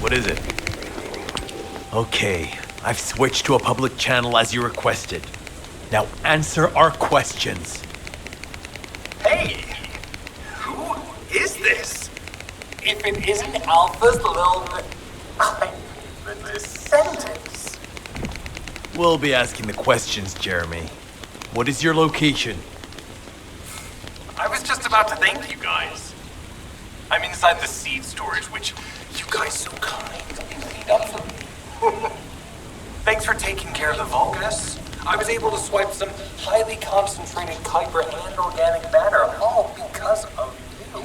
What is it? Okay, I've switched to a public channel as you requested. Now answer our questions. Hey! Who is this? If it isn't Alpha's little... the Descendants. We'll be asking the questions, Jeremy. What is your location? I was just about to thank you guys. I'm inside the seed storage, which you guys so kindly cleaned up for me. Thanks for taking care of the Vulgus. I was able to swipe some highly concentrated Kuiper and organic matter, all because of you.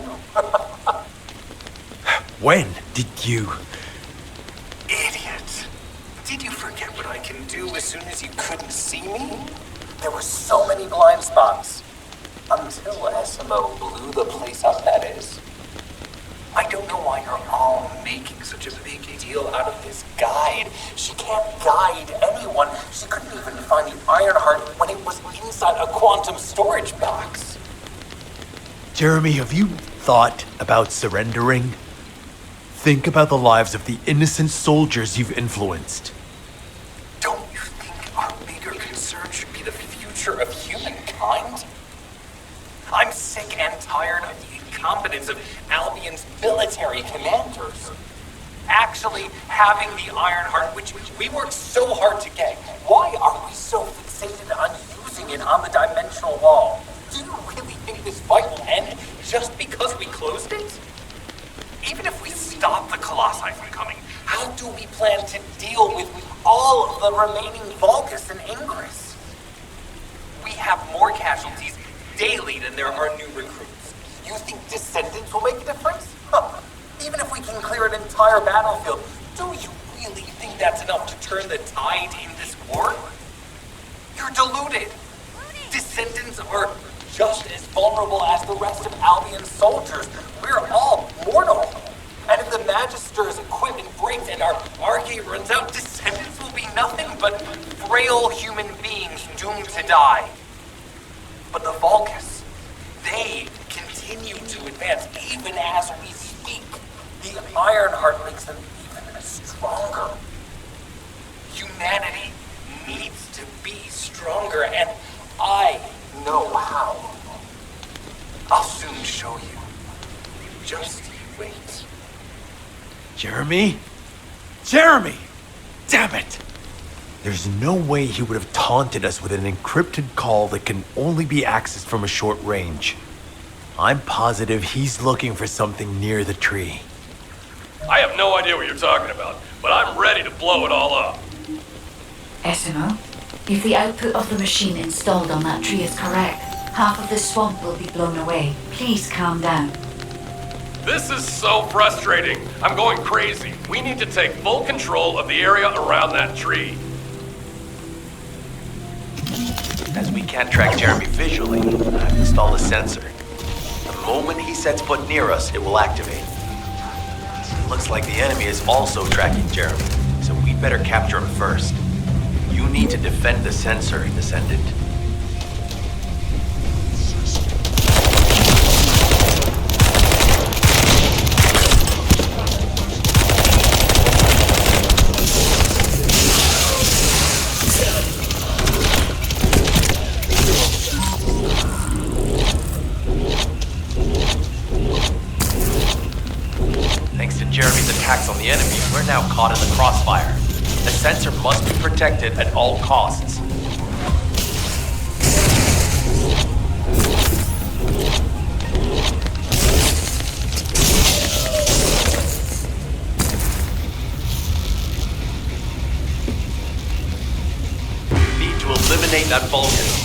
When did you... Idiot. Did you forget what I can do as soon as you couldn't see me? There were so many blind spots. Until SMO blew the place up, that is. I don't know why you're all making such a big deal out of this guide. She can't guide anyone. She couldn't even find the Ironheart when it was inside a quantum storage box. Jeremy, have you thought about surrendering? Think about the lives of the innocent soldiers you've influenced. Don't you think our bigger concern should be the future of humankind? I'm sick and tired of the incompetence of Albion's military commanders. Actually having the Ironheart, which we worked so hard to get, why are we so fixated on using it on the dimensional wall? Do you really think this fight will end just because we closed it? Even if we stop the Colossi from coming, how do we plan to deal with all of the remaining Vulgus and Ingress? We have more casualties daily than there are new recruits. You think Descendants will make a difference? Huh. Even if we can clear an entire battlefield, do you really think that's enough to turn the tide in this war? You're deluded. Descendants are just as vulnerable as the rest of Albion's soldiers. We're all mortal. And if the Magister's equipment breaks and our Arche runs out, Descendants will be nothing but frail human beings doomed to die. But the Vulgus, they continue to advance even as we speak. The Ironheart makes them even stronger. Humanity needs to be stronger, and I know how. I'll soon show you. Just wait. Jeremy? Jeremy! Damn it! There's no way he would have taunted us with an encrypted call that can only be accessed from a short range. I'm positive he's looking for something near the tree. I have no idea what you're talking about, but I'm ready to blow it all up. SMO, if the output of the machine installed on that tree is correct, half of the swamp will be blown away. Please calm down. This is so frustrating. I'm going crazy. We need to take full control of the area around that tree. As we can't track Jeremy visually, I've installed a sensor. The moment he sets foot near us, it will activate. It looks like the enemy is also tracking Jeremy, so we'd better capture him first. You need to defend the sensor, Descendant. Thanks to Jeremy's attacks on the enemy, we're now caught in the crossfire. The sensor must be protected at all costs. We need to eliminate that Vulcan.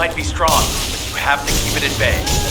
might be strong, but you have to keep it at bay.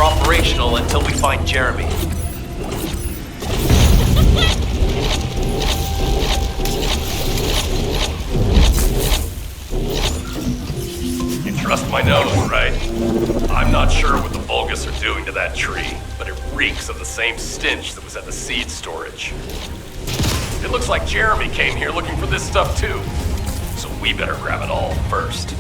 Operational until we find Jeremy. You trust my nose, right? I'm not sure what the Vulgus are doing to that tree, but it reeks of the same stench that was at the seed storage. It looks like Jeremy came here looking for this stuff too, so we better grab it all first.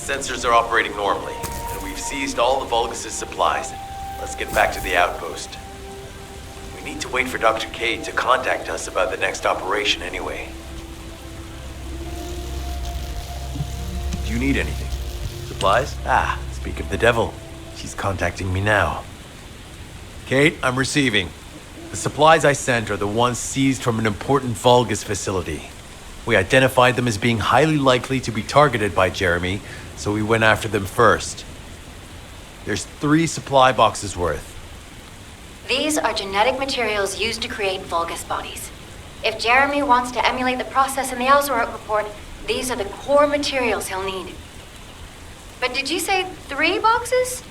Sensors are operating normally, and we've seized all the Vulgus' supplies. Let's get back to the outpost. We need to wait for Dr. K to contact us about the next operation anyway. Do you need anything? Supplies? Ah, speak of the devil. She's contacting me now. Kate, I'm receiving. The supplies I sent are the ones seized from an important Vulgus facility. We identified them as being highly likely to be targeted by Jeremy, so we went after them first. There's 3 supply boxes worth. These are genetic materials used to create Vulgus bodies. If Jeremy wants to emulate the process in the Alzarok report, these are the core materials he'll need. But did you say 3 boxes?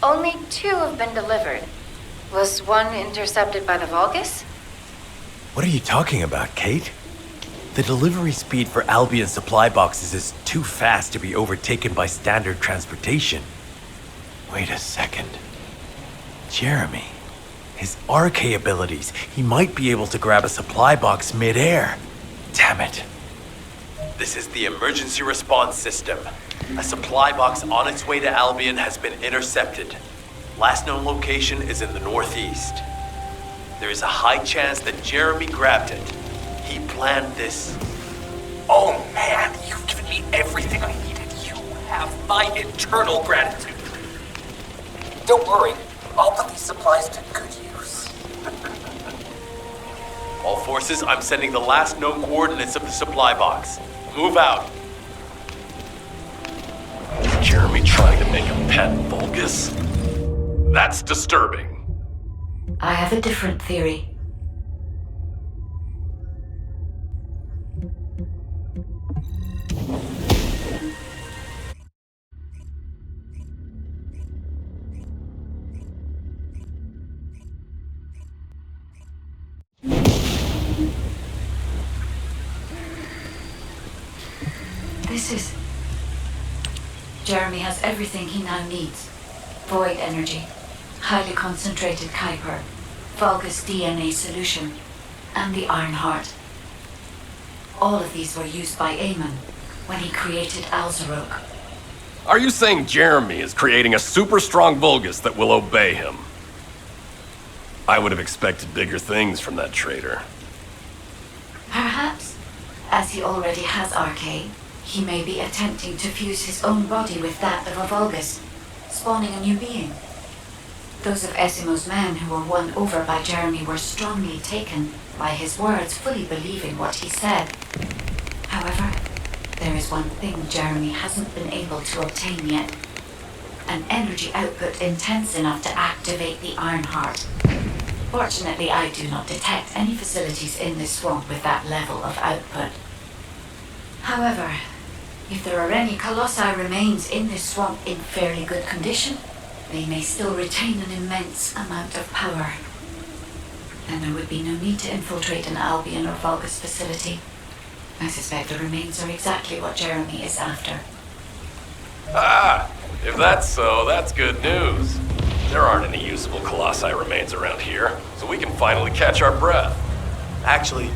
Only 2 have been delivered. Was one intercepted by the Vulgus? What are you talking about, Kate? The delivery speed for Albion supply boxes is too fast to be overtaken by standard transportation. Wait a second. Jeremy. His RK abilities. He might be able to grab a supply box mid-air. Damn it. This is the emergency response system. A supply box on its way to Albion has been intercepted. Last known location is in the northeast. There is a high chance that Jeremy grabbed it. He planned this. Oh man, you've given me everything I needed. You have my eternal gratitude. Don't worry, I'll put these supplies to good use. All forces, I'm sending the last known coordinates of the supply box. Move out. Jeremy trying to make a pet Vulgus? That's disturbing. I have a different theory. This is... Jeremy has everything he now needs. Void energy, highly concentrated Kuiper, Vulgus DNA solution, and the Iron Heart. All of these were used by Eamon when he created Alzarok. Are you saying Jeremy is creating a super strong Vulgus that will obey him? I would have expected bigger things from that traitor. Perhaps, as he already has RK, he may be attempting to fuse his own body with that of a Vulgus, spawning a new being. Those of Esimo's men who were won over by Jeremy were strongly taken by his words, fully believing what he said. However, there is one thing Jeremy hasn't been able to obtain yet. An energy output intense enough to activate the Iron Heart. Fortunately, I do not detect any facilities in this swamp with that level of output. However, if there are any Colossi remains in this swamp in fairly good condition, they may still retain an immense amount of power. And there would be no need to infiltrate an Albion or Vulgus facility. I suspect the remains are exactly what Jeremy is after. Ah, if that's so, that's good news. There aren't any usable Colossi remains around here, so we can finally catch our breath. Actually,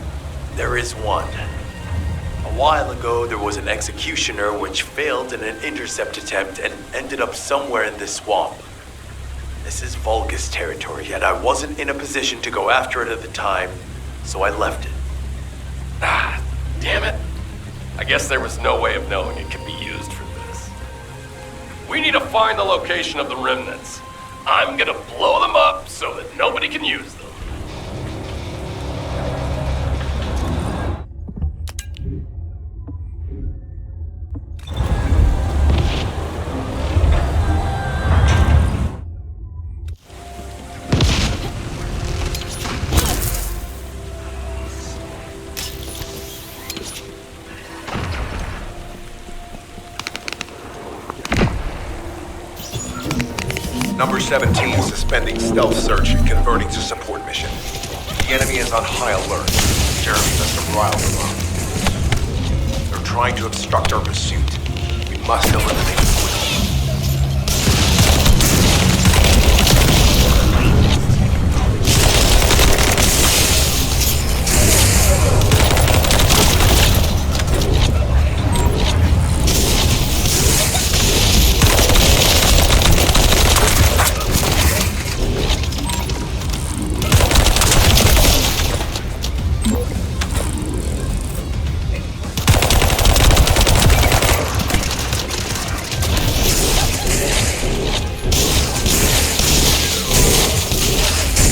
there is one. A while ago, there was an executioner which failed in an intercept attempt and ended up somewhere in this swamp. This is Vulgus territory, yet I wasn't in a position to go after it at the time, so I left it. Ah, damn it. I guess there was no way of knowing it could be used for this. We need to find the location of the remnants. I'm gonna blow them up so that nobody can use them. Number 17 suspending stealth search and converting to support mission. The enemy is on high alert. Jeremy must have riled them up. They're trying to obstruct our pursuit. We must eliminate them quickly.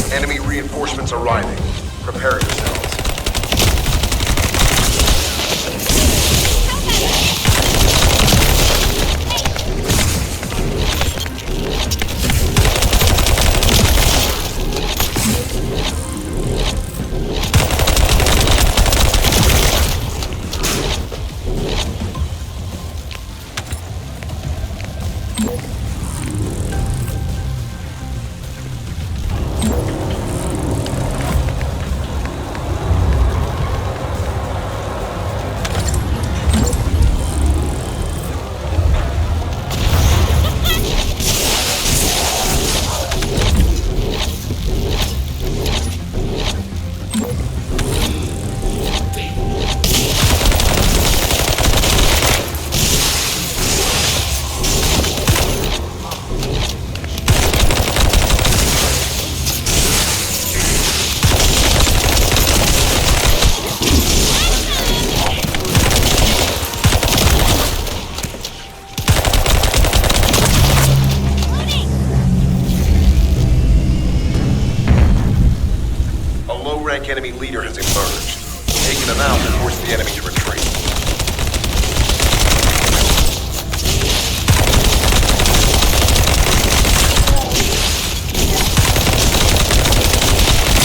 Enemy reinforcements arriving. Prepare yourselves. Enemy leader has emerged. Taking them out and force the enemy to retreat.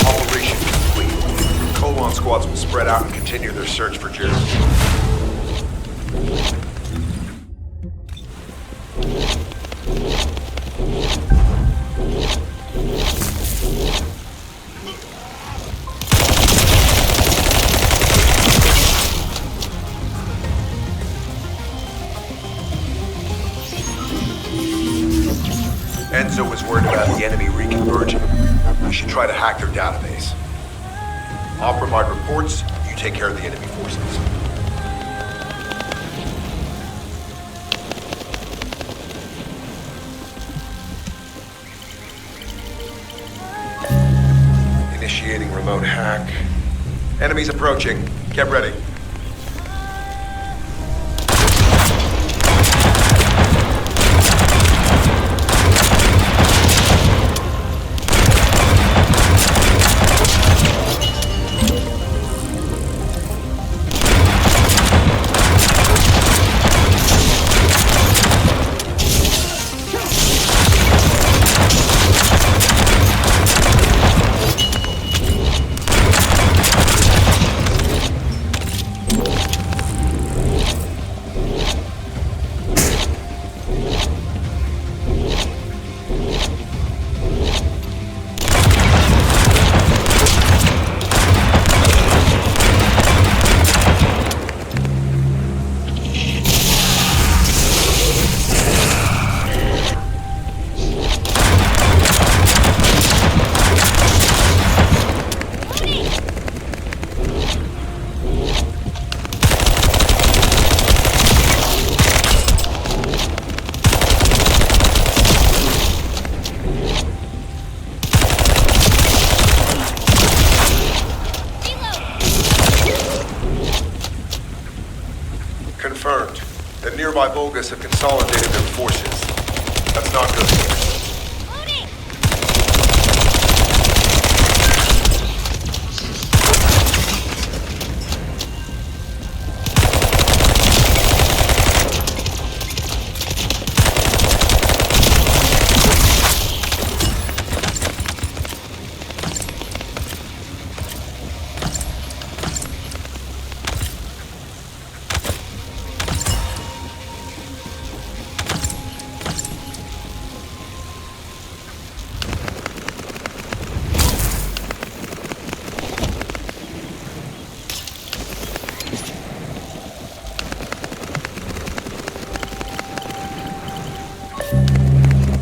Operation complete. Colon squads will spread out and continue their search for Jeremy. Enzo was worried about the enemy reconverging. We should try to hack their database. I'll provide reports, you take care of the enemy forces. Initiating remote hack. Enemies approaching. Get ready. Confirmed. The nearby Vulgus have consolidated their forces. That's not good.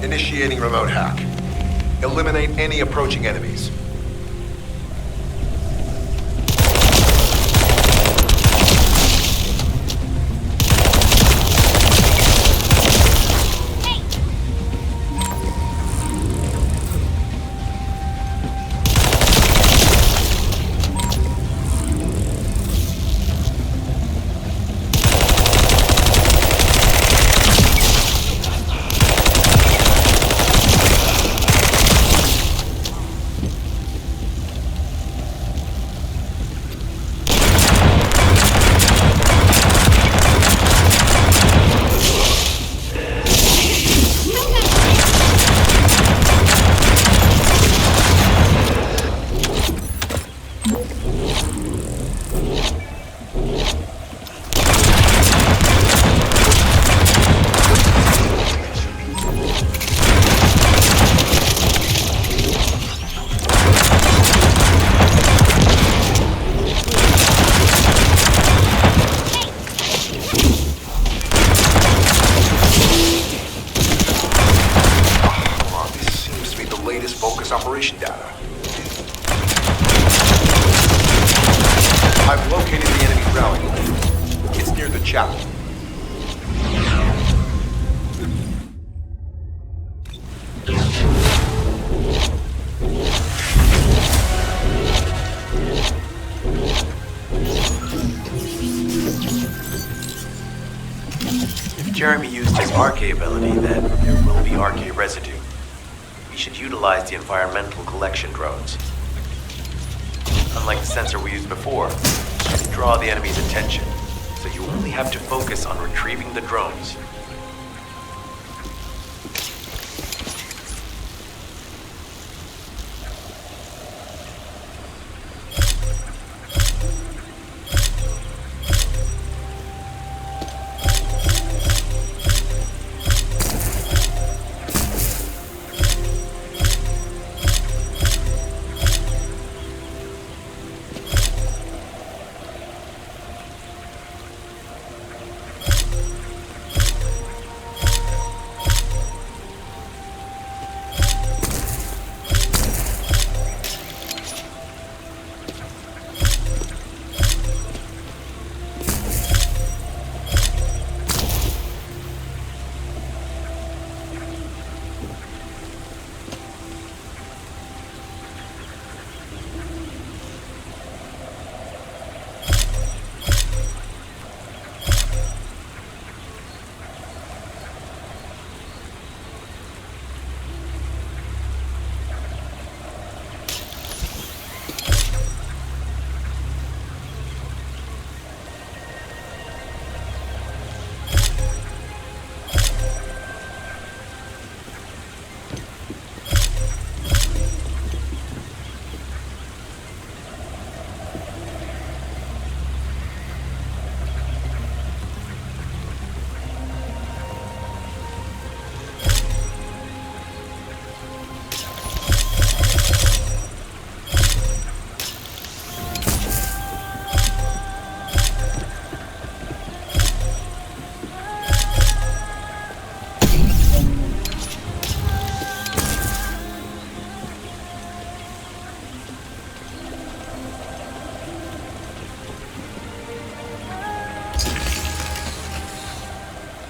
Initiating remote hack. Eliminate any approaching enemies. Operation data. I've located the enemy rally point. It's near the chapel. If Jeremy used his RK ability, then there will be RK residue. We should utilize the environmental collection drones. Unlike the sensor we used before, it should draw the enemy's attention, so you only have to focus on retrieving the drones.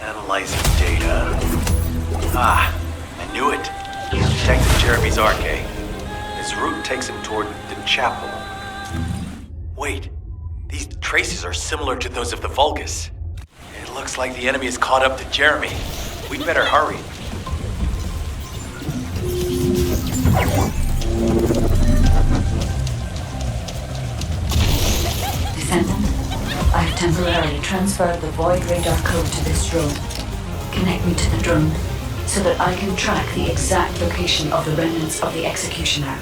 Analyzing data. Ah, I knew it. Detected Jeremy's RK. His route takes him toward the chapel. Wait, these traces are similar to those of the Vulgus. Looks like the enemy is caught up to Jeremy. We'd better hurry. Descendant, I have temporarily transferred the Void radar code to this drone. Connect me to the drone so that I can track the exact location of the remnants of the Executioner.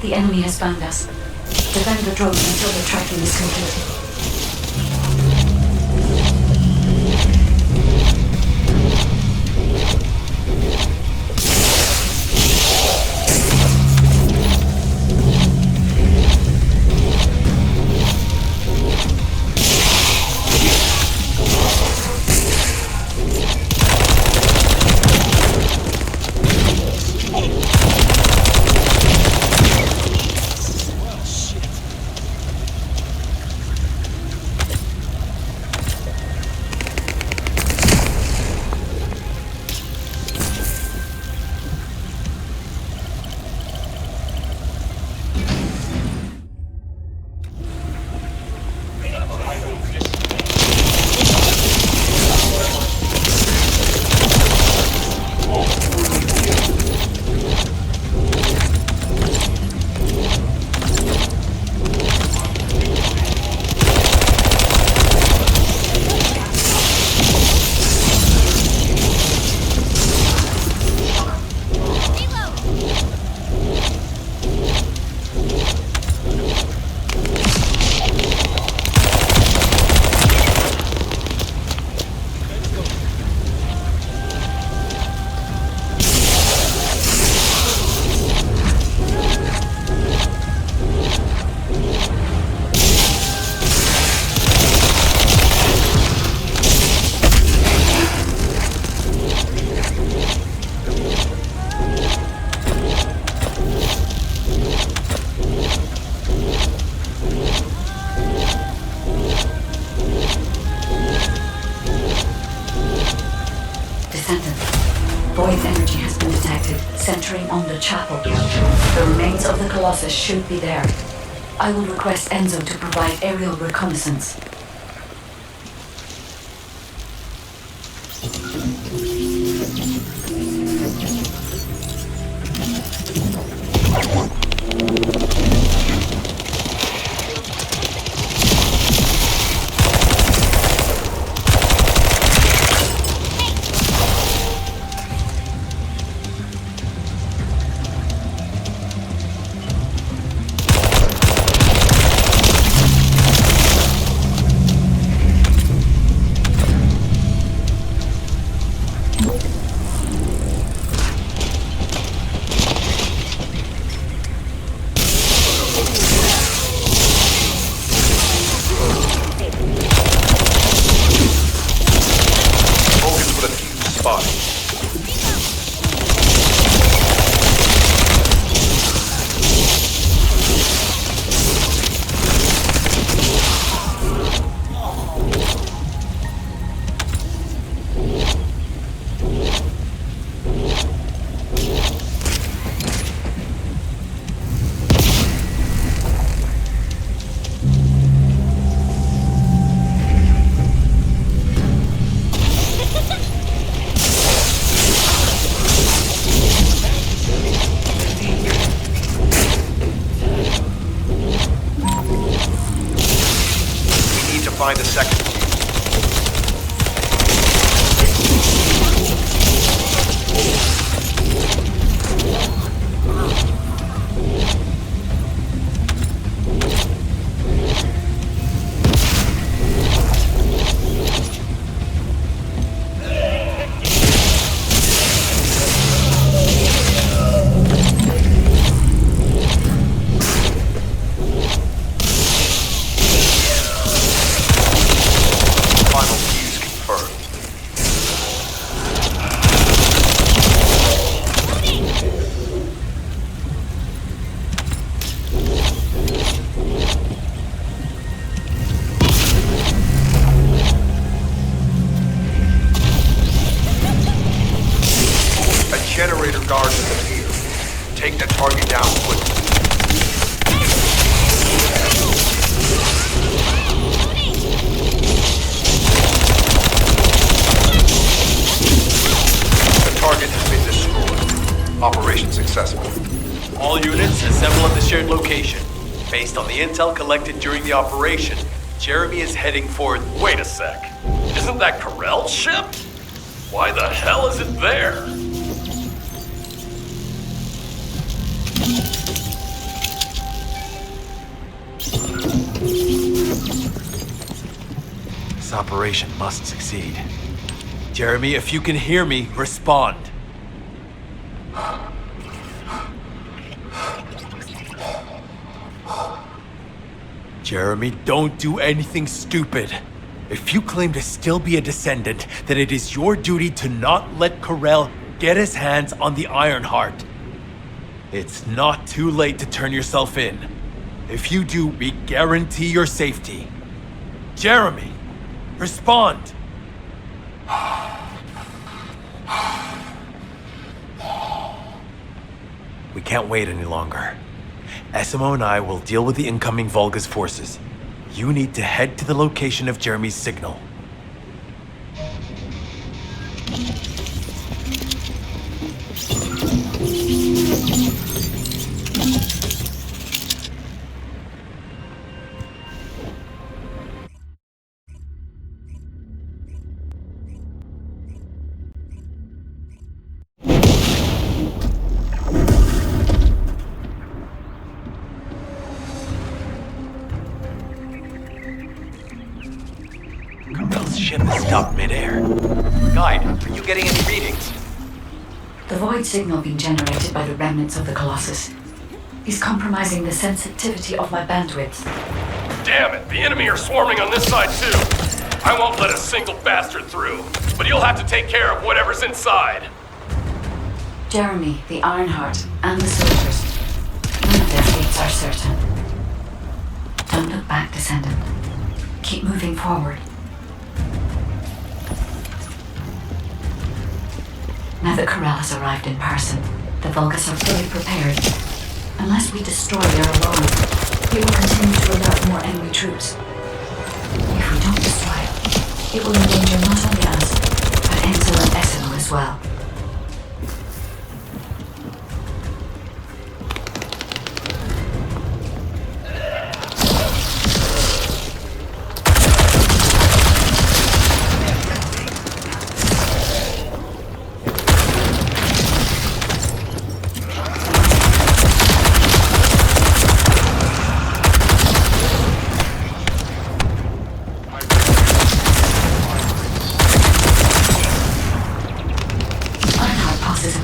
The enemy has found us. Defend the drone until the tracking is completed. Descendant. Void energy has been detected, centering on the chapel. The remains of the Colossus should be there. I will request Enzo to provide aerial reconnaissance. Find a second fuse. Generator guards at the pier. Take the target down quickly. The target has been destroyed. Operation successful. All units assemble at the shared location. Based on the intel collected during the operation, Jeremy is heading for... Wait a sec. Isn't that Corell's ship? Why the hell is it there? This operation must succeed. Jeremy, if you can hear me, respond. Jeremy, don't do anything stupid. If you claim to still be a Descendant, then it is your duty to not let Corell get his hands on the Ironheart. It's not too late to turn yourself in. If you do, we guarantee your safety. Jeremy, respond! We can't wait any longer. Esimo and I will deal with the incoming Volga's forces. You need to head to the location of Jeremy's signal. Corell's ship has stopped midair. Guide, are you getting any readings? The void signal being generated by the remnants of the Colossus is compromising the sensitivity of my bandwidth. Damn it, the enemy are swarming on this side too. I won't let a single bastard through, but you'll have to take care of whatever's inside. Jeremy, the Ironheart, and the soldiers. None of their fates are certain. Don't look back, Descendant. Keep moving forward. Now that Corral has arrived in person, the Vulgus are fully prepared. Unless we destroy their alarm, it will continue to alert more enemy troops. If we don't destroy it, it will endanger not only us, but Enzo and Essimo as well.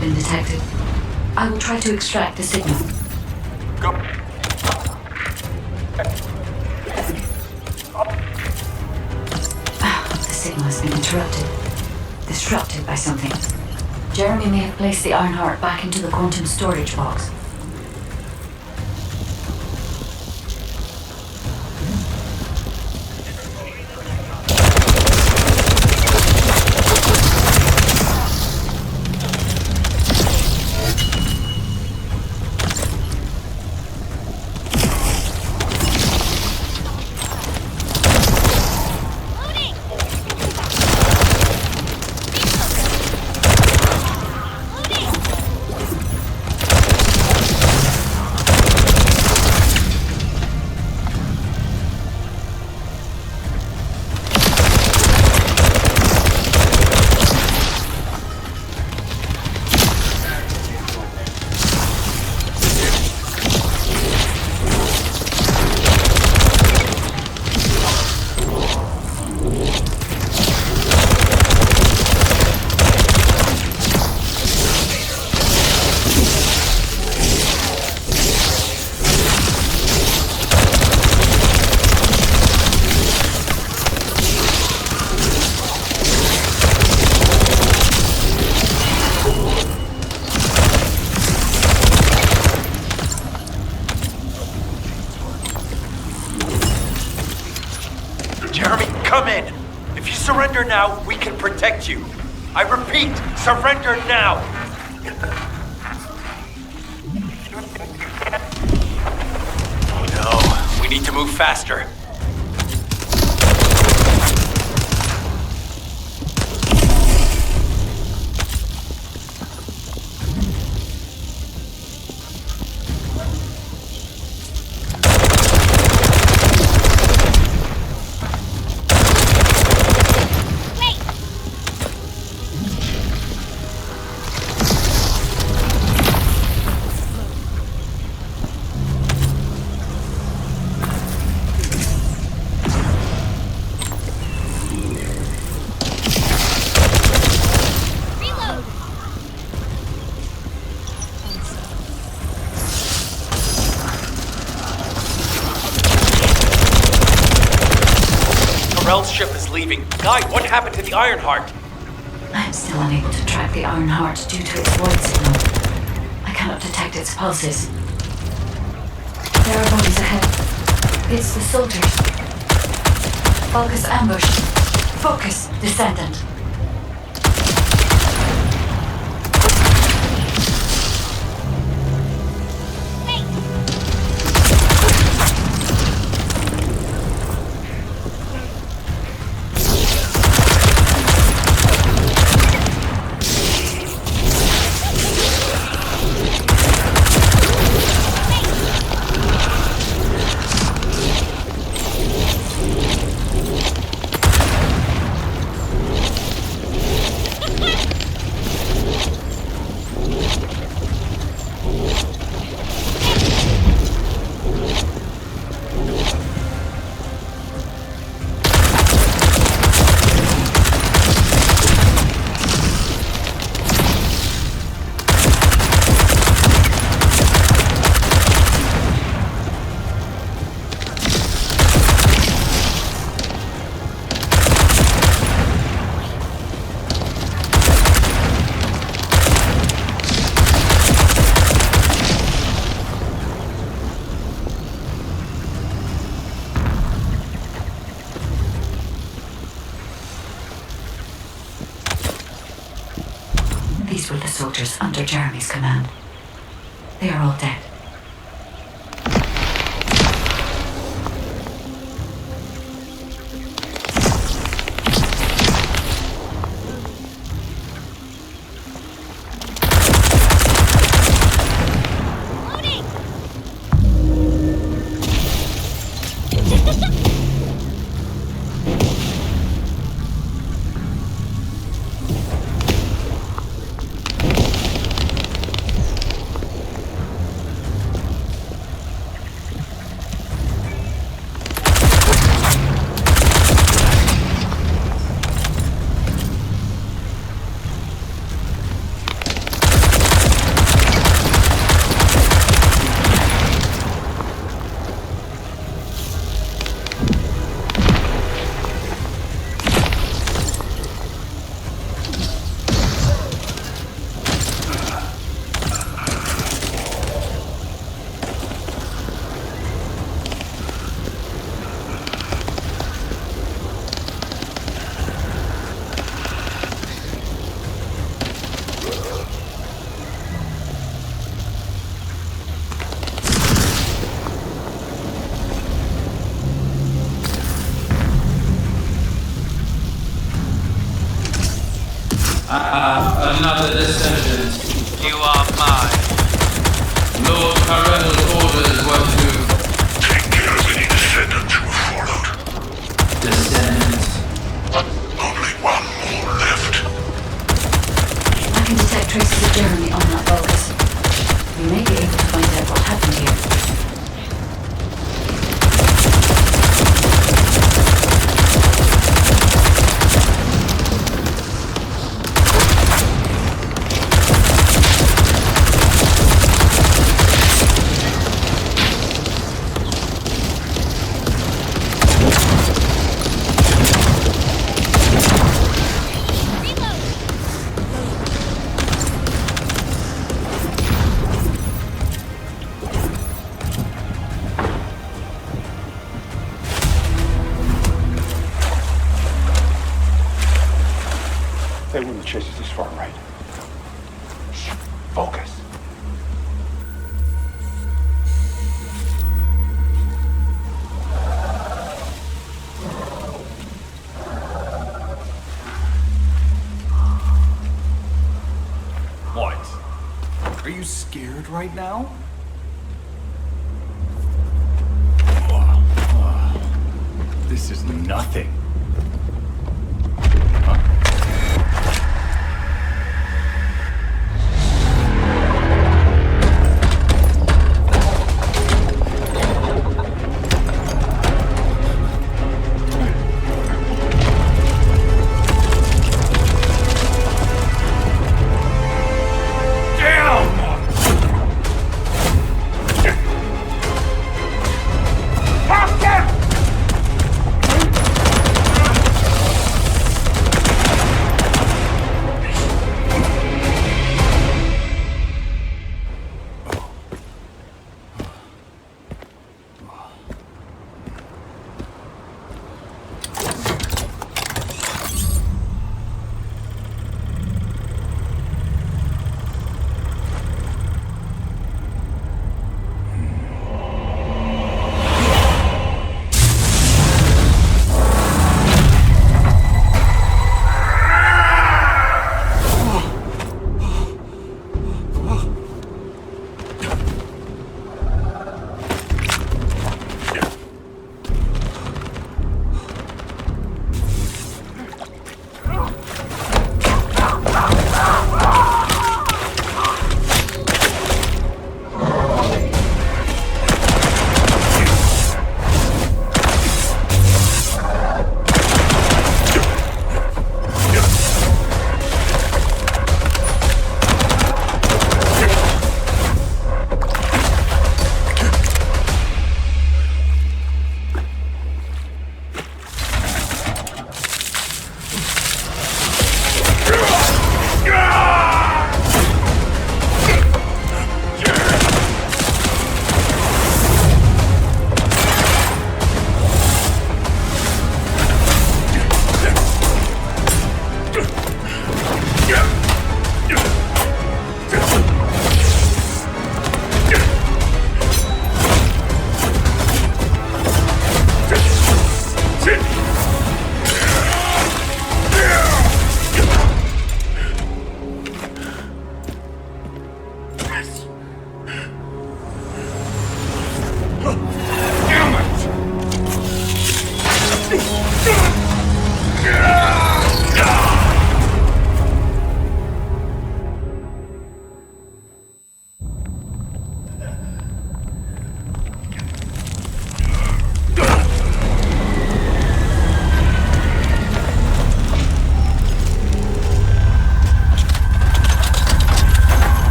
Detected. I will try to extract the signal. Go. The signal has been interrupted. Disrupted by something. Jeremy may have placed the Ironheart back into the quantum storage box. Come in. If you surrender now, we can protect you. I repeat, surrender now. Oh no, we need to move faster. Corral's ship is leaving. Guy, what happened to the Ironheart? I'm still unable to track the Ironheart due to its void signal. I cannot detect its pulses. There are bodies ahead. It's the soldiers. Vulgus ambush. Focus, Descendant. These were the soldiers under Jeremy's command. They are all dead. Another descendant. You are mine. Lord Parental's orders were to take care of any descendants who have followed. Descendant. Only one more left. I can detect traces of Jeremy on that Vulgus. We may be able to find out what happened here. They wouldn't chase us this far, right? Shh. Focus. What? Are you scared right now? This is nothing.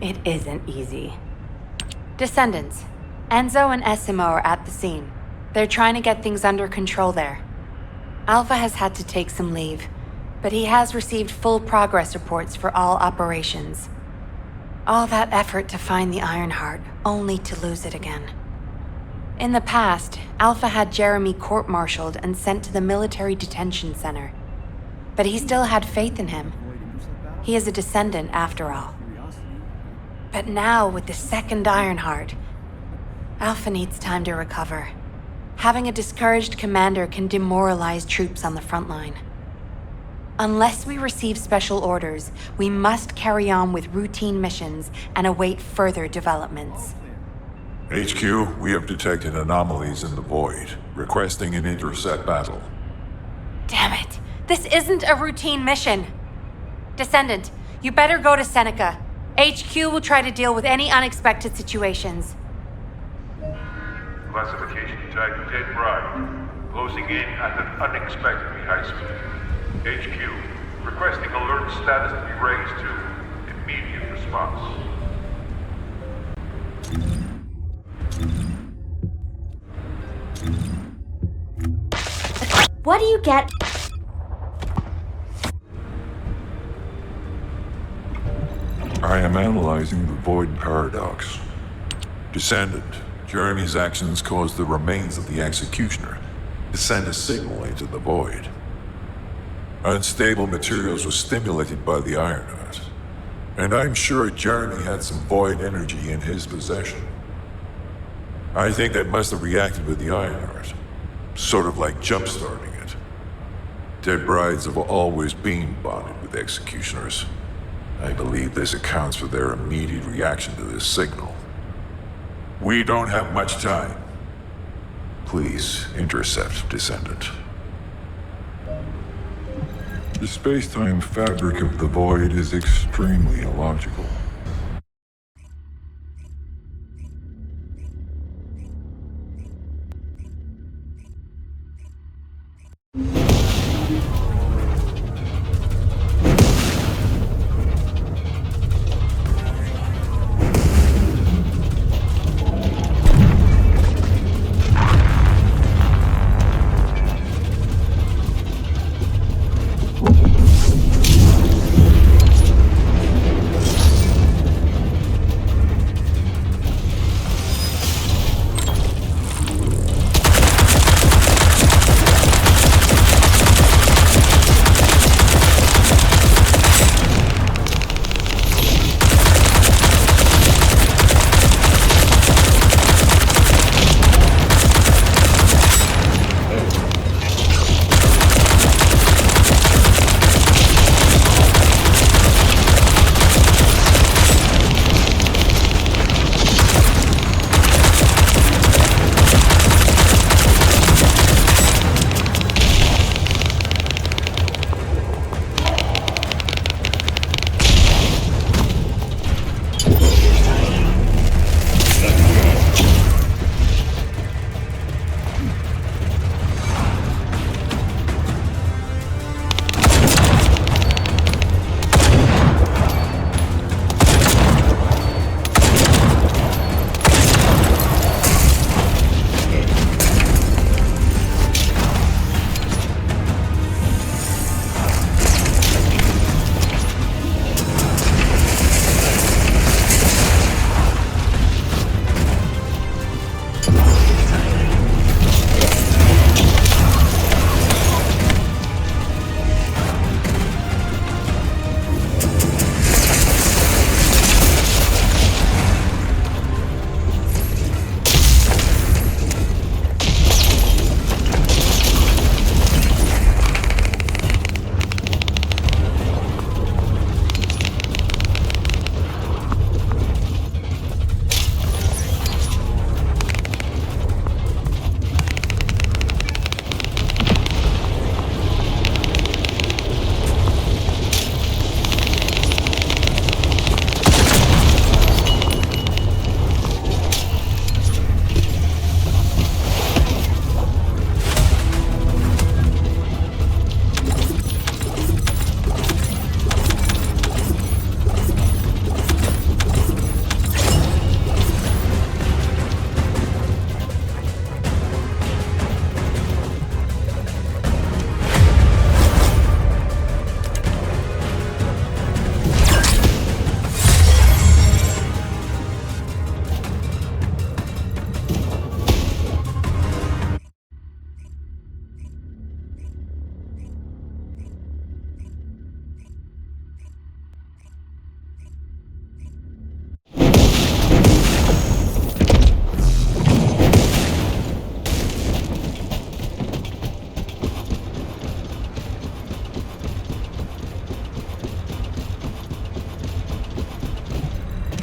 It isn't easy. Descendants. Enzo and Esimo are at the scene. They're trying to get things under control there. Alpha has had to take some leave, but he has received full progress reports for all operations. All that effort to find the Ironheart, only to lose it again. In the past, Alpha had Jeremy court-martialed and sent to the military detention center. But he still had faith in him. He is a descendant after all. But now, with the second Ironheart, Alpha needs time to recover. Having a discouraged commander can demoralize troops on the front line. Unless we receive special orders, we must carry on with routine missions and await further developments. HQ, we have detected anomalies in the void, requesting an intercept battle. Damn it! This isn't a routine mission! Descendant, you better go to Seneca. HQ will try to deal with any unexpected situations. Classification tag Dead Bride. Closing in at an unexpectedly high speed. HQ, requesting alert status to be raised to immediate response. What do you get? I am analyzing the Void Paradox. Descendant, Jeremy's actions caused the remains of the Executioner to send a signal into the Void. Unstable materials were stimulated by the Ironheart, and I'm sure Jeremy had some Void energy in his possession. I think that must have reacted with the Ironheart, sort of like jump-starting it. Dead brides have always been bonded with Executioners. I believe this accounts for their immediate reaction to this signal. We don't have much time. Please intercept Descendant. The space-time fabric of the Void is extremely illogical.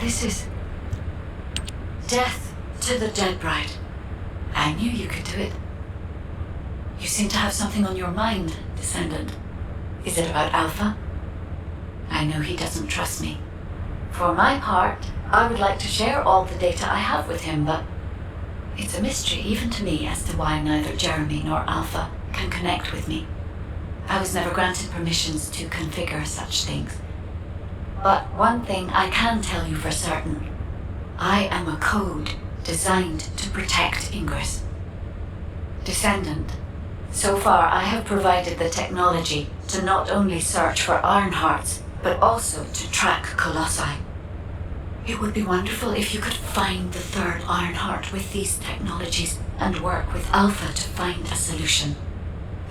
this is death to the dead bride. I knew you could do it. You seem to have something on your mind, Descendant. Is it about Alpha? I know he doesn't trust me. For my part, I would like to share all the data I have with him, but it's a mystery even to me as to why neither Jeremy nor Alpha can connect with me. I was never granted permissions to configure such things. But one thing I can tell you for certain. I am a code designed to protect Ingress. Descendant, so far I have provided the technology to not only search for Ironhearts, but also to track Colossi. It would be wonderful if you could find the third Ironheart with these technologies and work with Alpha to find a solution.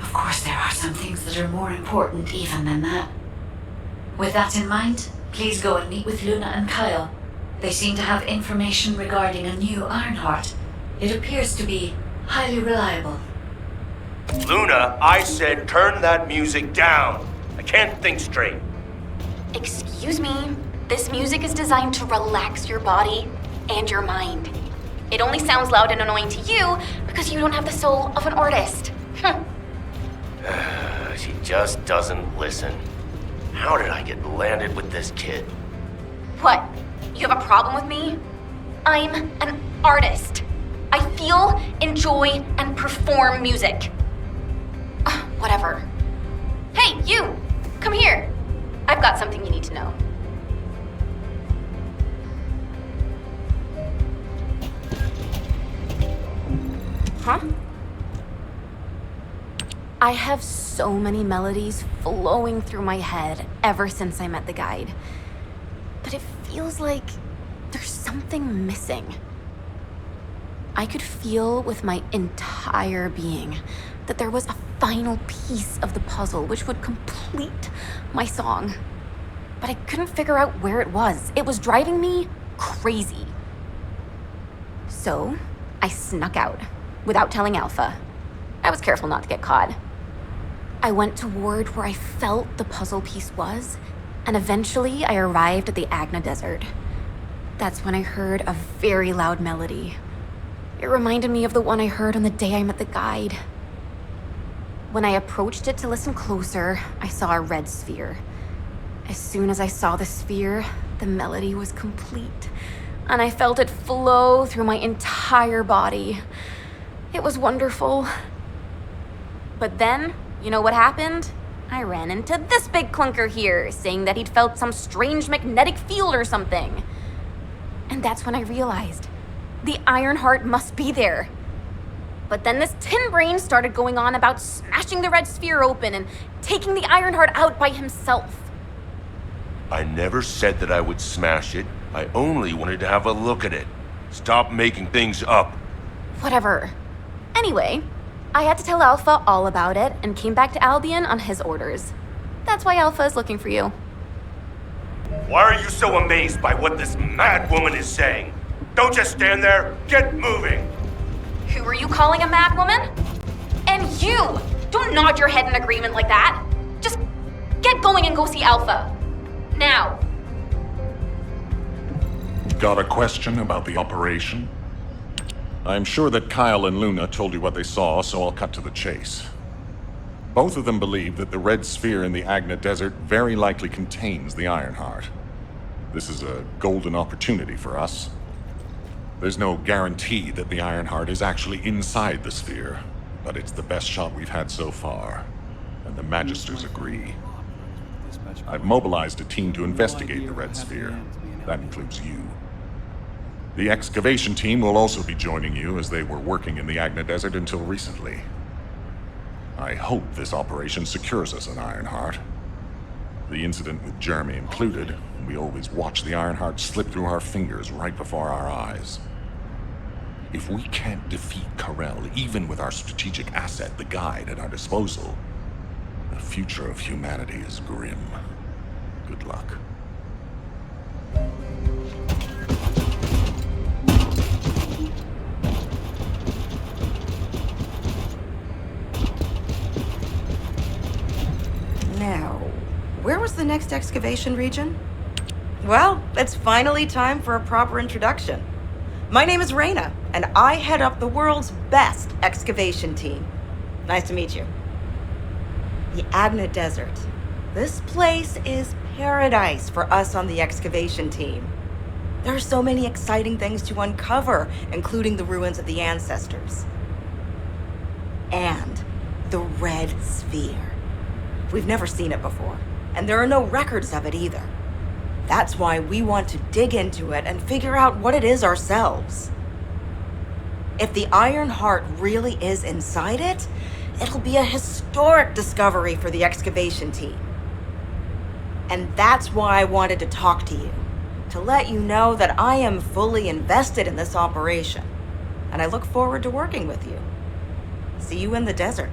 Of course, there are some things that are more important even than that. With that in mind, please go and meet with Luna and Kyle. They seem to have information regarding a new Ironheart. It appears to be highly reliable. Luna, I said turn that music down. I can't think straight. Excuse me. This music is designed to relax your body and your mind. It only sounds loud and annoying to you because you don't have the soul of an artist. She just doesn't listen. How did I get landed with this kid? What? You have a problem with me? I'm an artist. I feel, enjoy, and perform music. Whatever. Hey, you! Come here. I've got something you need to know. Huh? I have so many melodies flowing through my head ever since I met the guide. But it feels like there's something missing. I could feel with my entire being that there was a final piece of the puzzle which would complete my song. But I couldn't figure out where it was. It was driving me crazy. So I snuck out without telling Alpha. I was careful not to get caught. I went toward where I felt the puzzle piece was, and eventually I arrived at the Agna Desert. That's when I heard a very loud melody. It reminded me of the one I heard on the day I met the guide. When I approached it to listen closer, I saw a red sphere. As soon as I saw the sphere, the melody was complete, and I felt it flow through my entire body. It was wonderful. But then, you know what happened? I ran into this big clunker here, saying that he'd felt some strange magnetic field or something. And that's when I realized the Ironheart must be there. But then this tin brain started going on about smashing the red sphere open and taking the Ironheart out by himself. I never said that I would smash it. I only wanted to have a look at it. Stop making things up. Whatever. Anyway, I had to tell Alpha all about it and came back to Albion on his orders. That's why Alpha is looking for you. Why are you so amazed by what this mad woman is saying? Don't just stand there, get moving! Who are you calling a mad woman? And you! Don't nod your head in agreement like that. Just get going and go see Alpha. Now. Got a question about the operation? I'm sure that Kyle and Luna told you what they saw, so I'll cut to the chase. Both of them believe that the red sphere in the Agna Desert very likely contains the Ironheart. This is a golden opportunity for us. There's no guarantee that the Ironheart is actually inside the sphere, but it's the best shot we've had so far, and the Magisters agree. I've mobilized a team to investigate the red sphere. That includes you. The excavation team will also be joining you, as they were working in the Agna Desert until recently. I hope this operation secures us an Ironheart. The incident with Jeremy included, we always watch the Ironheart slip through our fingers right before our eyes. If we can't defeat Karel, even with our strategic asset, the Guide, at our disposal, the future of humanity is grim. Good luck. Now, where was the next excavation region? Well, it's finally time for a proper introduction. My name is Reyna, and I head up the world's best excavation team. Nice to meet you. The Agna Desert. This place is paradise for us on the excavation team. There are so many exciting things to uncover, including the ruins of the ancestors. And the Red Sphere. We've never seen it before, and there are no records of it either. That's why we want to dig into it and figure out what it is ourselves. If the Iron Heart really is inside it, it'll be a historic discovery for the excavation team. And that's why I wanted to talk to you, to let you know that I am fully invested in this operation, and I look forward to working with you. See you in the desert.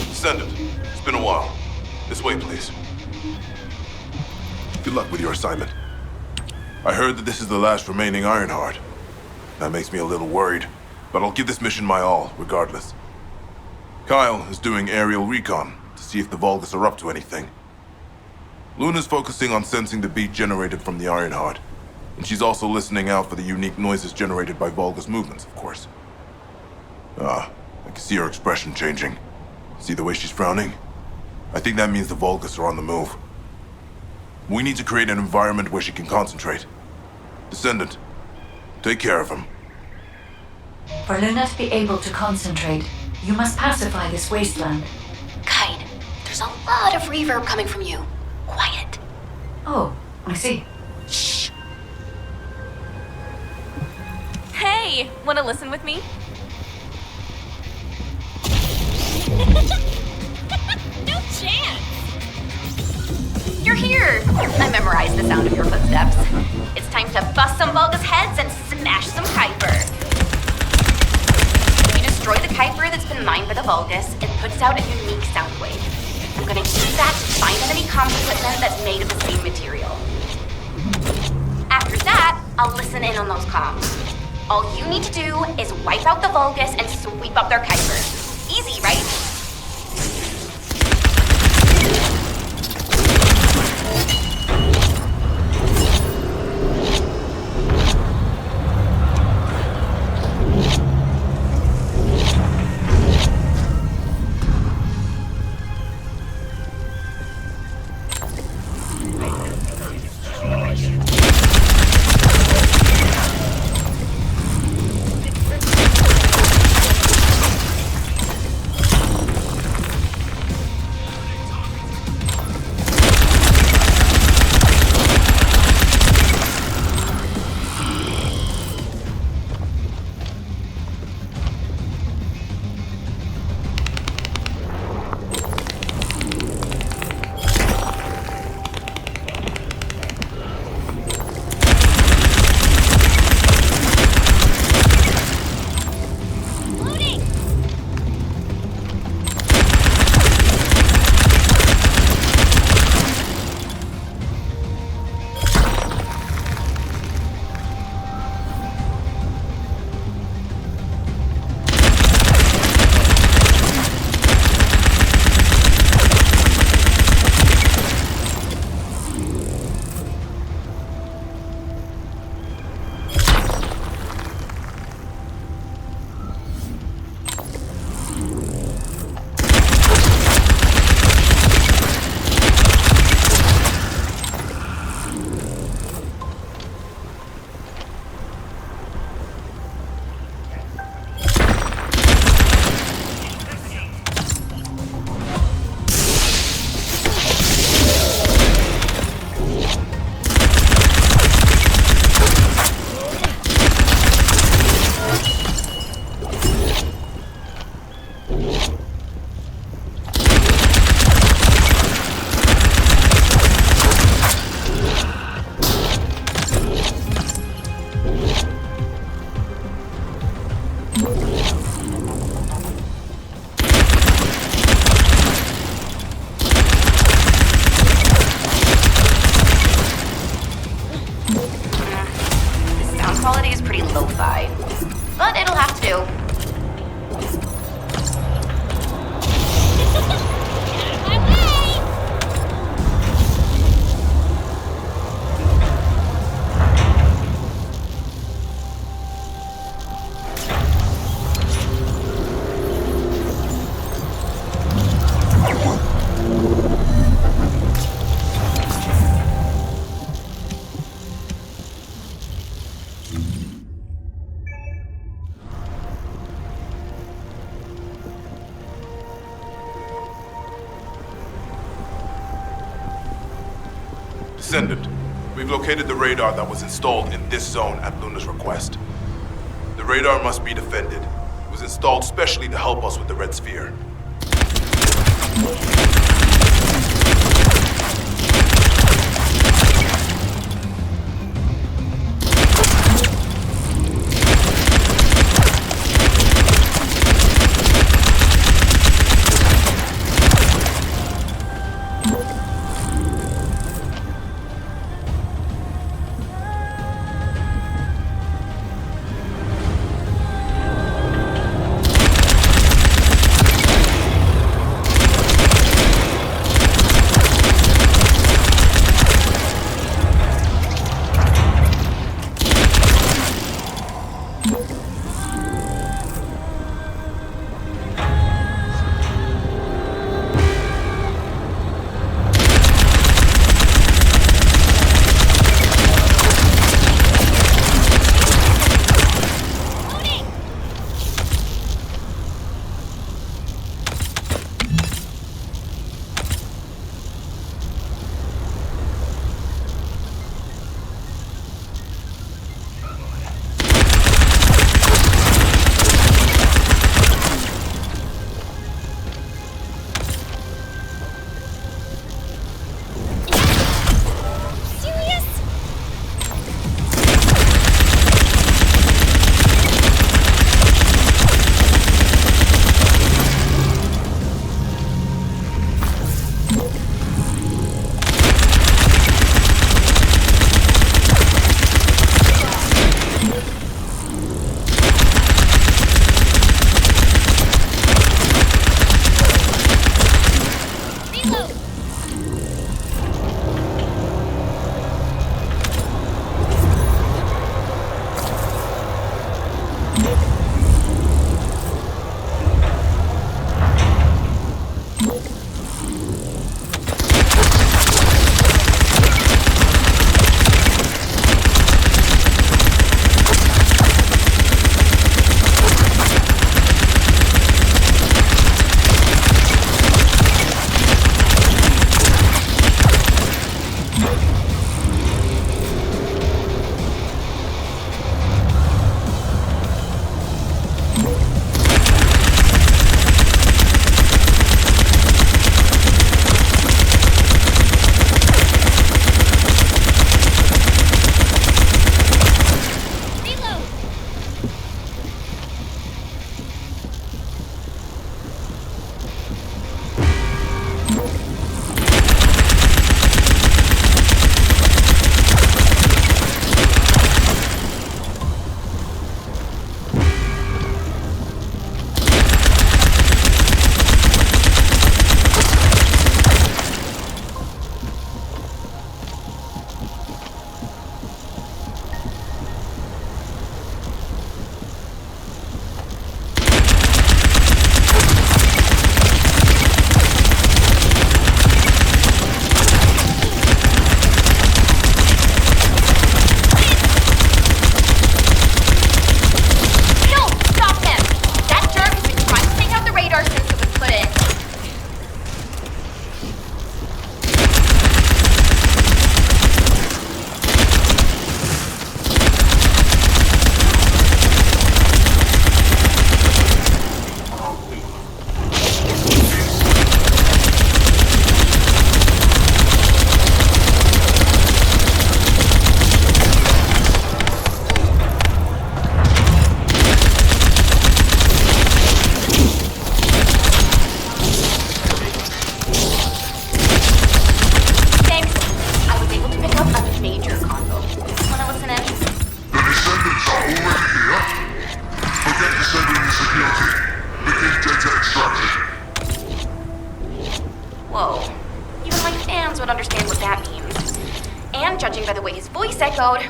Descendant, it's been a while. This way, please. Good luck with your assignment. I heard that this is the last remaining Ironheart. That makes me a little worried, but I'll give this mission my all, regardless. Kyle is doing aerial recon to see if the Vulgus are up to anything. Luna's focusing on sensing the beat generated from the Ironheart, and she's also listening out for the unique noises generated by Vulgus movements, of course. I can see her expression changing. See the way she's frowning? I think that means the Vulgus are on the move. We need to create an environment where she can concentrate. Descendant, take care of him. For Luna to be able to concentrate, you must pacify this wasteland. Kite, there's a lot of reverb coming from you. Quiet. Oh, I see. Shh. Hey, wanna listen with me? No chance! You're here! I memorized the sound of your footsteps. It's time to bust some Vulgus heads and smash some Kuiper. When you destroy the Kuiper that's been mined by the Vulgus, it puts out a unique sound wave. I'm gonna use that to find enemy comms equipment that's made of the same material. After that, I'll listen in on those comms. All you need to do is wipe out the Vulgus and sweep up their Kuiper. Easy, right? Descendant, we've located the radar that was installed in this zone at Luna's request. The radar must be defended. It was installed specially to help us with the Red Sphere.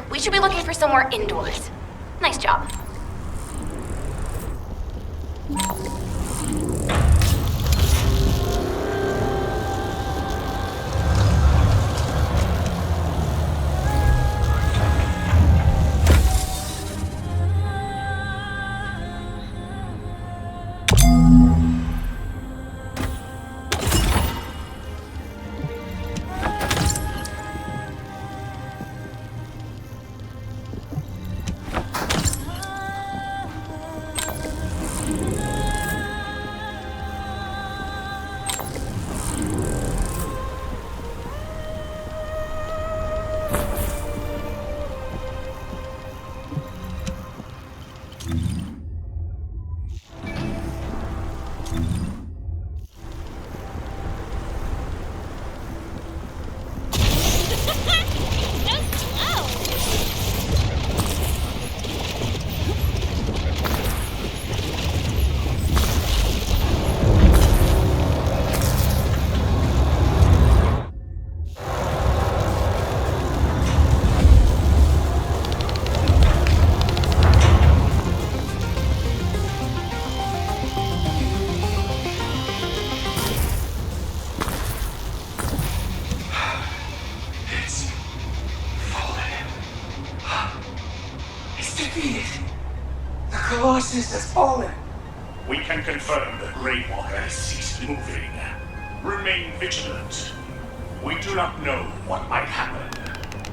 We should be looking for somewhere indoors. Nice job. Colossus has fallen. We can confirm the Grey Walker has ceased moving. Remain vigilant. We do not know what might happen.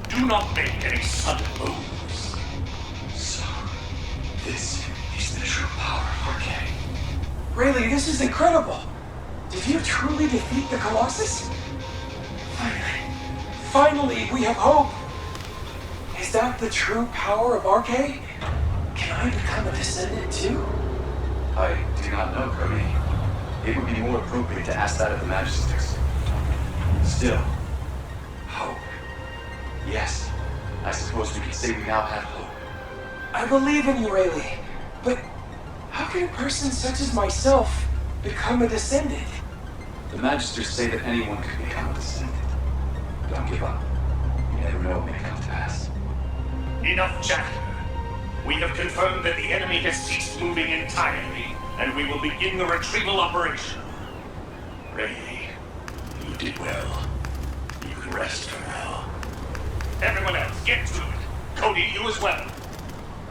Do not make any sudden moves. So, this is the true power of RK. Rayleigh, this is incredible. Did you truly defeat the Colossus? Finally, we have hope. Is that the true power of RK? Can I become a Descendant too? I do not know, Cody. It would be more appropriate to ask that of the Magisters. Still, hope. Yes, I suppose we could say we now have hope. I believe in you, Rayleigh. But how can a person such as myself become a Descendant? The Magisters say that anyone could become a Descendant. Don't give up. You never know what may come to pass. Enough chatter. We have confirmed that the enemy has ceased moving entirely, and we will begin the retrieval operation. Rayleigh, you did well. You can rest for now. Everyone else, get to it. Cody, you as well.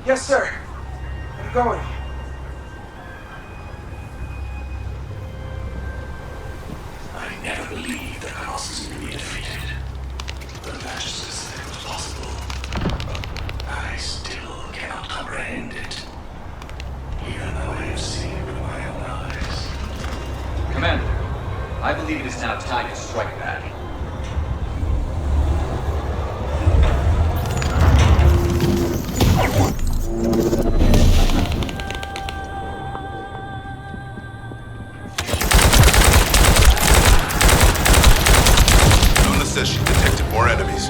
Yes, sir. I'm going. I never believed the Colossus would be defeated. The Magisters said it was possible. I still cannot comprehend it. Even though I have seen it with my own eyes. Commander, I believe it is now time to strike back. Luna says she detected more enemies.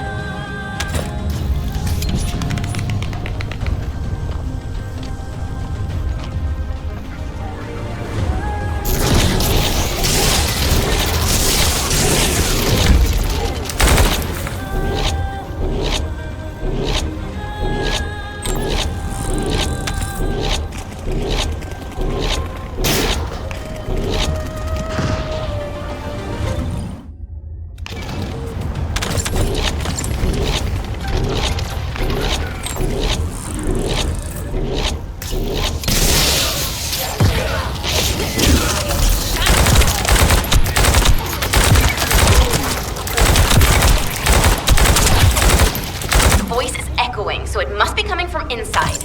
So it must be coming from inside.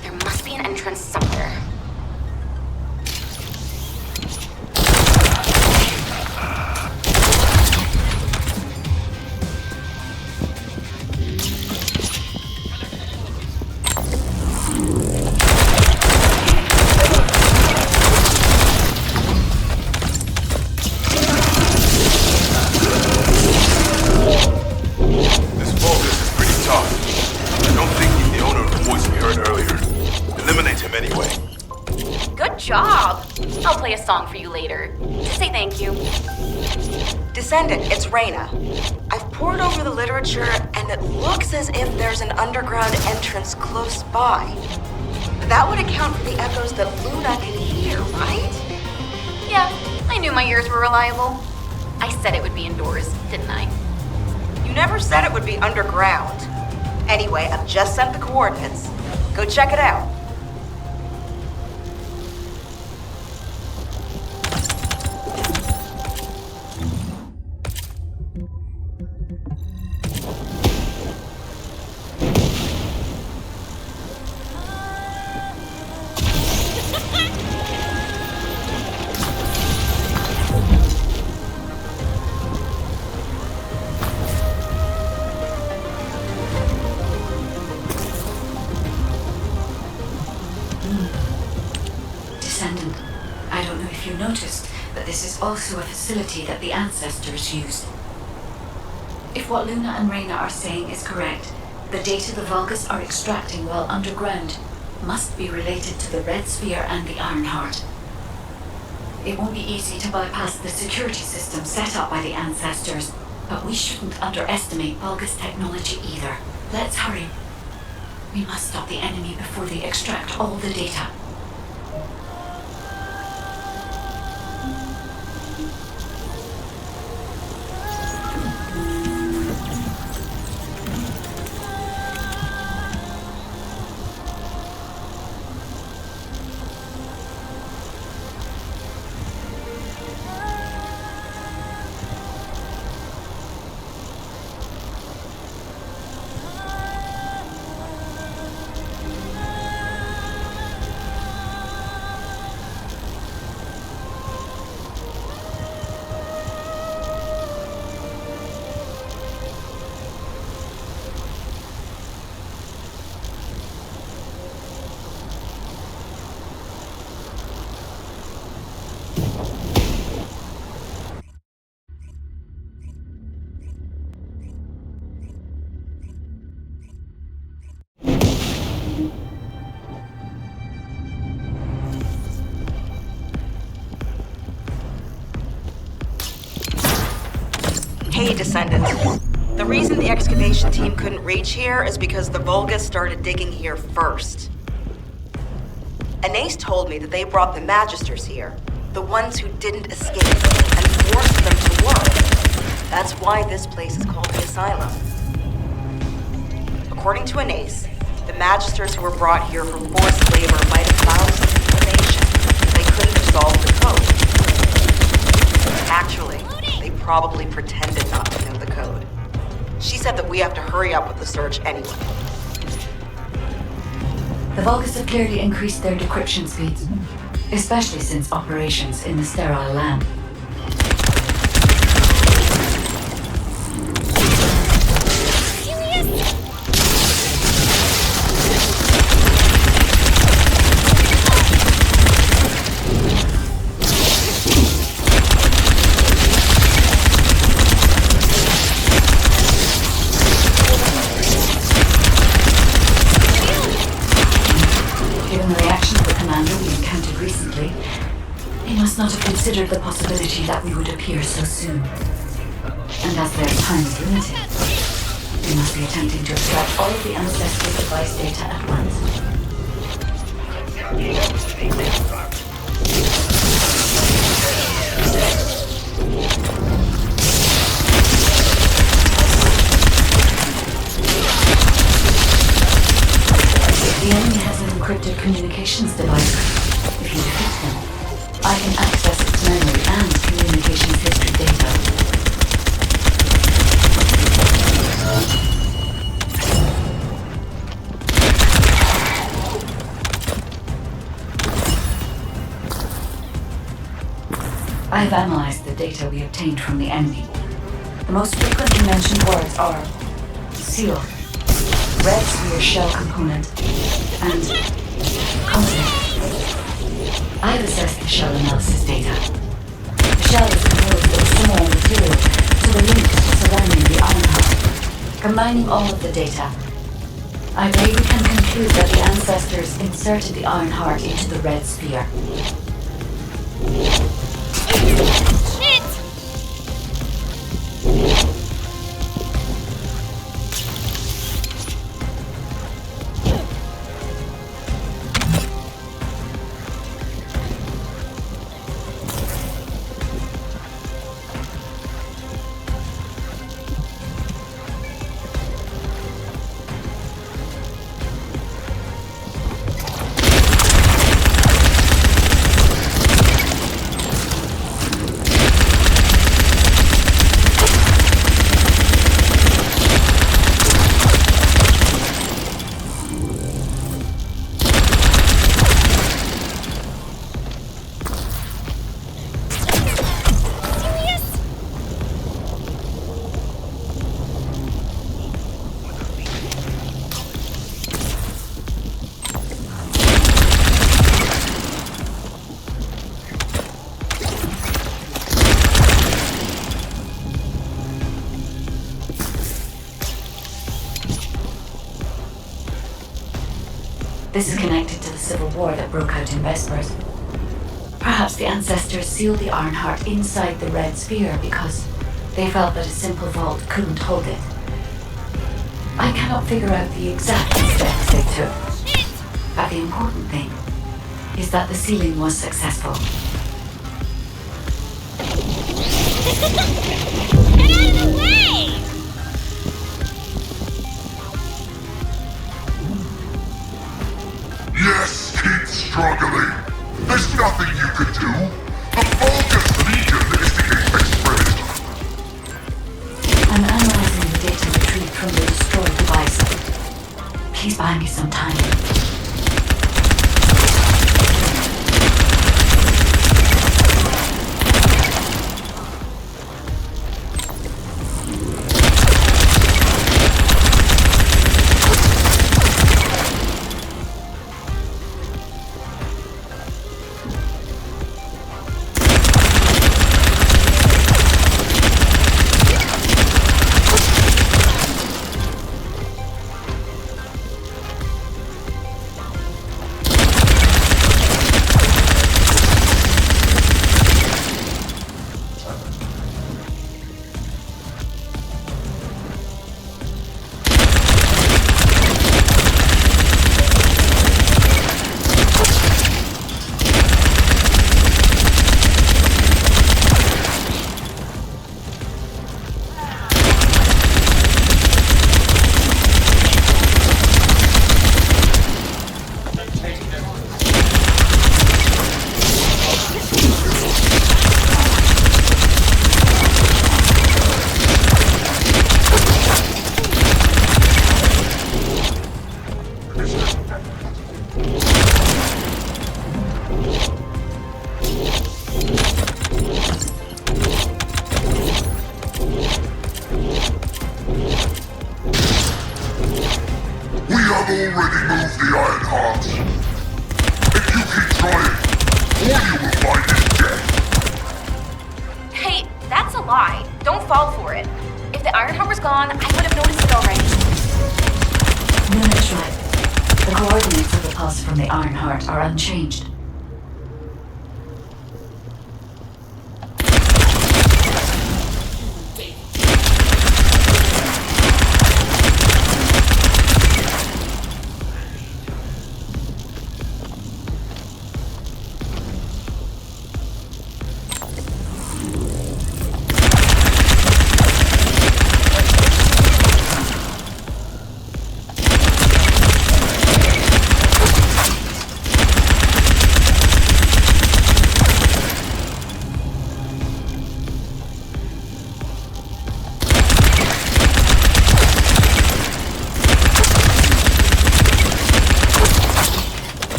There must be an entrance somewhere. I'll play a song for you later. To say thank you. Descendant, it's Reyna. I've pored over the literature, and it looks as if there's an underground entrance close by. That would account for the echoes that Luna can hear, right? Yeah, I knew my ears were reliable. I said it would be indoors, didn't I? You never said it would be underground. Anyway, I've just sent the coordinates. Go check it out. Descendant, I don't know if you noticed, but this is also a facility that the ancestors used. If what Luna and Reyna are saying is correct, the data the Vulgus are extracting while underground must be related to the Red Sphere and the Iron Heart. It won't be easy to bypass the security system set up by the ancestors, but we shouldn't underestimate Vulgus technology either. Let's hurry. We must stop the enemy before they extract all the data. Okay, Descendant. The reason the excavation team couldn't reach here is because the Vulgus started digging here first. Anais told me that they brought the Magisters here, the ones who didn't escape, and forced them to work. That's why this place is called the Asylum. According to Anais, the Magisters who were brought here for forced labor might have found some information. They couldn't have solved the code. Actually, they probably pretended not to know the code. She said that we have to hurry up with the search anyway. The Vulgus have clearly increased their decryption speeds, especially since operations in the sterile land. Not have considered the possibility that we would appear so soon. And as their time is limited, we must be attempting to extract all of the ancestral device data at once. The enemy has an encrypted communications device. If you defeat them, I can access its memory and communications history data. I have analyzed the data we obtained from the enemy. The most frequently mentioned words are seal, red sphere shell component, and content. I have assessed the shell analysis data. The shell is composed of similar material to the links surrounding the iron heart. Combining all of the data, I believe we can conclude that the ancestors inserted the iron heart into the red sphere. This is connected to the civil war that broke out in Vespers. Perhaps the ancestors sealed the Ironheart inside the red sphere because they felt that a simple vault couldn't hold it. I cannot figure out the exact steps they took, but the important thing is that the sealing was successful. Get out of the way! Yes, keep struggling. There's nothing you can do. The Vulgus Legion is the apex predator. I'm analyzing the data retrieved from the destroyed device. Please buy me some time. from the Ironheart are unchanged.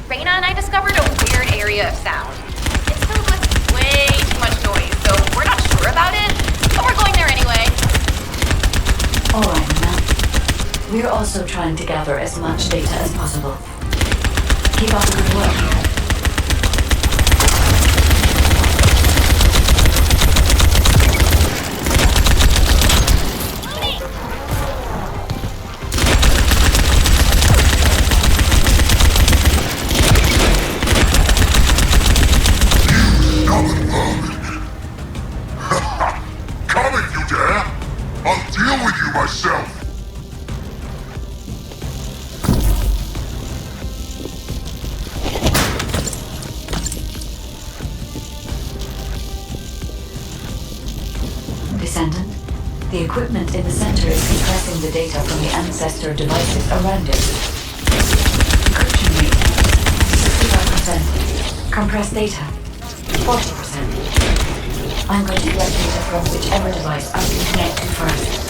Raina and I discovered a weird area of sound. It's filled with way too much noise, so we're not sure about it, but we're going there anyway. Alright, now. We're also trying to gather as much data as possible. Keep up the good work. Descendant, the equipment in the center is compressing the data from the ancestor devices around it. Encryption rate 65%. Compressed data 40%. I'm going to collect data from whichever device I can connect to first.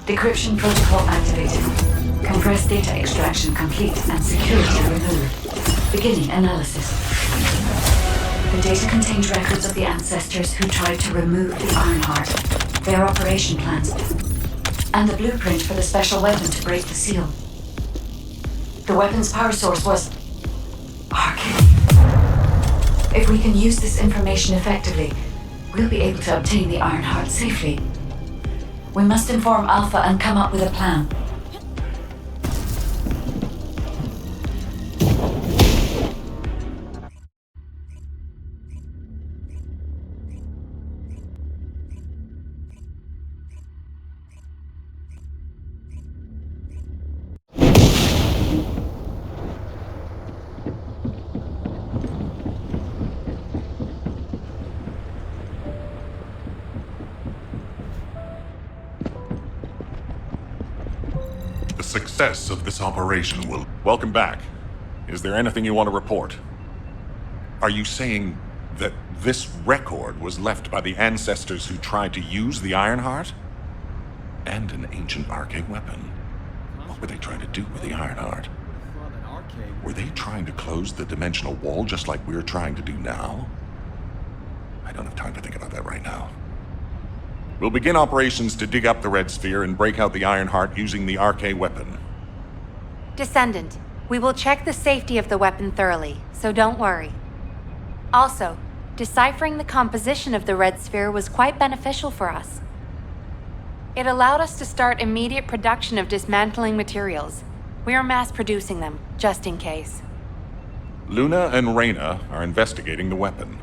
Decryption protocol activated. Compressed data extraction complete and security removed. Beginning analysis. The data contains records of the ancestors who tried to remove the Ironheart, their operation plans, and the blueprint for the special weapon to break the seal. The weapon's power source was arcane. If we can use this information effectively, we'll be able to obtain the Ironheart safely. We must inform Alpha and come up with a plan. The success of this operation will... Welcome back. Is there anything you want to report? Are you saying that this record was left by the ancestors who tried to use the Ironheart? And an ancient arcane weapon. What were they trying to do with the Ironheart? Were they trying to close the dimensional wall just like we're trying to do now? I don't have time to think about that right now. We'll begin operations to dig up the Red Sphere and break out the Ironheart using the arcane weapon. Descendant, we will check the safety of the weapon thoroughly, so don't worry. Also, deciphering the composition of the Red Sphere was quite beneficial for us. It allowed us to start immediate production of dismantling materials. We are mass producing them, just in case. Luna and Reyna are investigating the weapon,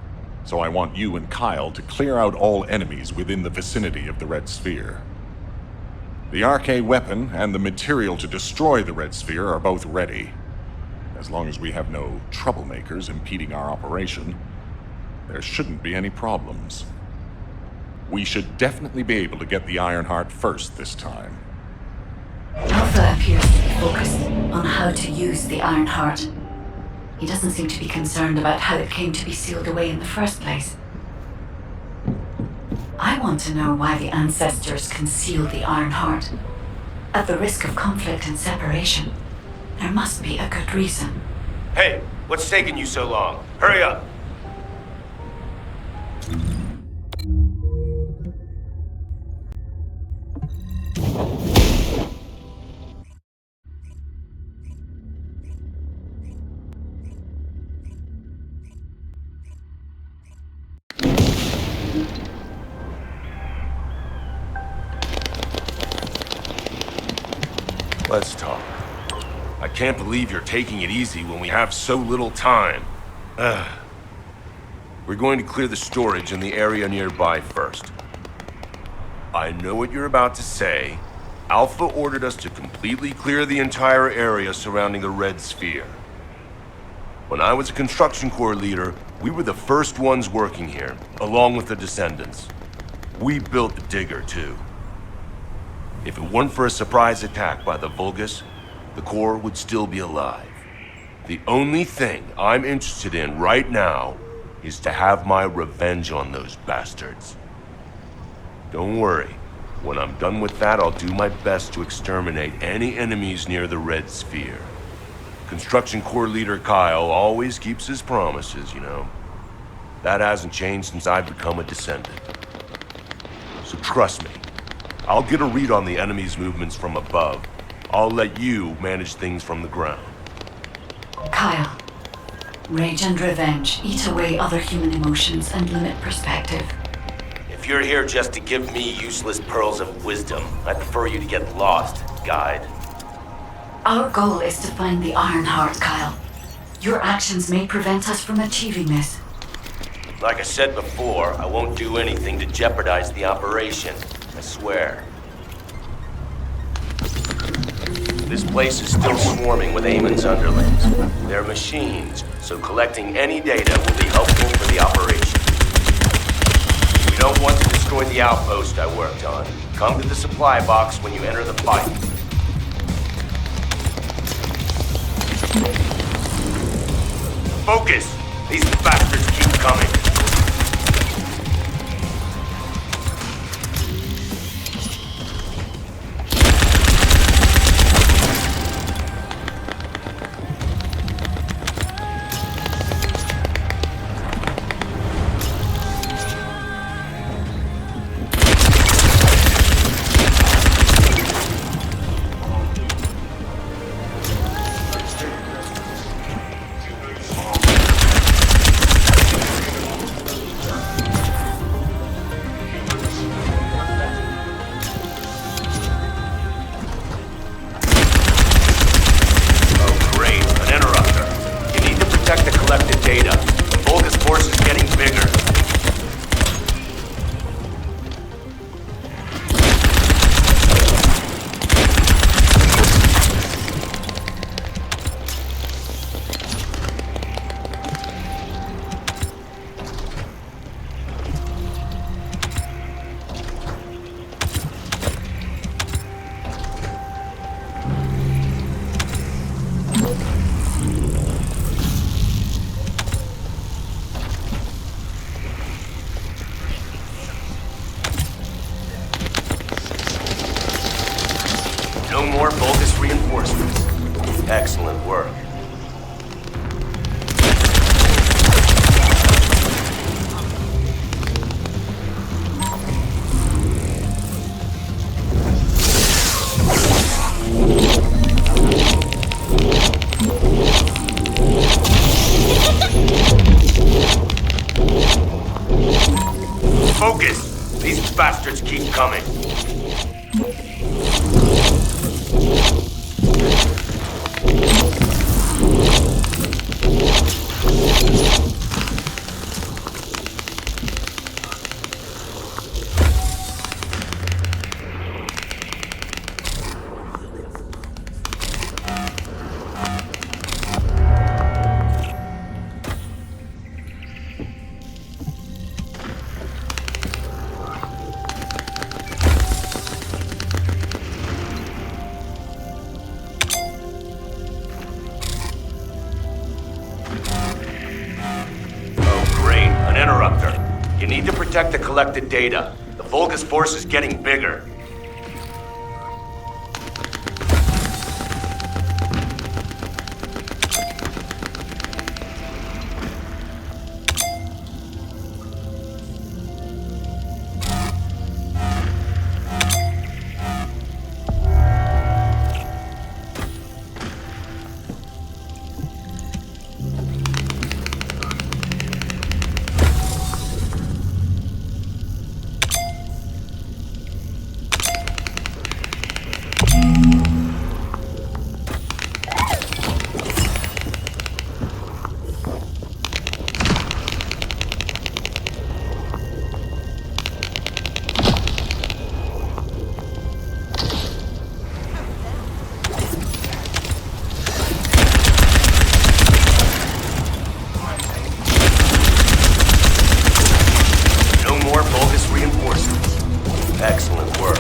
so I want you and Kyle to clear out all enemies within the vicinity of the Red Sphere. The arcane weapon and the material to destroy the Red Sphere are both ready. As long as we have no troublemakers impeding our operation, there shouldn't be any problems. We should definitely be able to get the Ironheart first this time. Alpha appears to be focused on how to use the Ironheart. He doesn't seem to be concerned about how it came to be sealed away in the first place. I want to know why the ancestors concealed the Ironheart. At the risk of conflict and separation, there must be a good reason. Hey, what's taking you so long? Hurry up! Let's talk. I can't believe you're taking it easy when we have so little time. We're going to clear the storage in the area nearby first. I know what you're about to say. Alpha ordered us to completely clear the entire area surrounding the Red Sphere. When I was a construction corps leader, we were the first ones working here, along with the Descendants. We built the digger, too. If it weren't for a surprise attack by the Vulgus, the Corps would still be alive. The only thing I'm interested in right now is to have my revenge on those bastards. Don't worry. When I'm done with that, I'll do my best to exterminate any enemies near the Red Sphere. Construction Corps leader Kyle always keeps his promises, you know. That hasn't changed since I've become a Descendant. So trust me. I'll get a read on the enemy's movements from above. I'll let you manage things from the ground. Kyle, rage and revenge eat away other human emotions and limit perspective. If you're here just to give me useless pearls of wisdom, I'd prefer you to get lost, guide. Our goal is to find the Ironheart, Kyle. Your actions may prevent us from achieving this. Like I said before, I won't do anything to jeopardize the operation. I swear. This place is still swarming with Eamon's underlings. They're machines, so collecting any data will be helpful for the operation. We don't want to destroy the outpost I worked on. Come to the supply box when you enter the fight. Focus! These bastards keep coming. No more bogus reinforcements. Excellent work. Focus! These bastards keep coming. You need to protect the collected data. The Vulgus force is getting bigger. Excellent work.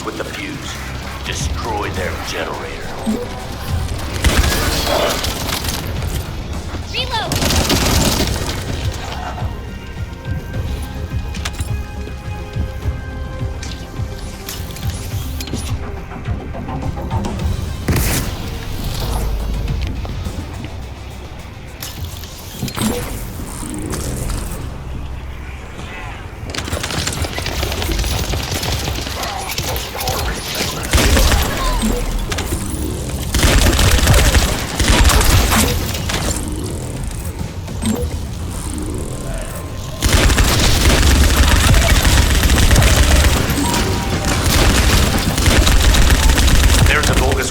With the fuse. Destroy their generator. Reload!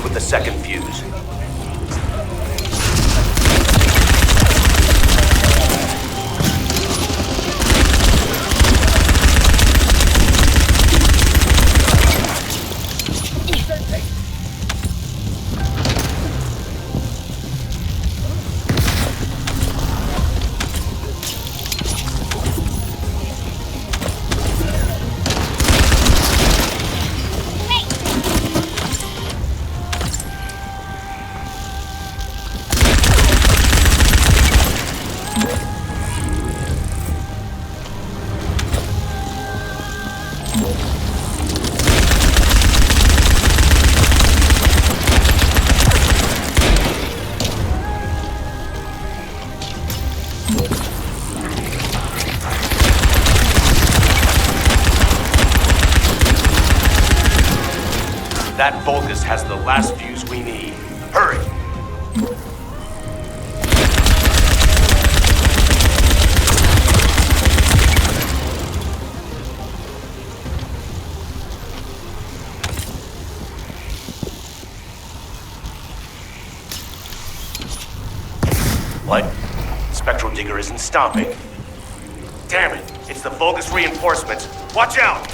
With the second fuse. That Vulgus has the last fuse we need. Hurry! digger isn't stopping. Damn it! It's the Vulgus reinforcements. Watch out!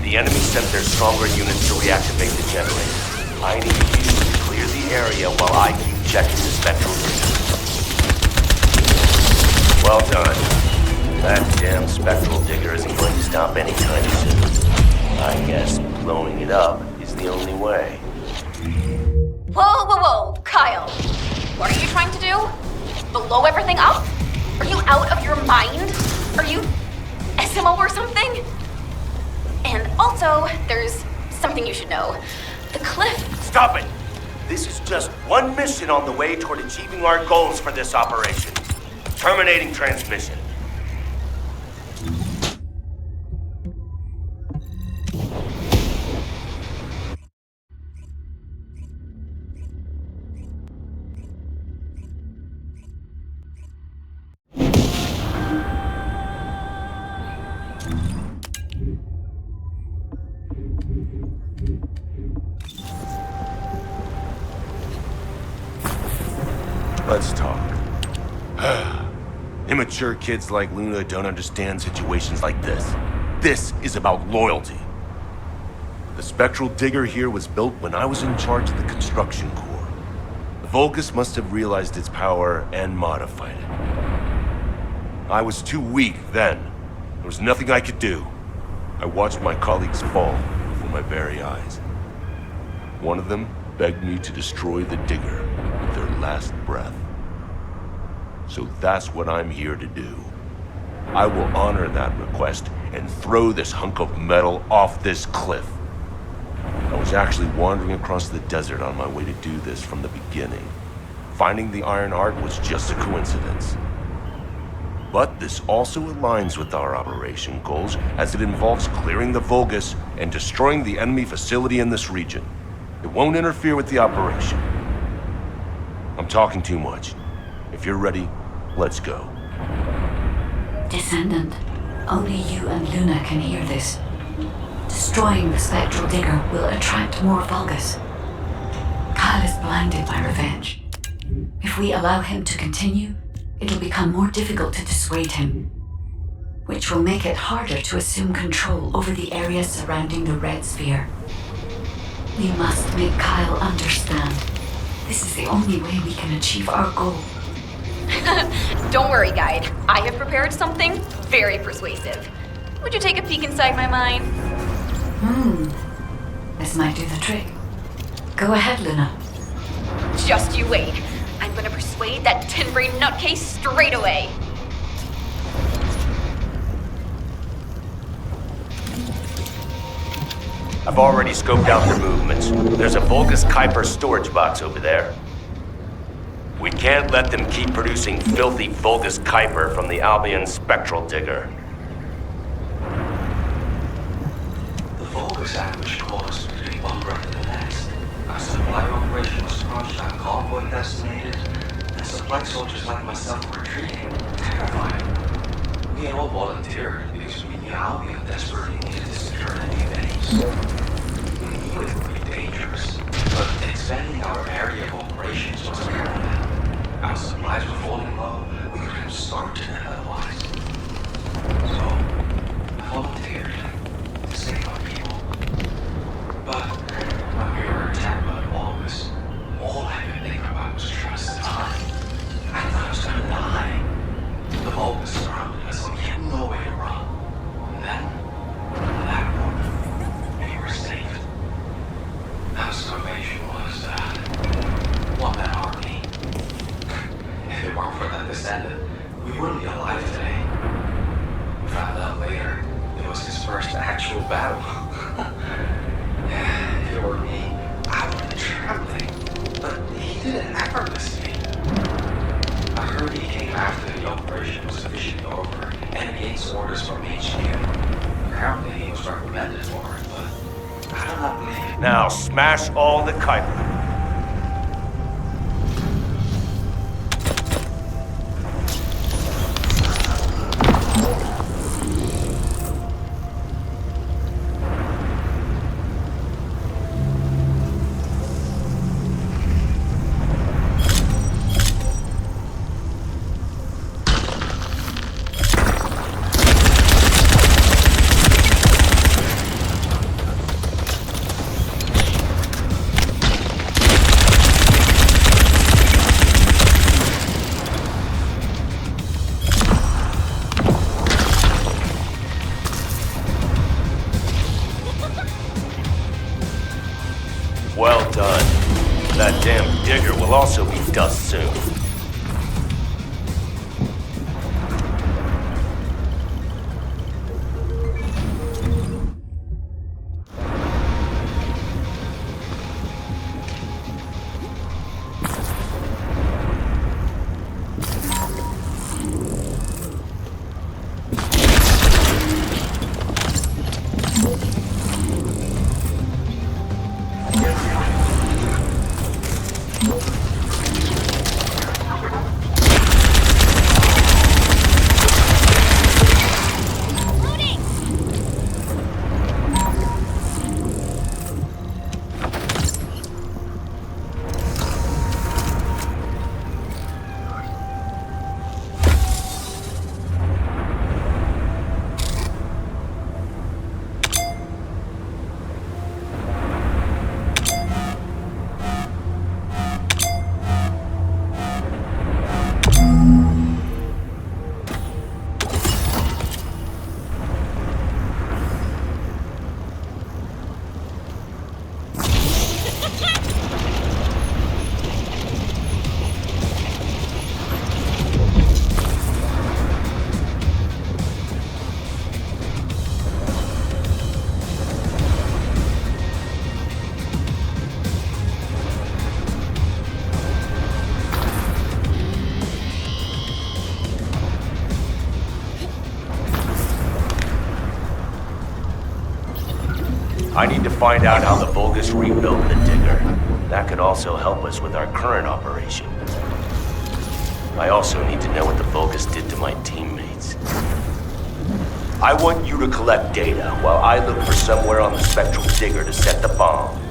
The enemy sent their stronger units to reactivate the generator. I need you to clear the area while I keep checking the spectral digger. Well done. That damn spectral digger isn't going to stop anytime soon. I guess blowing it up is the only way. Whoa, Kyle. What are you trying to do? Blow everything up? Are you out of your mind? Are you SMO or something? And also, there's something you should know. The cliff... Stop it! This is just one mission on the way toward achieving our goals for this operation. Terminating transmission. Let's talk. Immature kids like Luna don't understand situations like this. This is about loyalty. The spectral digger here was built when I was in charge of the construction corps. The Vulgus must have realized its power and modified it. I was too weak then. There was nothing I could do. I watched my colleagues fall before my very eyes. One of them begged me to destroy the digger with their last breath. So that's what I'm here to do. I will honor that request and throw this hunk of metal off this cliff. I was actually wandering across the desert on my way to do this from the beginning. Finding the Iron Heart was just a coincidence. But this also aligns with our operation goals as it involves clearing the Vulgus and destroying the enemy facility in this region. It won't interfere with the operation. I'm talking too much. If you're ready, let's go. Descendant, only you and Luna can hear this. Destroying the spectral digger will attract more Vulgus. Kyle is blinded by revenge. If we allow him to continue, it'll become more difficult to dissuade him, which will make it harder to assume control over the areas surrounding the red sphere. We must make Kyle understand. This is the only way we can achieve our goal. Don't worry, Guide. I have prepared something very persuasive. Would you take a peek inside my mind? This might do the trick. Go ahead, Luna. Just you wait. I'm gonna persuade that tin-brain nutcase straight away. I've already scoped out their movements. There's a Vulgus Kuiper storage box over there. We can't let them keep producing filthy Vulgus Kuiper from the Albion spectral digger. The Vulgus ambush caused between one breath and the next. Our supply operation was crushed, our convoy decimated, and supply soldiers like myself were retreating. Terrifying. We had all volunteered because we knew Albion desperately needed to secure enemy base. We knew it would be dangerous, but expanding our area of operations was paramount. Our supplies were falling low, we could have starved to death otherwise. So, I volunteered to save our people. But when we were attacked by the Vulgus, all I could think about was just time. I thought I was gonna die. The Vulgus surrounded us and we had no way to run. And then, that moment, we were saved. Our starvation was, one-man army. If it weren't for that Descendant, we wouldn't be alive today. We found out later, it was his first actual battle. If it were me, I would be trembling. But he did it effortlessly. I heard he came after the operation was officially over and against orders from HQ. Apparently he was reprimanded for it, but Now smash all the Kuiper. Well done. That damn digger will also be dust soon. I need to find out how the Vulgus rebuilt the digger. That could also help us with our current operation. I also need to know what the Vulgus did to my teammates. I want you to collect data while I look for somewhere on the spectral digger to set the bomb.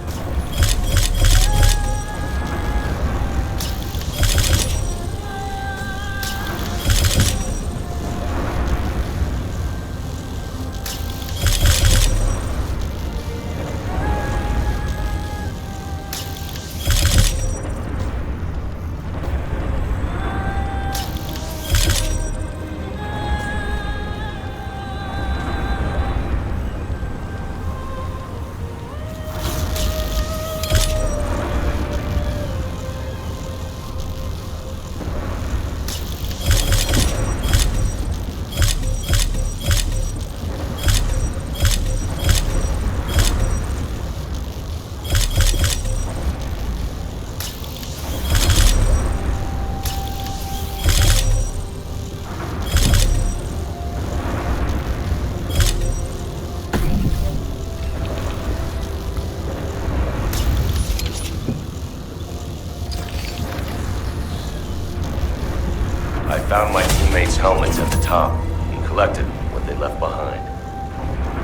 I found my teammates' helmets at the top and collected what they left behind.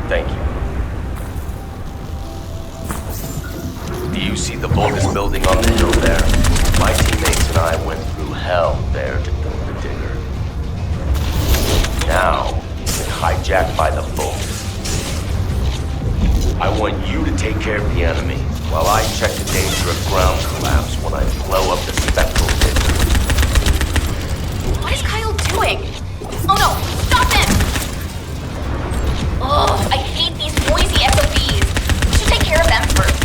Thank you. Do you see the Vulgus building on the hill there? My teammates and I went through hell there to build the digger. Now, it's been hijacked by the Vulgus. I want you to take care of the enemy, while I check the danger of ground collapse when I blow up the spectral digger. What is Kyle doing? Oh no, stop him! Ugh, I hate these noisy SOBs. We should take care of them first.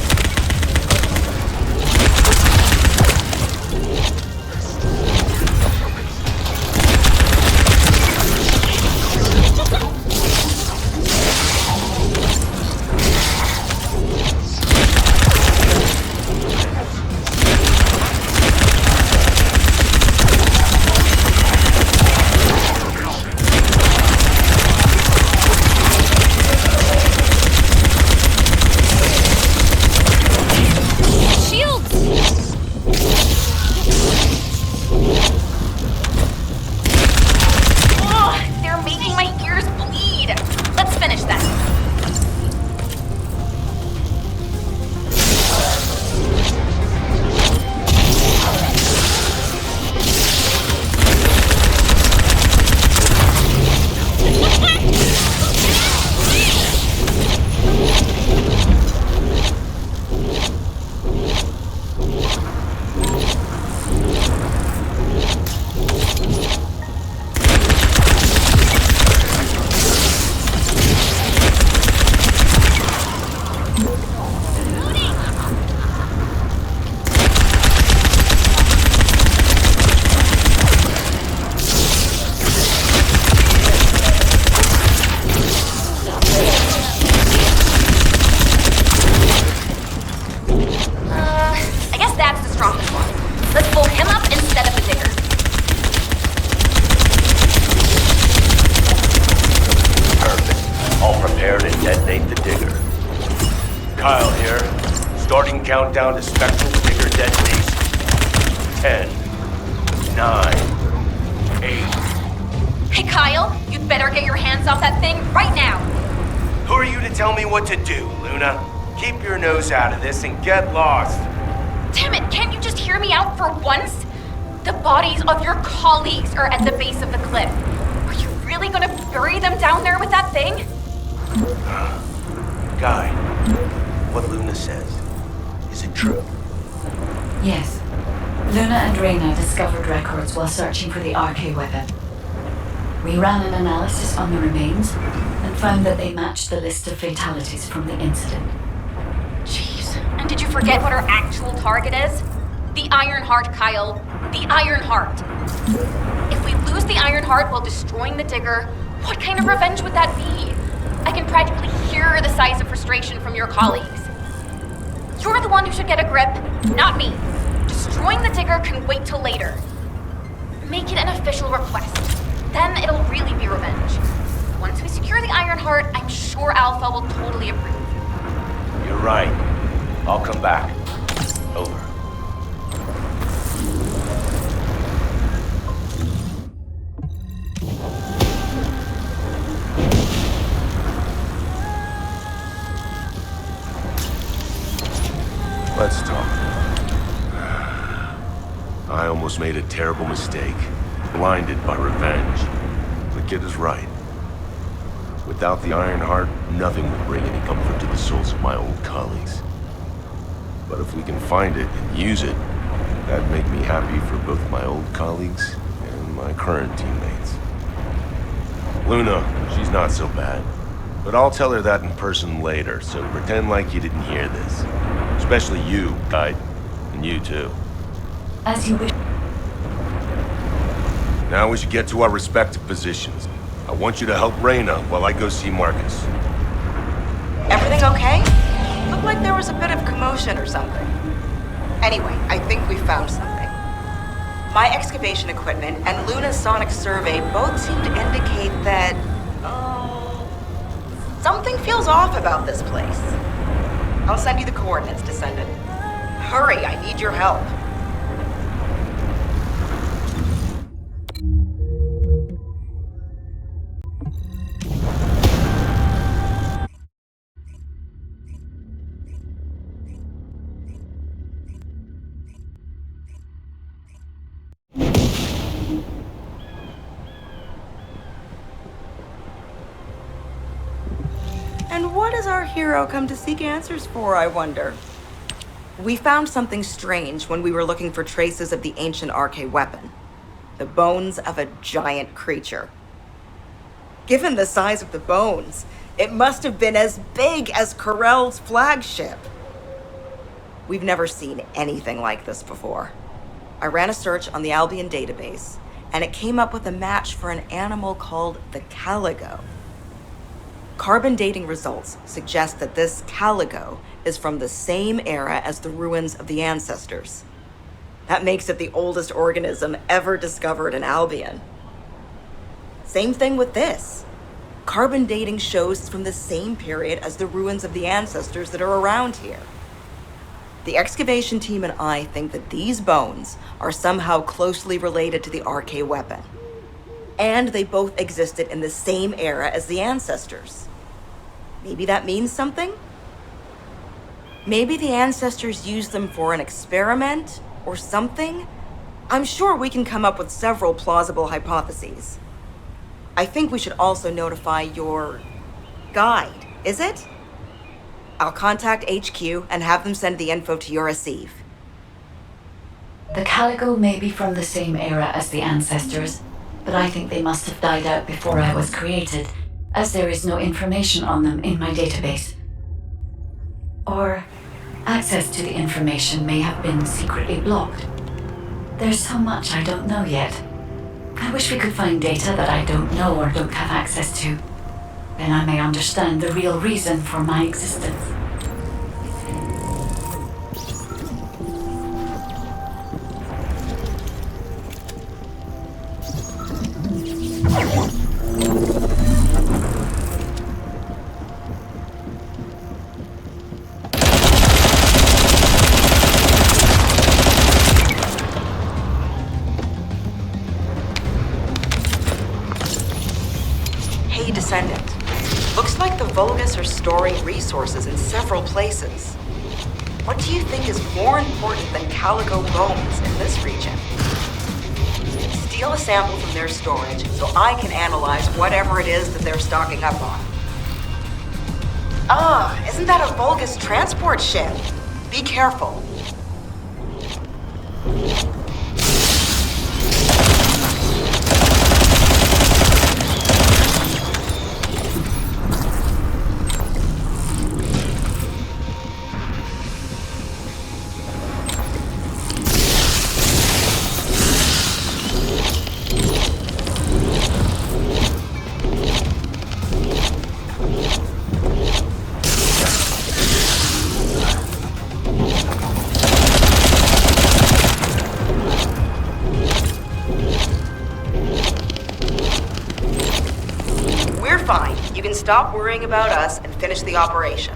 countdown to spectral digger detonation. 10, 9, 8. Hey, Kyle, you'd better get your hands off that thing right now. Who are you to tell me what to do, Luna? Keep your nose out of this and get lost. Damn it, can't you just hear me out for once? The bodies of your colleagues are at the base of the cliff. Are you really gonna bury them down there with that thing? Guy, what Luna says, is it true? Yes. Luna and Reyna discovered records while searching for the RK weapon. We ran an analysis on the remains and found that they matched the list of fatalities from the incident. Jeez, and did you forget what our actual target is? The Iron Heart, Kyle. The Iron Heart. If we lose the Iron Heart while destroying the Digger, what kind of revenge would that be? I can practically hear the sighs of frustration from your colleagues. You're the one who should get a grip, not me. Destroying the Digger can wait till later. Make it an official request. Then it'll really be revenge. Once we secure the Iron Heart, I'm sure Alpha will totally approve. You're right. I'll come back. Over. Let's talk. I almost made a terrible mistake, blinded by revenge. The kid is right. Without the Iron Heart, nothing will bring any comfort to the souls of my old colleagues. But if we can find it and use it, that'd make me happy for both my old colleagues and my current teammates. Luna, she's not so bad. But I'll tell her that in person later, so pretend like you didn't hear this. Especially you, Guide. And you too. As you wish. Now we should get to our respective positions. I want you to help Reyna while I go see Marcus. Everything okay? Looked like there was a bit of commotion or something. Anyway, I think we found something. My excavation equipment and Luna's sonic survey both seem to indicate that... something feels off about this place. I'll send you the coordinates, Descendant. Hurry, I need your help. And what does our hero come to seek answers for, I wonder? We found something strange when we were looking for traces of the ancient RK weapon. The bones of a giant creature. Given the size of the bones, it must have been as big as Corell's flagship. We've never seen anything like this before. I ran a search on the Albion database, and it came up with a match for an animal called the caligo. Carbon dating results suggest that this caligo is from the same era as the ruins of the ancestors. That makes it the oldest organism ever discovered in Albion. Same thing with this. Carbon dating shows it's from the same period as the ruins of the ancestors that are around here. The excavation team and I think that these bones are somehow closely related to the RK weapon. And they both existed in the same era as the ancestors. Maybe that means something? Maybe the ancestors used them for an experiment or something? I'm sure we can come up with several plausible hypotheses. I think we should also notify your guide, is it? I'll contact HQ and have them send the info to your receive. The caligo may be from the same era as the ancestors, but I think they must have died out before I was created, as there is no information on them in my database. Or access to the information may have been secretly blocked. There's so much I don't know yet. I wish we could find data that I don't know or don't have access to. Then I may understand the real reason for my existence. Descendant. Looks like the Vulgus are storing resources in several places. What do you think is more important than calico bones in this region? Steal a sample from their storage so I can analyze whatever it is that they're stocking up on. Ah, isn't that a Vulgus transport ship? Be careful. Fine. You can stop worrying about us and finish the operation.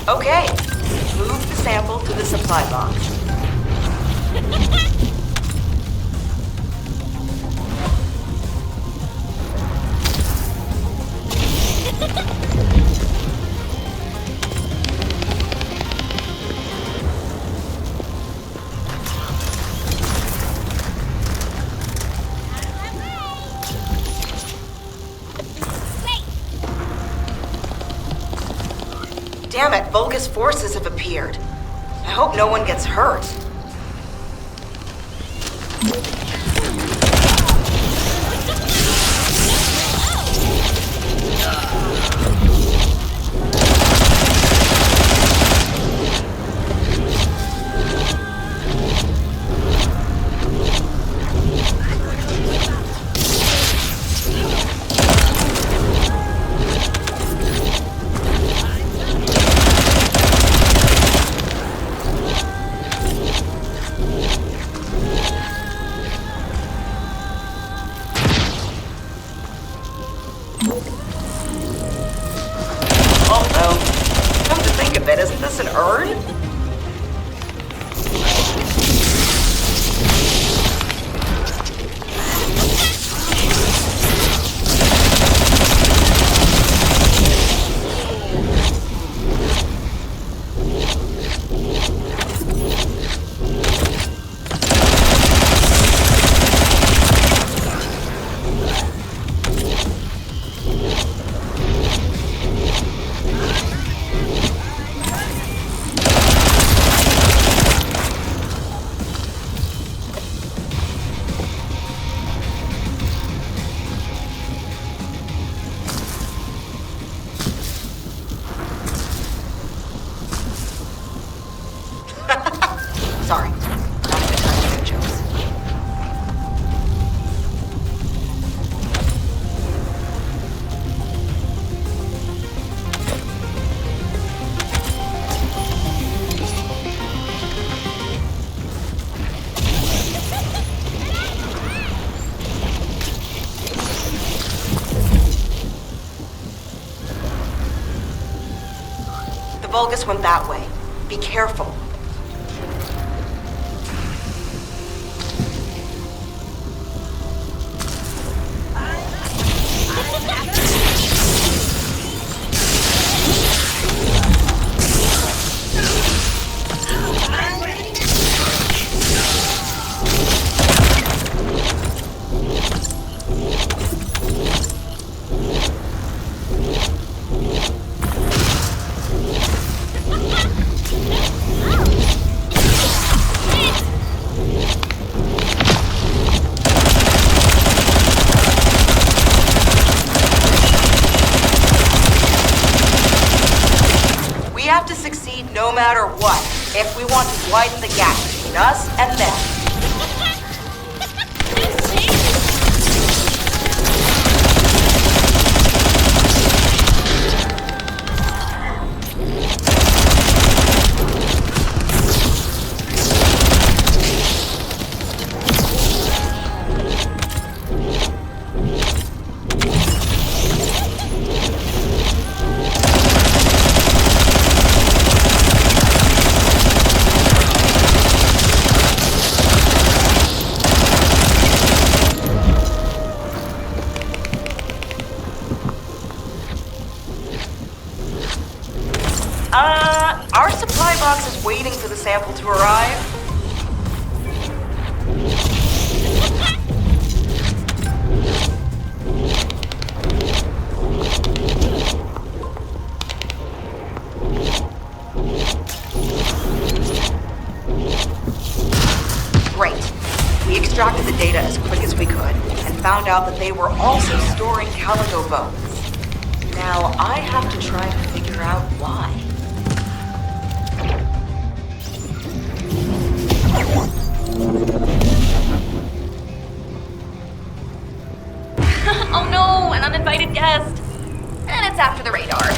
Okay, move the sample to the supply box. Damn it, Vulgus forces have appeared. I hope no one gets hurt. Although, come to think of it, isn't this an urn? Sorry, not a good time to make jokes. The Vulgus went that way. Be careful. matter what, if we want to widen the gap between us and them. Our supply box is waiting for the sample to arrive. Great. We extracted the data as quick as we could and found out that they were also storing calico bones. Now I have to try to figure out why. Oh no, an uninvited guest. And it's after the radar.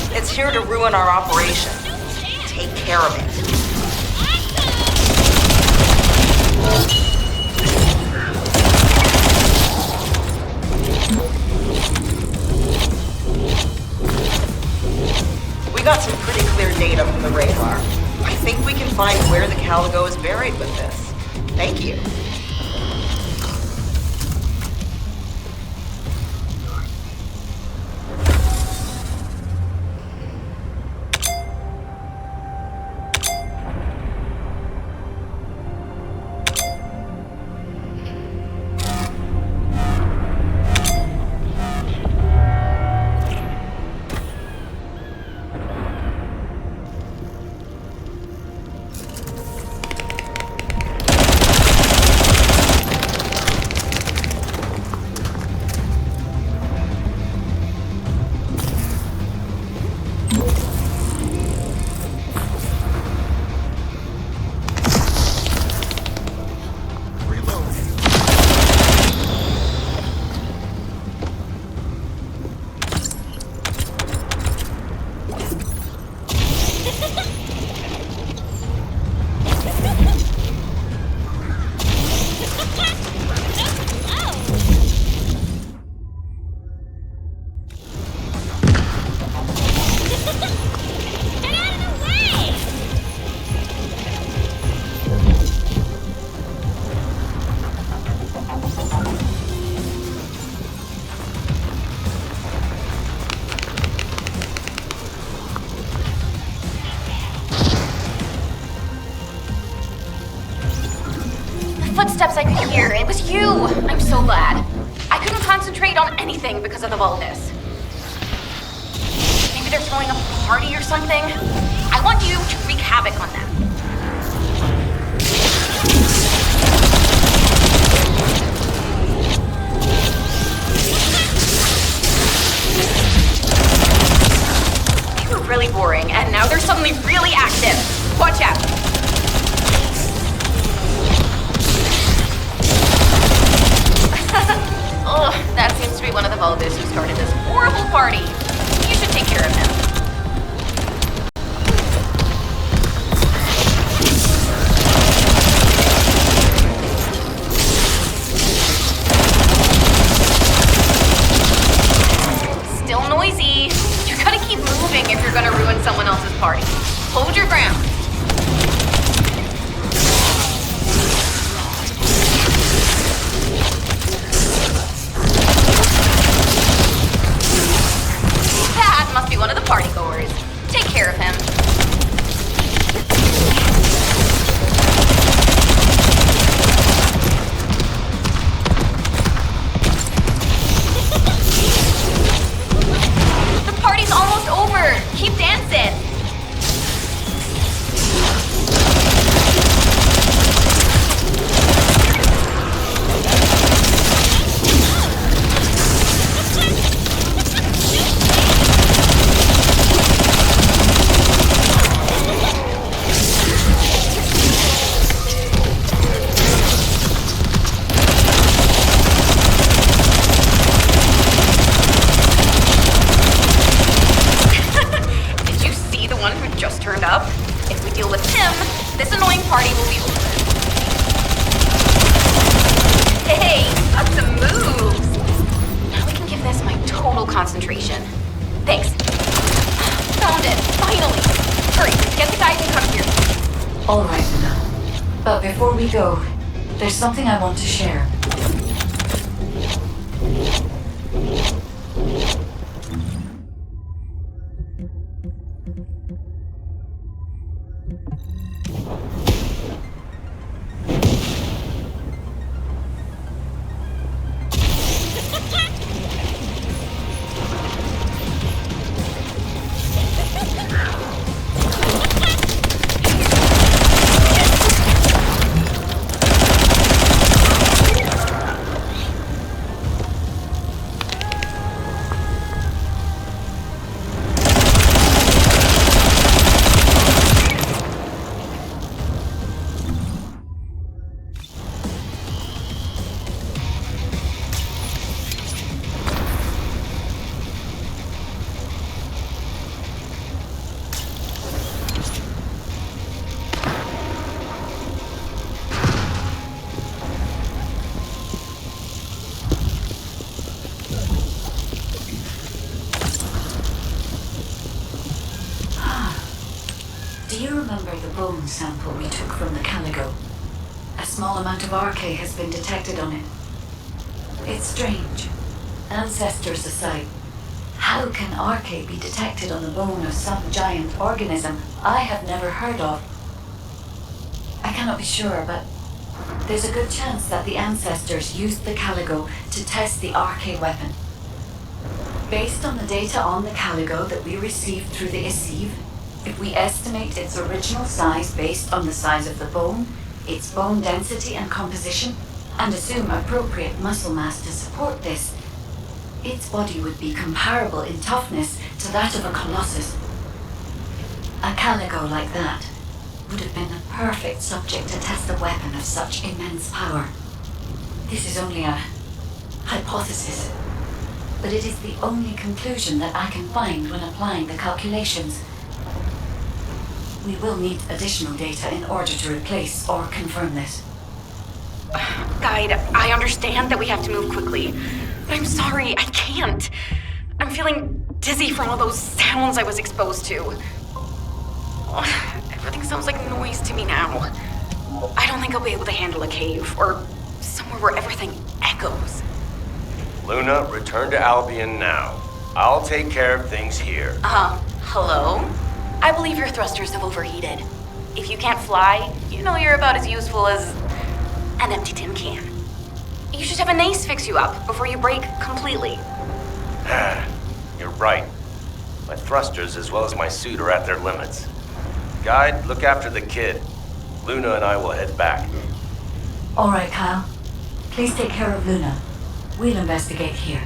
It's here to ruin our operation. Take care of it. We got some pretty clear data from the radar. I think we can find where the calico is buried with this. Thank you. footsteps I could hear. It was you. I'm so glad. I couldn't concentrate on anything because of the Vulgus. Maybe they're throwing a party or something. I want you to wreak havoc on them. They were really boring, and now they're suddenly really active. Watch out. Ugh, that seems to be one of the Vulgus who started this horrible party. You should take care of him. Still noisy. You gotta keep moving if you're gonna ruin someone else's party. Hold your ground. That must be one of the partygoers. Take care of him. The party's almost over. Keep dancing. Did you see the one who just turned up? If we deal with him, this annoying party will be over. Hey, got some moves. Now we can give this my total concentration. Thanks. Found it, finally. Hurry, get the guys and come here. All right, Luna. But before we go, there's something I want to share. Do you remember the bone sample we took from the Caligo? A small amount of RK has been detected on it. It's strange. Ancestors aside, how can RK be detected on the bone of some giant organism I have never heard of? I cannot be sure, but there's a good chance that the ancestors used the Caligo to test the RK weapon. Based on the data on the Caligo that we received through the Isiv, if we estimate its original size based on the size of the bone, its bone density and composition, and assume appropriate muscle mass to support this, its body would be comparable in toughness to that of a colossus. A Caligo like that would have been the perfect subject to test a weapon of such immense power. This is only a hypothesis, but it is the only conclusion that I can find when applying the calculations. We will need additional data in order to replace or confirm this. Guide, I understand that we have to move quickly, but I'm sorry, I can't. I'm feeling dizzy from all those sounds I was exposed to. Everything sounds like noise to me now. I don't think I'll be able to handle a cave, or somewhere where everything echoes. Luna, return to Albion now. I'll take care of things here. Hello? I believe your thrusters have overheated. If you can't fly, you know you're about as useful as... An empty tin can. You should have an ace fix you up before you break completely. You're right. My thrusters as well as my suit are at their limits. Guide, look after the kid. Luna and I will head back. All right, Kyle. Please take care of Luna. We'll investigate here.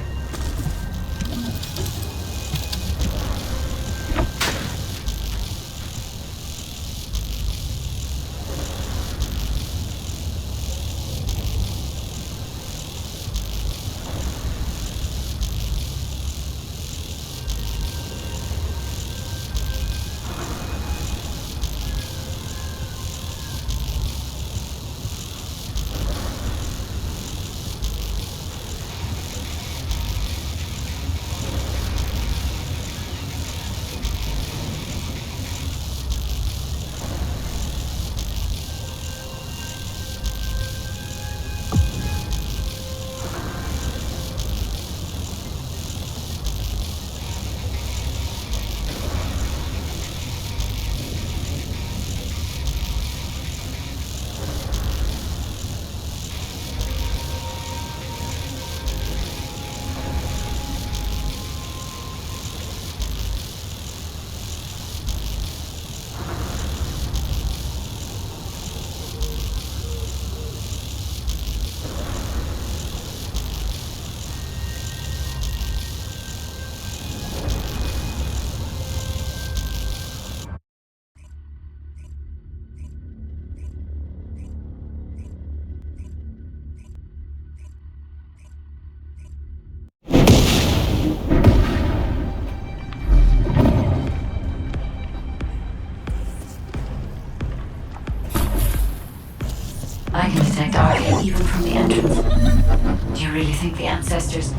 I can detect RK even from the entrance. Do you really think the ancestors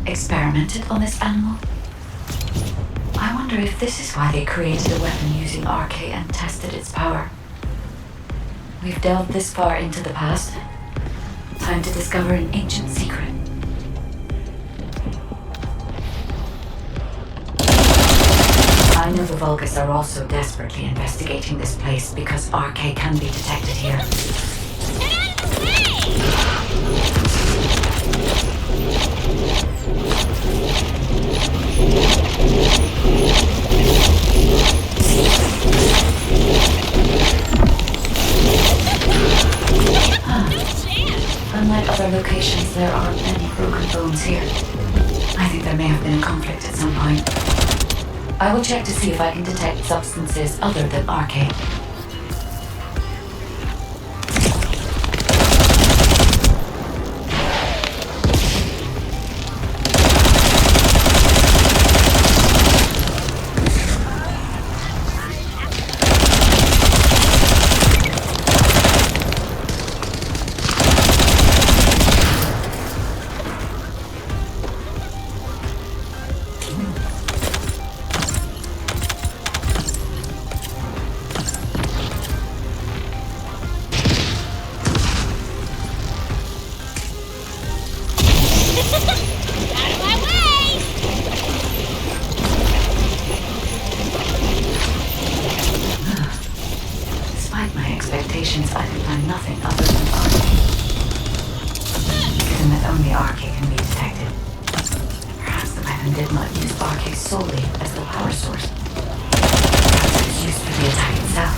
experimented on this animal? I wonder if this is why they created a weapon using RK and tested its power. We've delved this far into the past. Time to discover an ancient secret. I know the Vulgus are also desperately investigating this place because RK can be detected here. Unlike other locations, there aren't many broken bones here. I think there may have been a conflict at some point. I will check to see if I can detect substances other than RK. Despite my expectations, I can find nothing other than RK. Given that only RK can be detected, perhaps the weapon did not use RK solely as the power source. Perhaps it was used for the attack itself.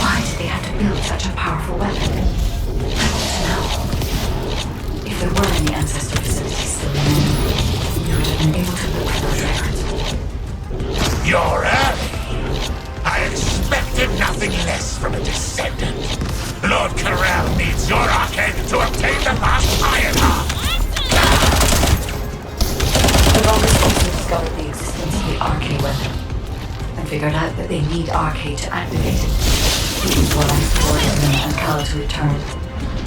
Why did they have to build such a powerful weapon? I want to know. If there were any ancestor facilities still remaining, we would have been able to look for those records. You're early. I expected nothing less from a descendant. Lord Corral needs your arcade to obtain the last iron heart. The Vulgus also discovered the existence of the RK weapon, and figured out that they need RK to activate it. This is what I ordered them and Cal to return.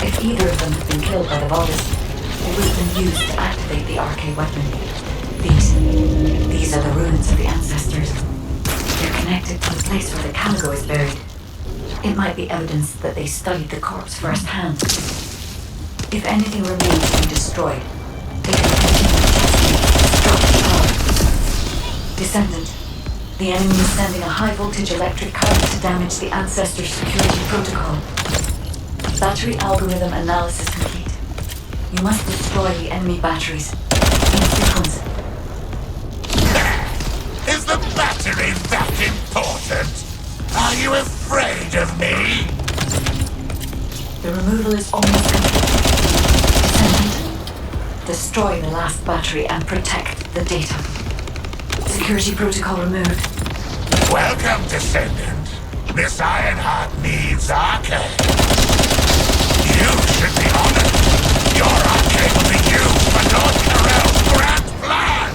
If either of them had been killed by the Vulgus, it would have been used to activate the RK weapon. These are the ruins of the ancestors. They're connected to the place where the Caligo is buried. It might be evidence that they studied the corpse firsthand. If anything remains to be destroyed, they can continue testing destructive power. Descendant, the enemy is sending a high-voltage electric current to damage the Ancestor security protocol. Battery algorithm analysis complete. You must destroy the enemy batteries. In sequence. Is the battery that important? Are you afraid of me? The removal is almost complete. Descendant, destroy the last battery and protect the data. Security protocol removed. Welcome, Descendant. This Ironheart needs arcade. You should be honored. Your arcade will be used for Lord Carell's grand plan.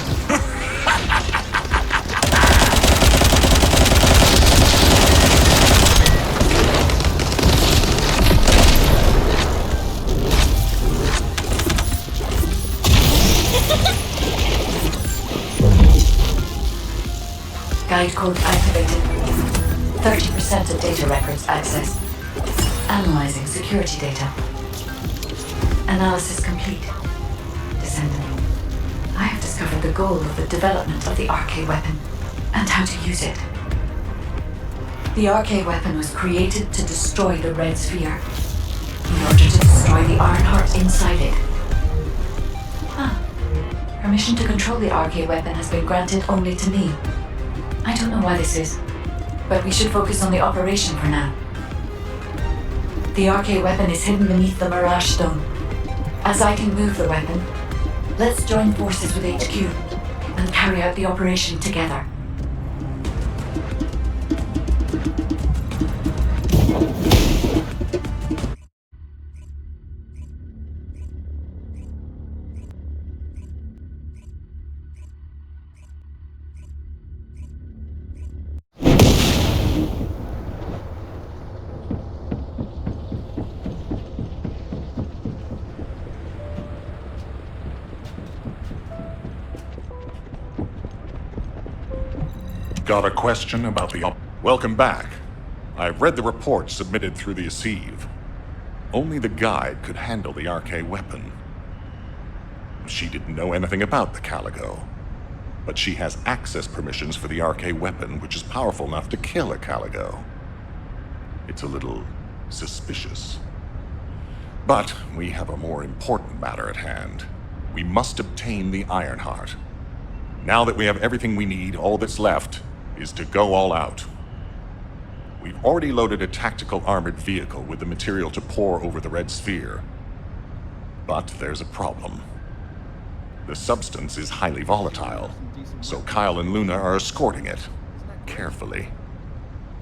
Guide code activated. 30% of data records accessed. Analyzing security data. Analysis complete. Descendant, I have discovered the goal of the development of the RK weapon and how to use it. The RK weapon was created to destroy the Red Sphere in order to destroy the Ironheart inside it. Permission to control the RK weapon has been granted only to me. I don't know why this is, but we should focus on the operation for now. The RK weapon is hidden beneath the Mirage Stone. As I can move the weapon, let's join forces with HQ and carry out the operation together. Got a question about the Welcome back. I've read the report submitted through the Assieve. Only the guide could handle the RK weapon. She didn't know anything about the Caligo, but she has access permissions for the RK weapon, which is powerful enough to kill a Caligo. It's a little suspicious. But we have a more important matter at hand. We must obtain the Ironheart. Now that we have everything we need, all that's left is to go all out. We've already loaded a tactical armored vehicle with the material to pour over the Red Sphere. But there's a problem. The substance is highly volatile, so Kyle and Luna are escorting it, carefully.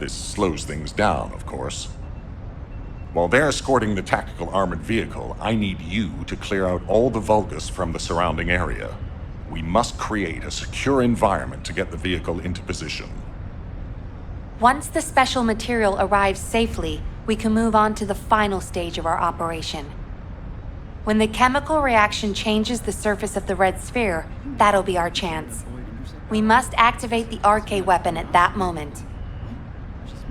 This slows things down, of course. While they're escorting the tactical armored vehicle, I need you to clear out all the Vulgus from the surrounding area. We must create a secure environment to get the vehicle into position. Once the special material arrives safely, we can move on to the final stage of our operation. When the chemical reaction changes the surface of the Red Sphere, that'll be our chance. We must activate the RK weapon at that moment.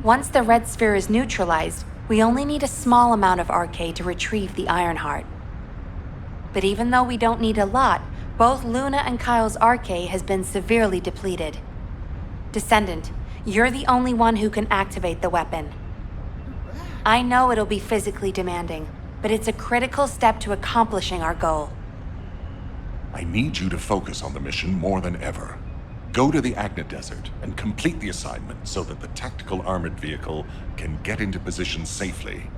Once the Red Sphere is neutralized, we only need a small amount of RK to retrieve the Ironheart. But even though we don't need a lot, both Luna and Kyle's RK has been severely depleted. Descendant, you're the only one who can activate the weapon. I know it'll be physically demanding, but it's a critical step to accomplishing our goal. I need you to focus on the mission more than ever. Go to the Agna Desert and complete the assignment so that the tactical armored vehicle can get into position safely.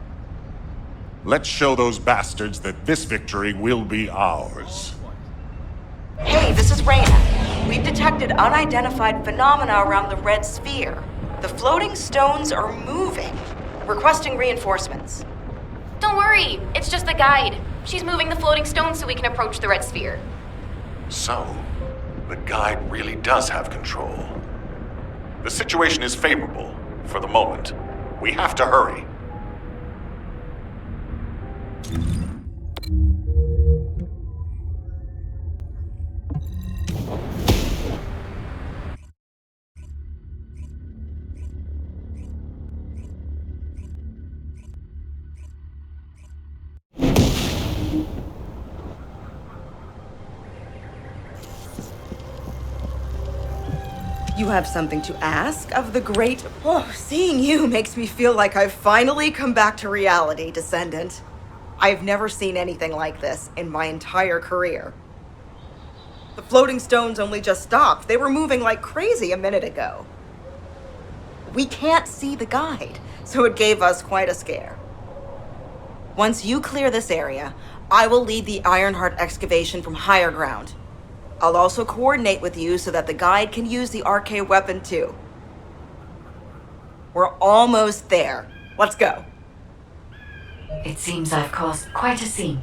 Let's show those bastards that this victory will be ours. Hey, this is Reyna. We've detected unidentified phenomena around the Red Sphere. The floating stones are moving. Requesting reinforcements. Don't worry, it's just the guide. She's moving the floating stones so we can approach the Red Sphere. So, the guide really does have control. The situation is favorable, for the moment. We have to hurry. You have something to ask of the great... Oh, seeing you makes me feel like I've finally come back to reality, Descendant. I've never seen anything like this in my entire career. The floating stones only just stopped. They were moving like crazy a minute ago. We can't see the guide, so it gave us quite a scare. Once you clear this area, I will lead the Ironheart excavation from higher ground. I'll also coordinate with you so that the guide can use the RK weapon too. We're almost there. Let's go. It seems I've caused quite a scene.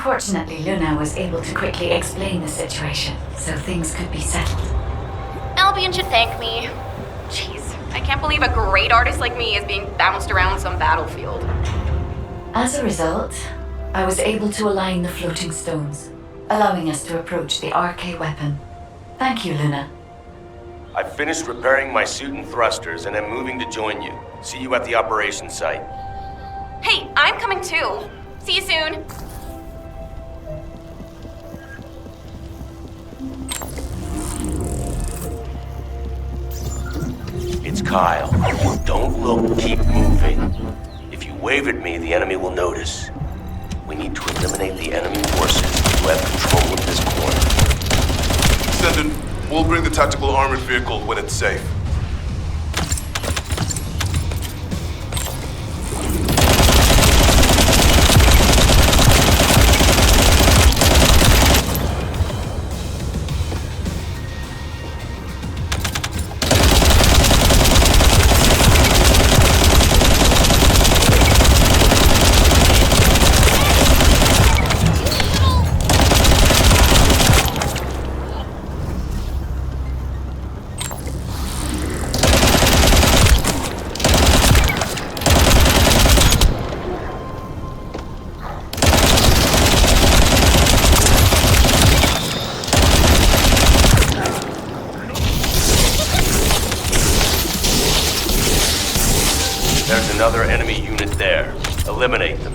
Fortunately, Luna was able to quickly explain the situation, so things could be settled. Albion should thank me. Jeez, I can't believe a great artist like me is being bounced around some battlefield. As a result, I was able to align the floating stones, allowing us to approach the RK weapon. Thank you, Luna. I've finished repairing my suit and thrusters and am moving to join you. See you at the operations site. Hey, I'm coming too. See you soon. It's Kyle. Don't look, keep moving. If you wave at me, the enemy will notice. We need to eliminate the enemy forces. You have control of this corner. Descendant, we'll bring the tactical armored vehicle when it's safe. There's another enemy unit there. Eliminate them.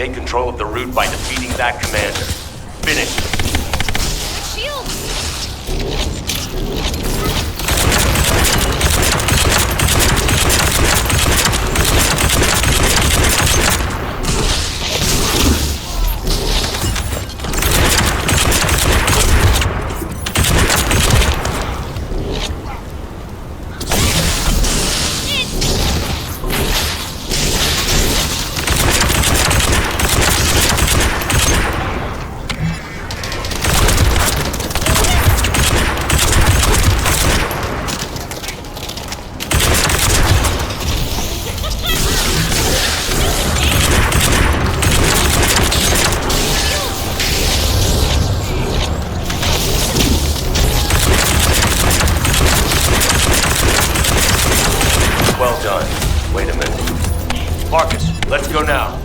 take control of the route by defeating that commander. Finish him. Well done. Wait a minute. Marcus, let's go now.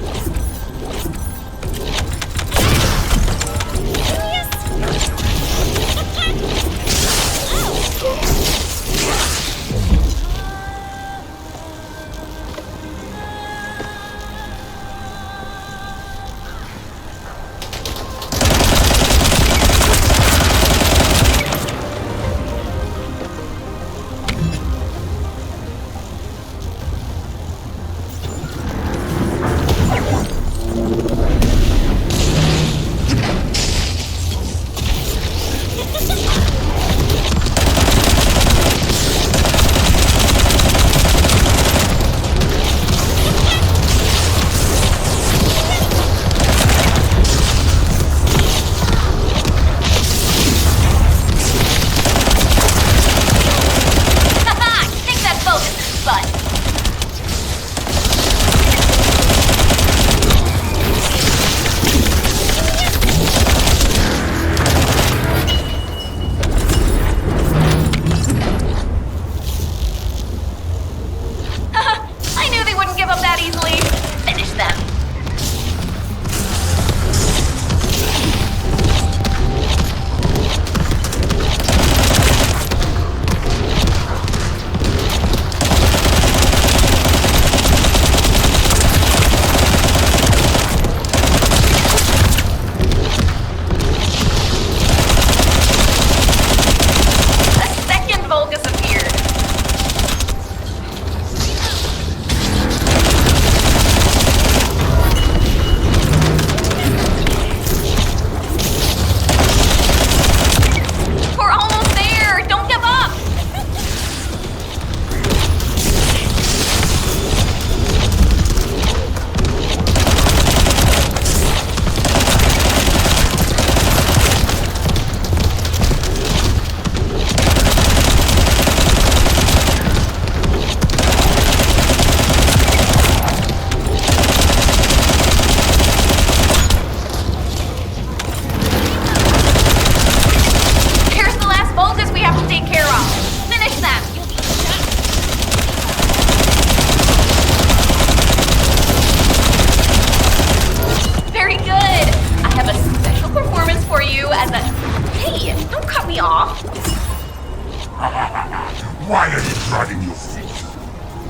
Why are you dragging your feet?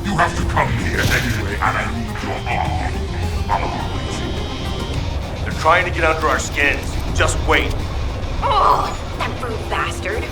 You have to come here anyway, and I need your arm. They're trying to get under our skins. Just wait. Oh, that brute bastard.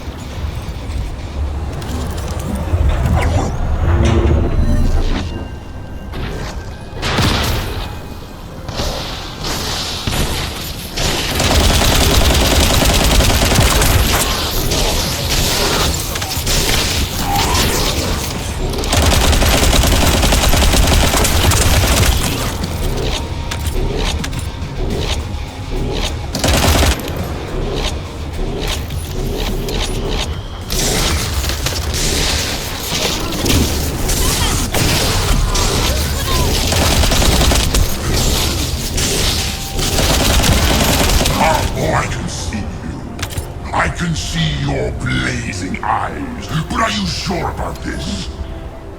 I can see your blazing eyes, but are you sure about this?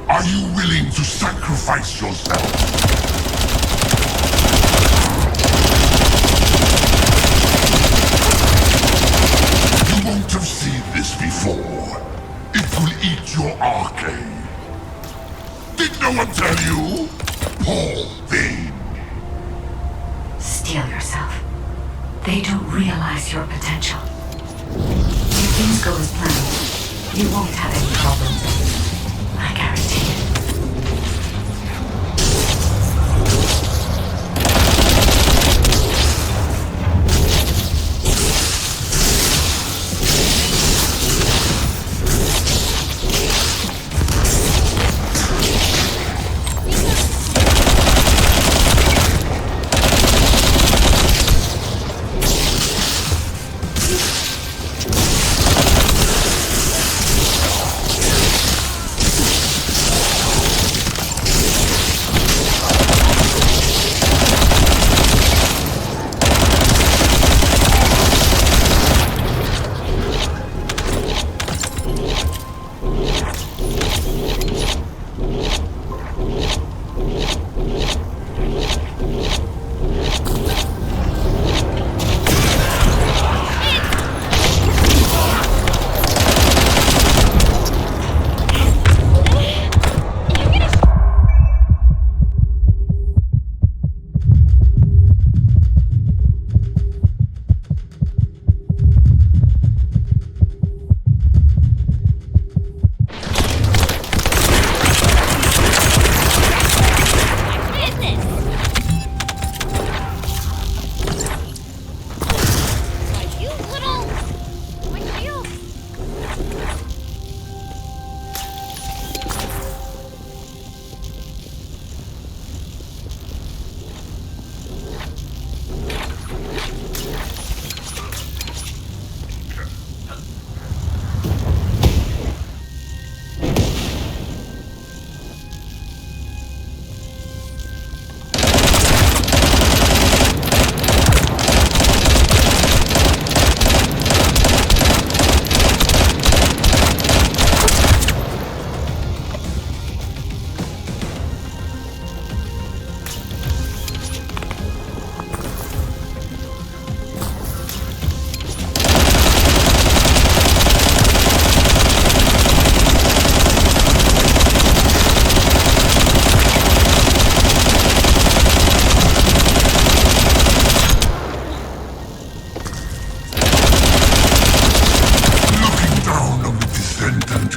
Are you willing to sacrifice yourself? You won't have seen this before. It will eat your arcade. Did no one tell you? Poor thing. steel yourself. They don't realize your potential. If things go as planned, you won't have any problems. I guarantee it.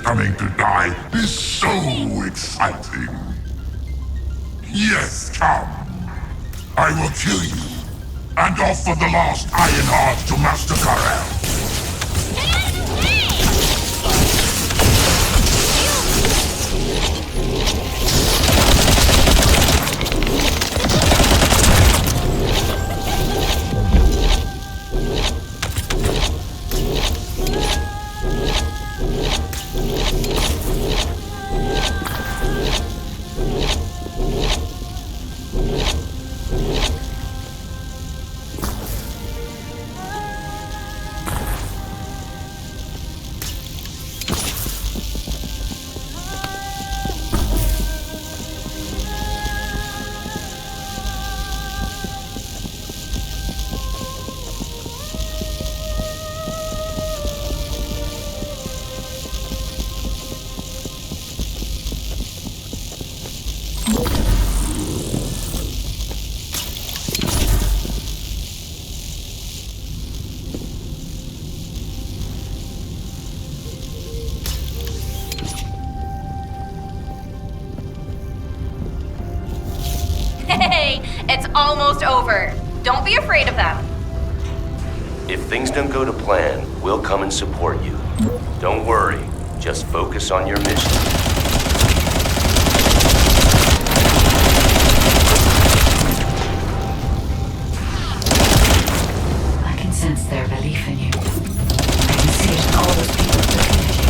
coming to die is so exciting. Yes, come. I will kill you and offer the last Iron Heart to Master Karel. Hey, it's almost over. Don't be afraid of them. If things don't go to plan, we'll come and support you. Don't worry, just focus on your mission. I can sense their belief in you. I can see it in all those people looking at you.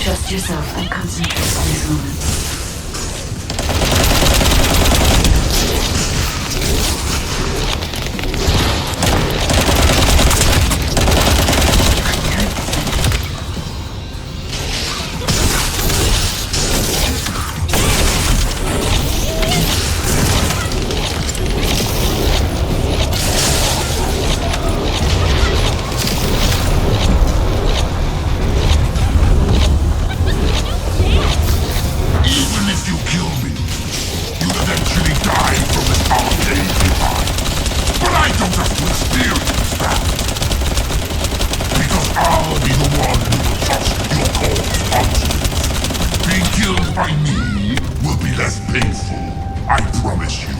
Trust yourself. less painful, I promise you.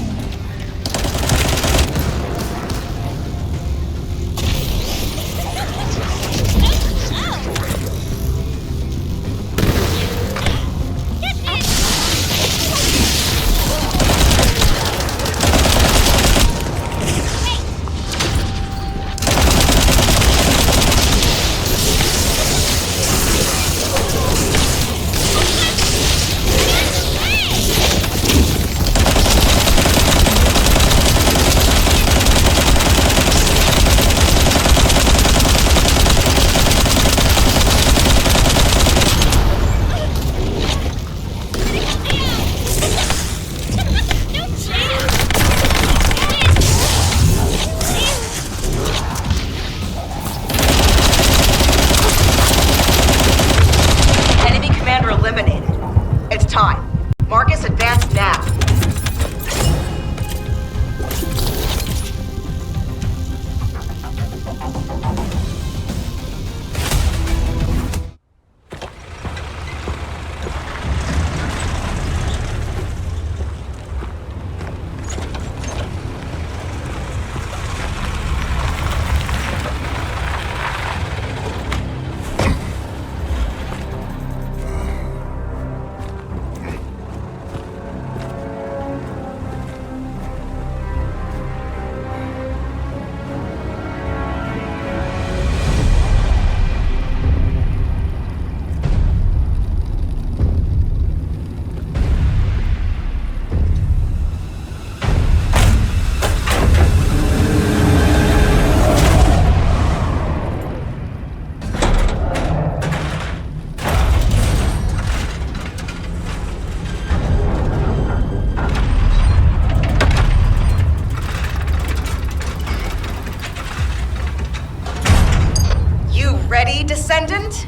Descendant?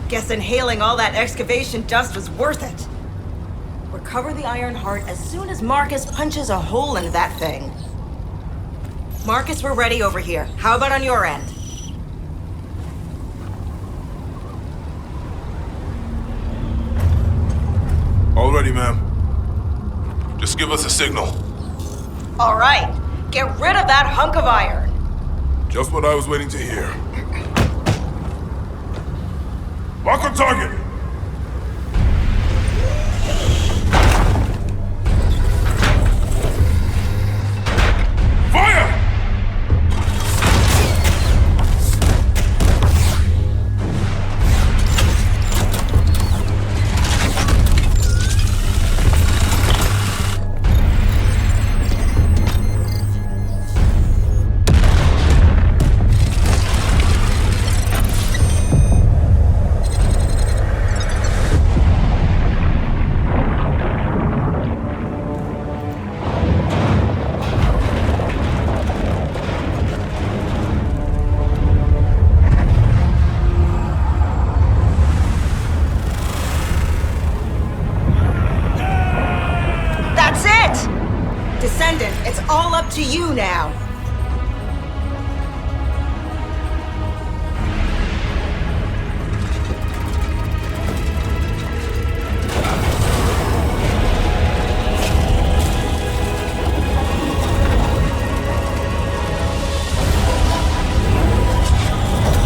Guess inhaling all that excavation dust was worth it. Recover the Iron Heart as soon as Marcus punches a hole into that thing. Marcus, we're ready over here. How about on your end? All ready, ma'am. Just give us a signal. All right. Get rid of that hunk of iron. Just what I was waiting to hear. Lock on target! Fire! Descendant, it's all up to you now.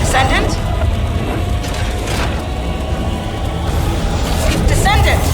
Descendant? Descendant!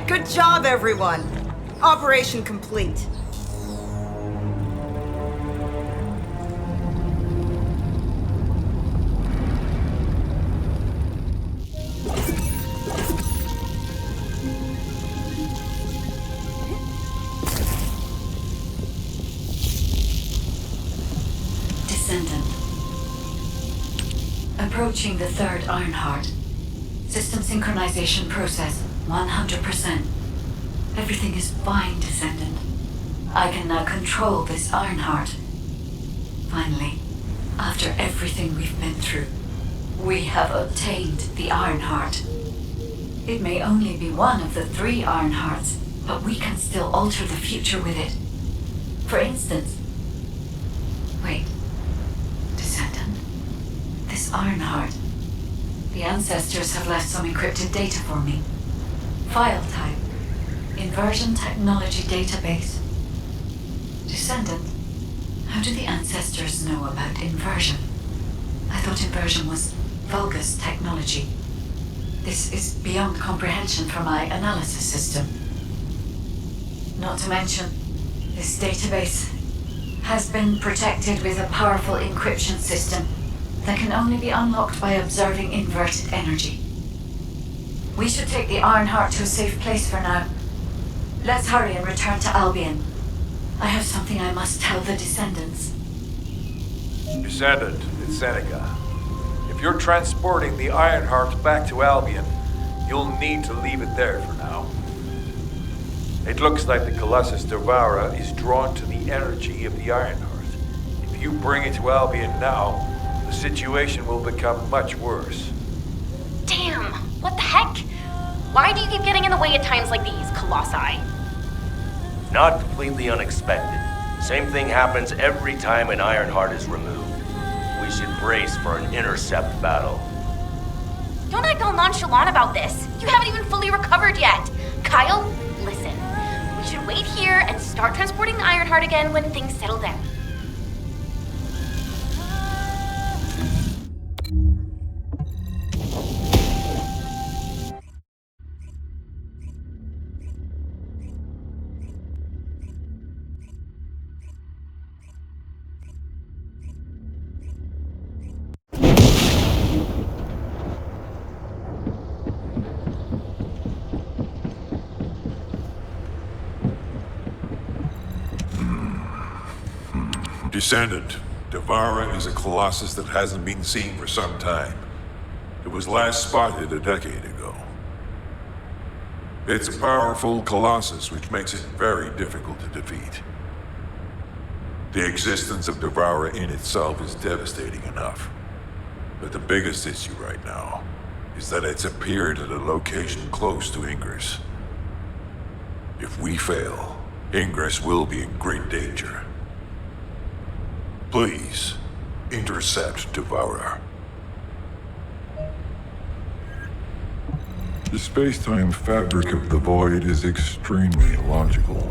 Good job, everyone. Operation complete. approaching the third Ironheart. System synchronization process 100%. Everything is fine, Descendant. I can now control this Ironheart. Finally, after everything we've been through, we have obtained the Ironheart. It may only be one of the 3 Ironhearts, but we can still alter the future with it. For instance... Wait. Descendant? This Ironheart... The ancestors have left some encrypted data for me. File type. Inversion Technology Database. Descendant, how do the ancestors know about inversion? I thought inversion was Vulgus technology. This is beyond comprehension for my analysis system. Not to mention, this database has been protected with a powerful encryption system that can only be unlocked by observing inverted energy. We should take the Ironheart to a safe place for now. Let's hurry and return to Albion. I have something I must tell the Descendants. Descendant, it's Seneca. If you're transporting the Ironheart back to Albion, you'll need to leave it there for now. It looks like the Colossus Devourer is drawn to the energy of the Ironheart. If you bring it to Albion now, the situation will become much worse. Damn, what the heck? Why do you keep getting in the way at times like these, Colossi? Not completely unexpected. Same thing happens every time an Ironheart is removed. We should brace for an intercept battle. Don't act all nonchalant about this. You haven't even fully recovered yet. Kyle, listen. We should wait here and start transporting the Ironheart again when things settle down. Descendant, Devourer is a colossus that hasn't been seen for some time. It was last spotted a decade ago. It's a powerful colossus, which makes it very difficult to defeat. The existence of Devourer in itself is devastating enough. But the biggest issue right now is that it's appeared at a location close to Ingress. If we fail, Ingress will be in great danger. Please, intercept Devourer. The space-time fabric of the Void is extremely illogical.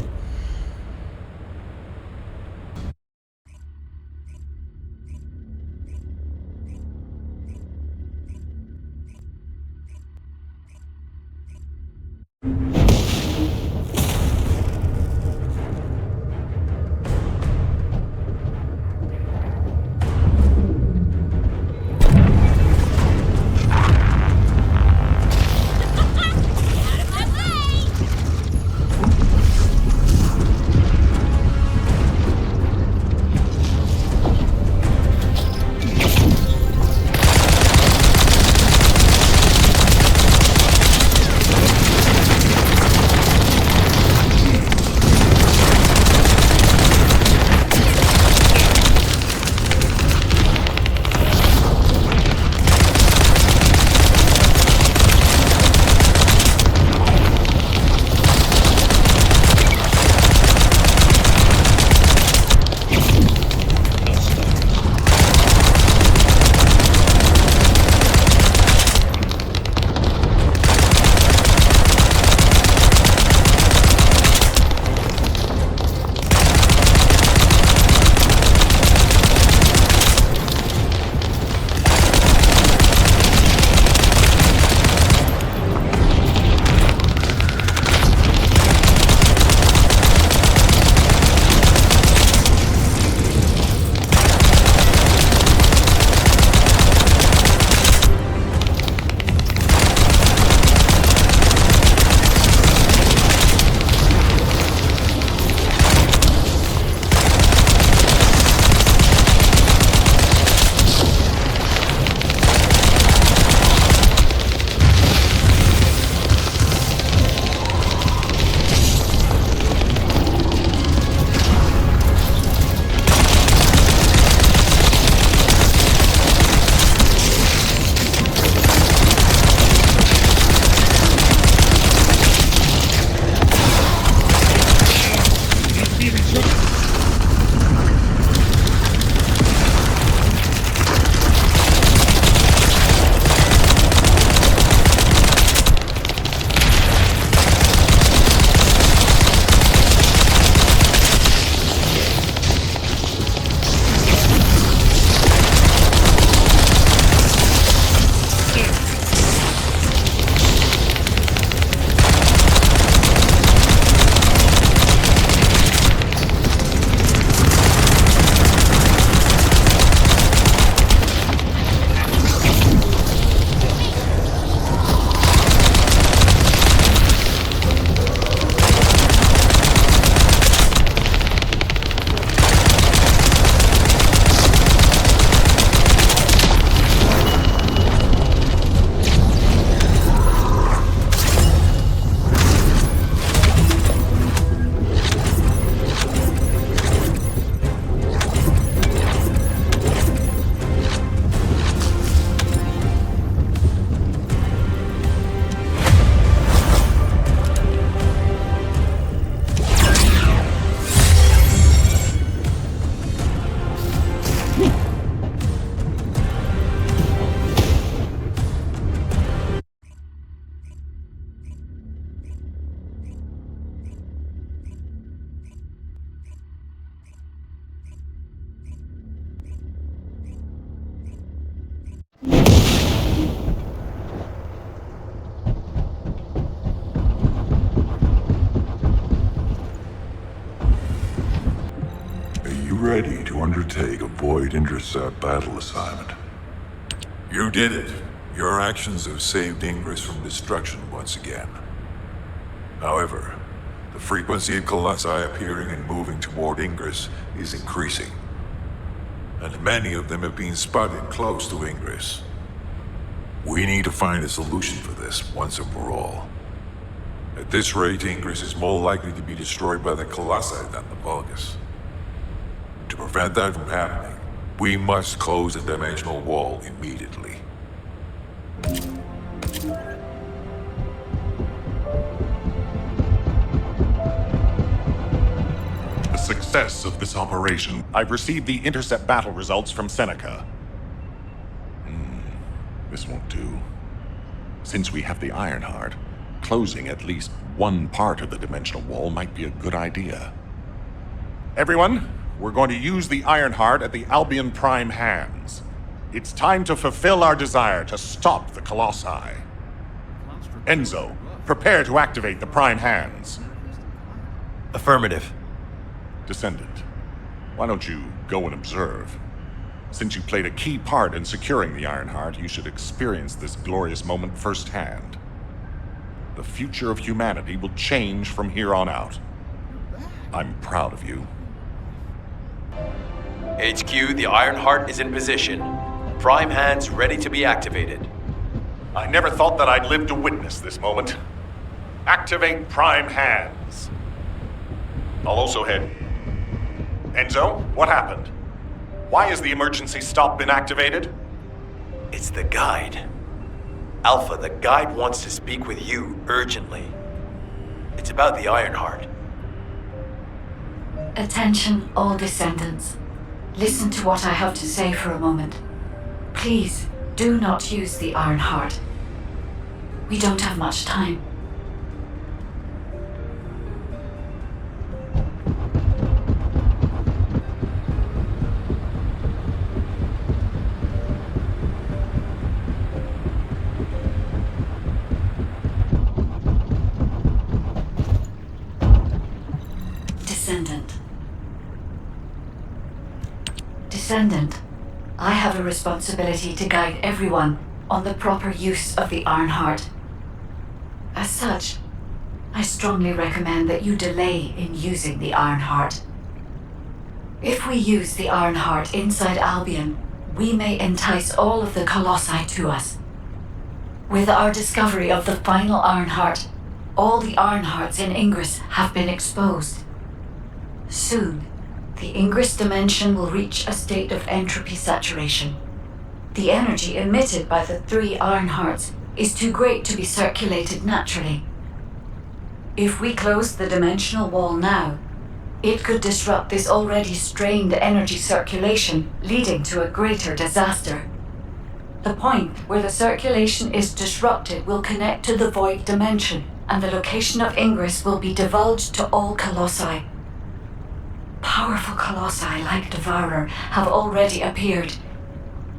ready to undertake a Void Intercept battle assignment? You did it. Your actions have saved Ingress from destruction once again. However, the frequency of Colossi appearing and moving toward Ingress is increasing. And many of them have been spotted close to Ingress. We need to find a solution for this once and for all. At this rate, Ingress is more likely to be destroyed by the Colossi than the Vulgus. To prevent that from happening, we must close the dimensional wall immediately. The success of this operation. I've received the intercept battle results from Seneca. This won't do. Since we have the Ironheart, closing at least one part of the dimensional wall might be a good idea. Everyone, we're going to use the Ironheart at the Albion Prime hands. It's time to fulfill our desire to stop the Colossi. Enzo, prepare to activate the Prime hands. Affirmative. Descendant, why don't you go and observe? Since you played a key part in securing the Ironheart, you should experience this glorious moment firsthand. The future of humanity will change from here on out. I'm proud of you. HQ, the Ironheart is in position. Prime hands ready to be activated. I never thought that I'd live to witness this moment. Activate Prime hands. I'll also head. Enzo, what happened? Why has the emergency stop been activated? It's the guide. Alpha, the guide wants to speak with you urgently. It's about the Ironheart. Attention, all descendants. Listen to what I have to say for a moment. Please, do not use the Ironheart. We don't have much time. Descendant, I have a responsibility to guide everyone on the proper use of the Ironheart. As such, I strongly recommend that you delay in using the Ironheart. If we use the Ironheart inside Albion, we may entice all of the Colossi to us. With our discovery of the final Ironheart, all the Ironhearts in Ingress have been exposed. Soon, the Ingress dimension will reach a state of entropy saturation. The energy emitted by the 3 Ironhearts is too great to be circulated naturally. If we close the dimensional wall now, it could disrupt this already strained energy circulation, leading to a greater disaster. The point where the circulation is disrupted will connect to the Void dimension, and the location of Ingress will be divulged to all Colossi. Powerful Colossi like Devourer have already appeared.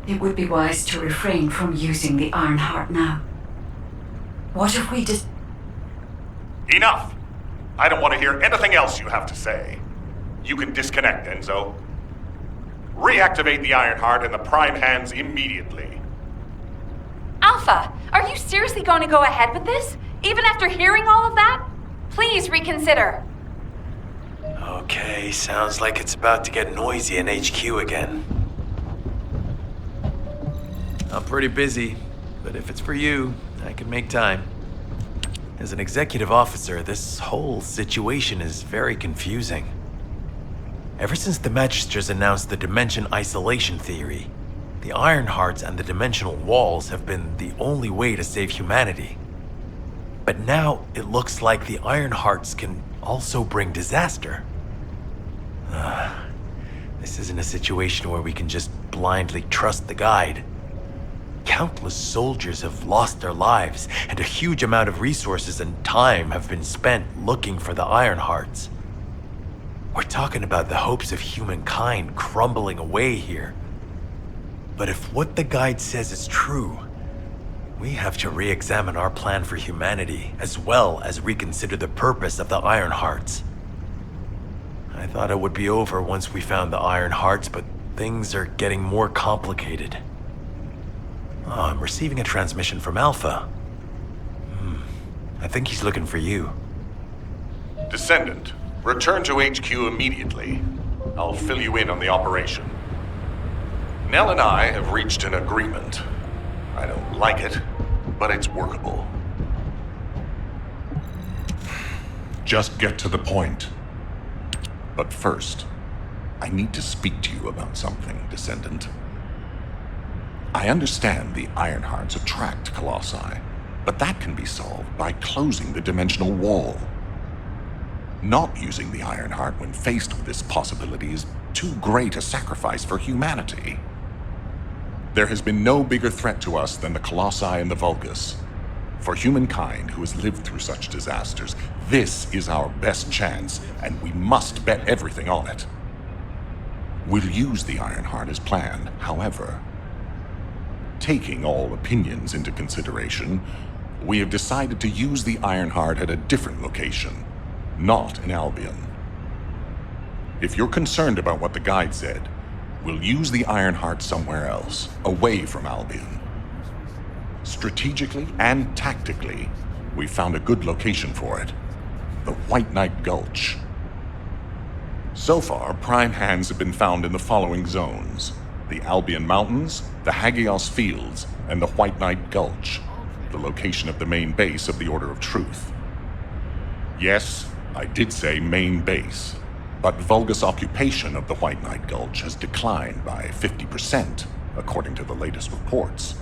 It would be wise to refrain from using the Ironheart now. What if we Enough! I don't want to hear anything else you have to say. You can disconnect, Enzo. Reactivate the Ironheart in the Prime hands immediately. Alpha, are you seriously going to go ahead with this? Even after hearing all of that? Please reconsider. Okay, sounds like it's about to get noisy in HQ again. I'm pretty busy, but if it's for you, I can make time. As an executive officer, this whole situation is very confusing. Ever since the Magisters announced the dimension isolation theory, the Ironhearts and the dimensional walls have been the only way to save humanity. But now it looks like the Ironhearts can also bring disaster. This isn't a situation where we can just blindly trust the guide. Countless soldiers have lost their lives, and a huge amount of resources and time have been spent looking for the Ironhearts. We're talking about the hopes of humankind crumbling away here. But if what the guide says is true, we have to re-examine our plan for humanity, as well as reconsider the purpose of the Ironhearts. I thought it would be over once we found the Iron Hearts, but things are getting more complicated. Oh, I'm receiving a transmission from Alpha. I think he's looking for you. Descendant, return to HQ immediately. I'll fill you in on the operation. Nell and I have reached an agreement. I don't like it, but it's workable. Just get to the point. But first, I need to speak to you about something, Descendant. I understand the Ironhearts attract Colossi, but that can be solved by closing the dimensional wall. Not using the Ironheart when faced with this possibility is too great a sacrifice for humanity. There has been no bigger threat to us than the Colossi and the Vulgus. For humankind who has lived through such disasters, this is our best chance, and we must bet everything on it. We'll use the Ironheart as planned, however. Taking all opinions into consideration, we have decided to use the Ironheart at a different location, not in Albion. If you're concerned about what the guide said, we'll use the Ironheart somewhere else, away from Albion. Strategically and tactically, we found a good location for it. The White Knight Gulch. So far, prime hands have been found in the following zones: the Albion Mountains, the Hagios Fields, and the White Knight Gulch, the location of the main base of the Order of Truth. Yes, I did say main base, but Vulgus occupation of the White Knight Gulch has declined by 50%, according to the latest reports.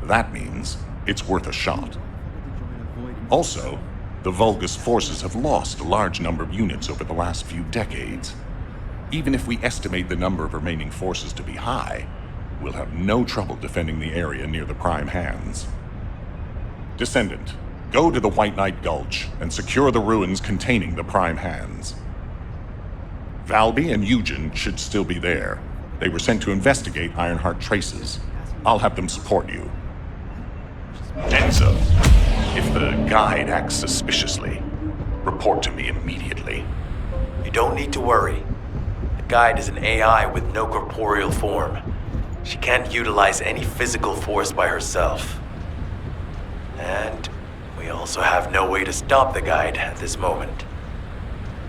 That means it's worth a shot. Also, the Vulgus forces have lost a large number of units over the last few decades. Even if we estimate the number of remaining forces to be high, we'll have no trouble defending the area near the prime hands. Descendant, go to the White Knight Gulch and secure the ruins containing the prime hands. Valby and Eugen should still be there. They were sent to investigate Ironheart traces. I'll have them support you. Enzo, if the guide acts suspiciously, report to me immediately. You don't need to worry. The guide is an AI with no corporeal form. She can't utilize any physical force by herself. And we also have no way to stop the guide at this moment.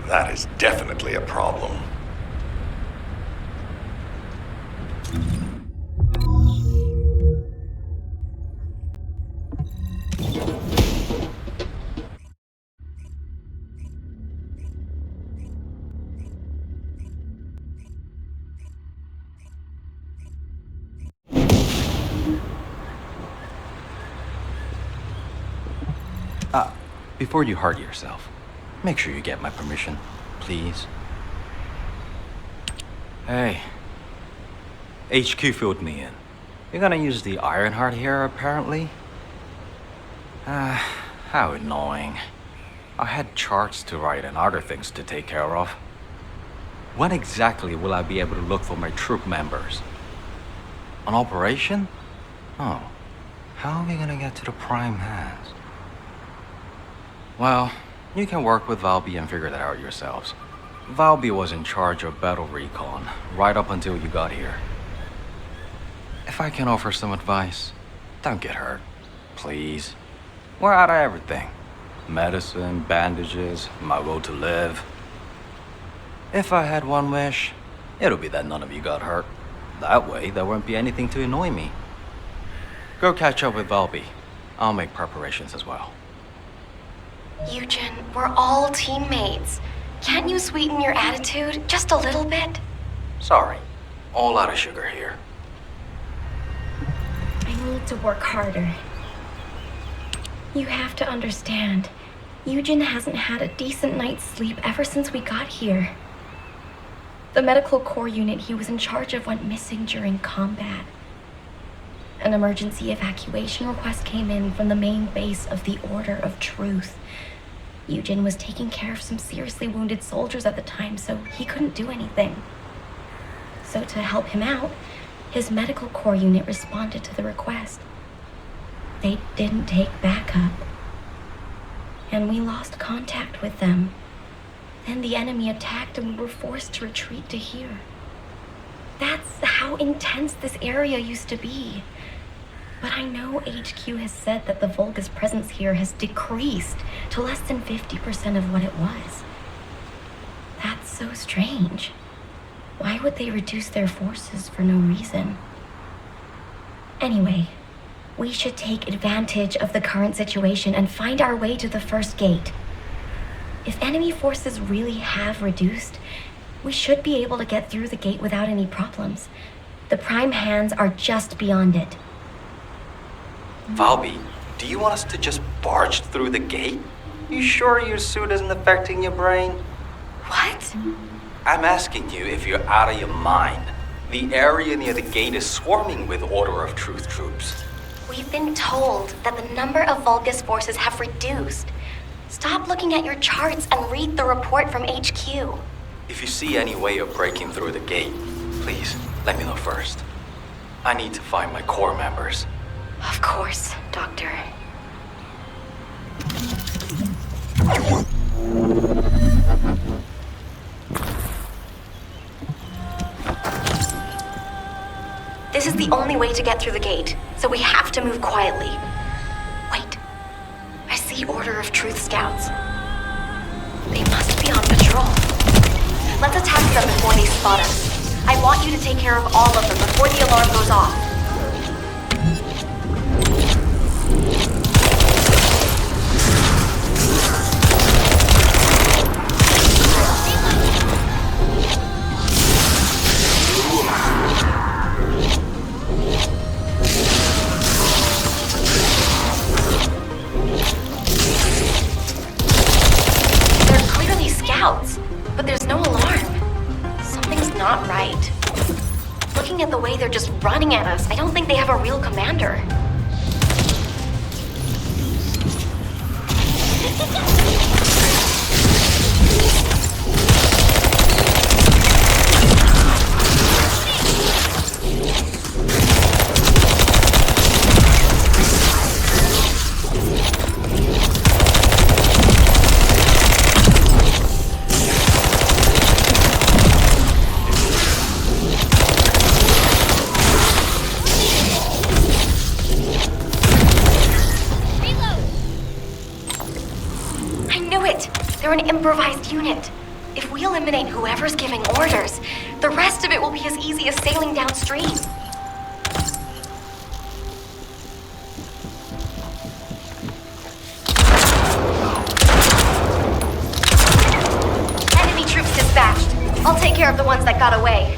That is definitely a problem. Before you hurt yourself, make sure you get my permission, please. Hey. HQ filled me in. You're gonna use the Ironheart here, apparently? How annoying. I had charts to write and other things to take care of. When exactly will I be able to look for my troop members? An operation? Oh. How are we gonna get to the prime hands? Well, you can work with Valby and figure that out yourselves. Valby was in charge of battle recon right up until you got here. If I can offer some advice, don't get hurt, please. We're out of everything. Medicine, bandages, my will to live. If I had one wish, it'll be that none of you got hurt. That way, there won't be anything to annoy me. Go catch up with Valby. I'll make preparations as well. Eugen, we're all teammates. Can't you sweeten your attitude just a little bit? Sorry, all out of sugar here. I need to work harder. You have to understand, Eugen hasn't had a decent night's sleep ever since we got here. The medical core unit he was in charge of went missing during combat. An emergency evacuation request came in from the main base of the Order of Truth. Eugen was taking care of some seriously wounded soldiers at the time, so he couldn't do anything. So to help him out, his medical core unit responded to the request. They didn't take backup, and we lost contact with them. Then the enemy attacked and we were forced to retreat to here. That's how intense this area used to be. But I know HQ has said that the Vulgus presence here has decreased to less than 50% of what it was. That's so strange. Why would they reduce their forces for no reason? Anyway, we should take advantage of the current situation and find our way to the first gate. If enemy forces really have reduced, we should be able to get through the gate without any problems. The Prime Hands are just beyond it. Valby, do you want us to just barge through the gate? You sure your suit isn't affecting your brain? What? I'm asking you if you're out of your mind. The area near the gate is swarming with Order of Truth troops. We've been told that the number of Vulgus forces have reduced. Stop looking at your charts and read the report from HQ. If you see any way of breaking through the gate, please let me know first. I need to find my core members. Of course, Doctor. This is the only way to get through the gate, so we have to move quietly. Wait. I see Order of Truth scouts. They must be on patrol. Let's attack them before they spot us. I want you to take care of all of them before the alarm goes off. But there's no alarm. Something's not right. Looking at the way they're just running at us, I don't think they have a real commander. They're an improvised unit. If we eliminate whoever's giving orders, the rest of it will be as easy as sailing downstream. Enemy troops dispatched. I'll take care of the ones that got away.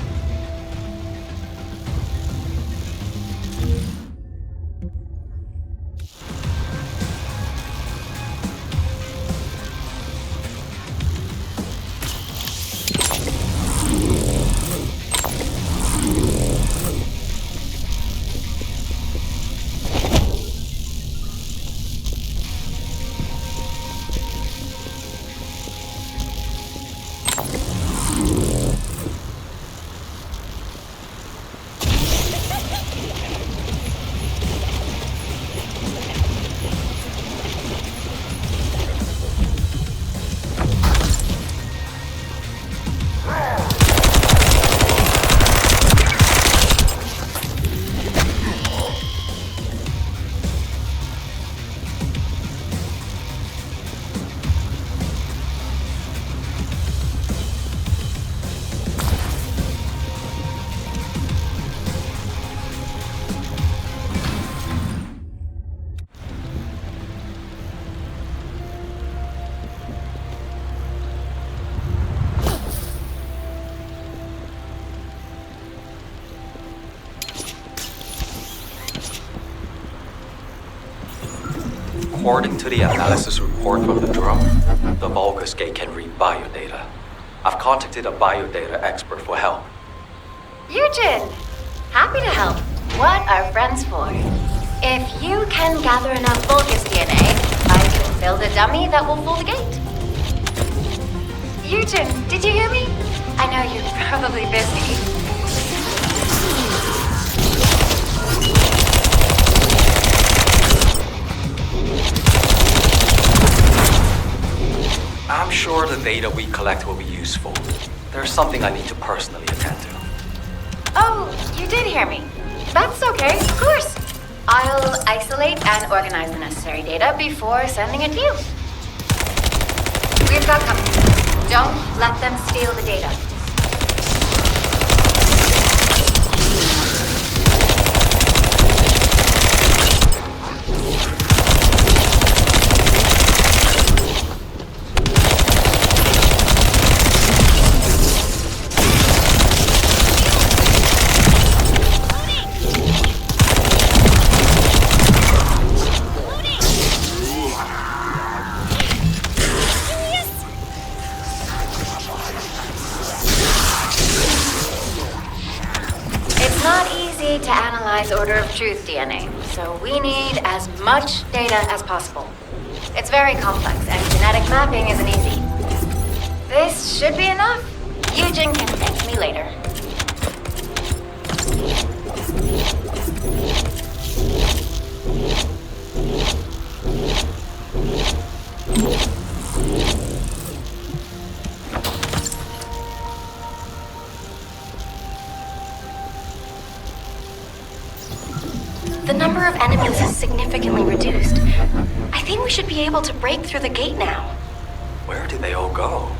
According to the analysis report from the drone, the Vulgus gate can read biodata. I've contacted a biodata expert for help. Eugen! Happy to help. What are friends for? If you can gather enough Vulgus DNA, I can build a dummy that will fool the gate. Eugen, did you hear me? I know you're probably busy. I'm sure sure the data we collect will be useful. There's something I need to personally attend to. Oh, you did hear me. That's okay, of course. I'll isolate and organize the necessary data before sending it to you. We've got company. Don't let them steal the data. To analyze Order of Truth DNA, so we need as much data as possible. It's very complex, and genetic mapping isn't easy. This should be enough. Eugen can thank me later. The number of enemies is significantly reduced. I think we should be able to break through the gate now. Where did they all go?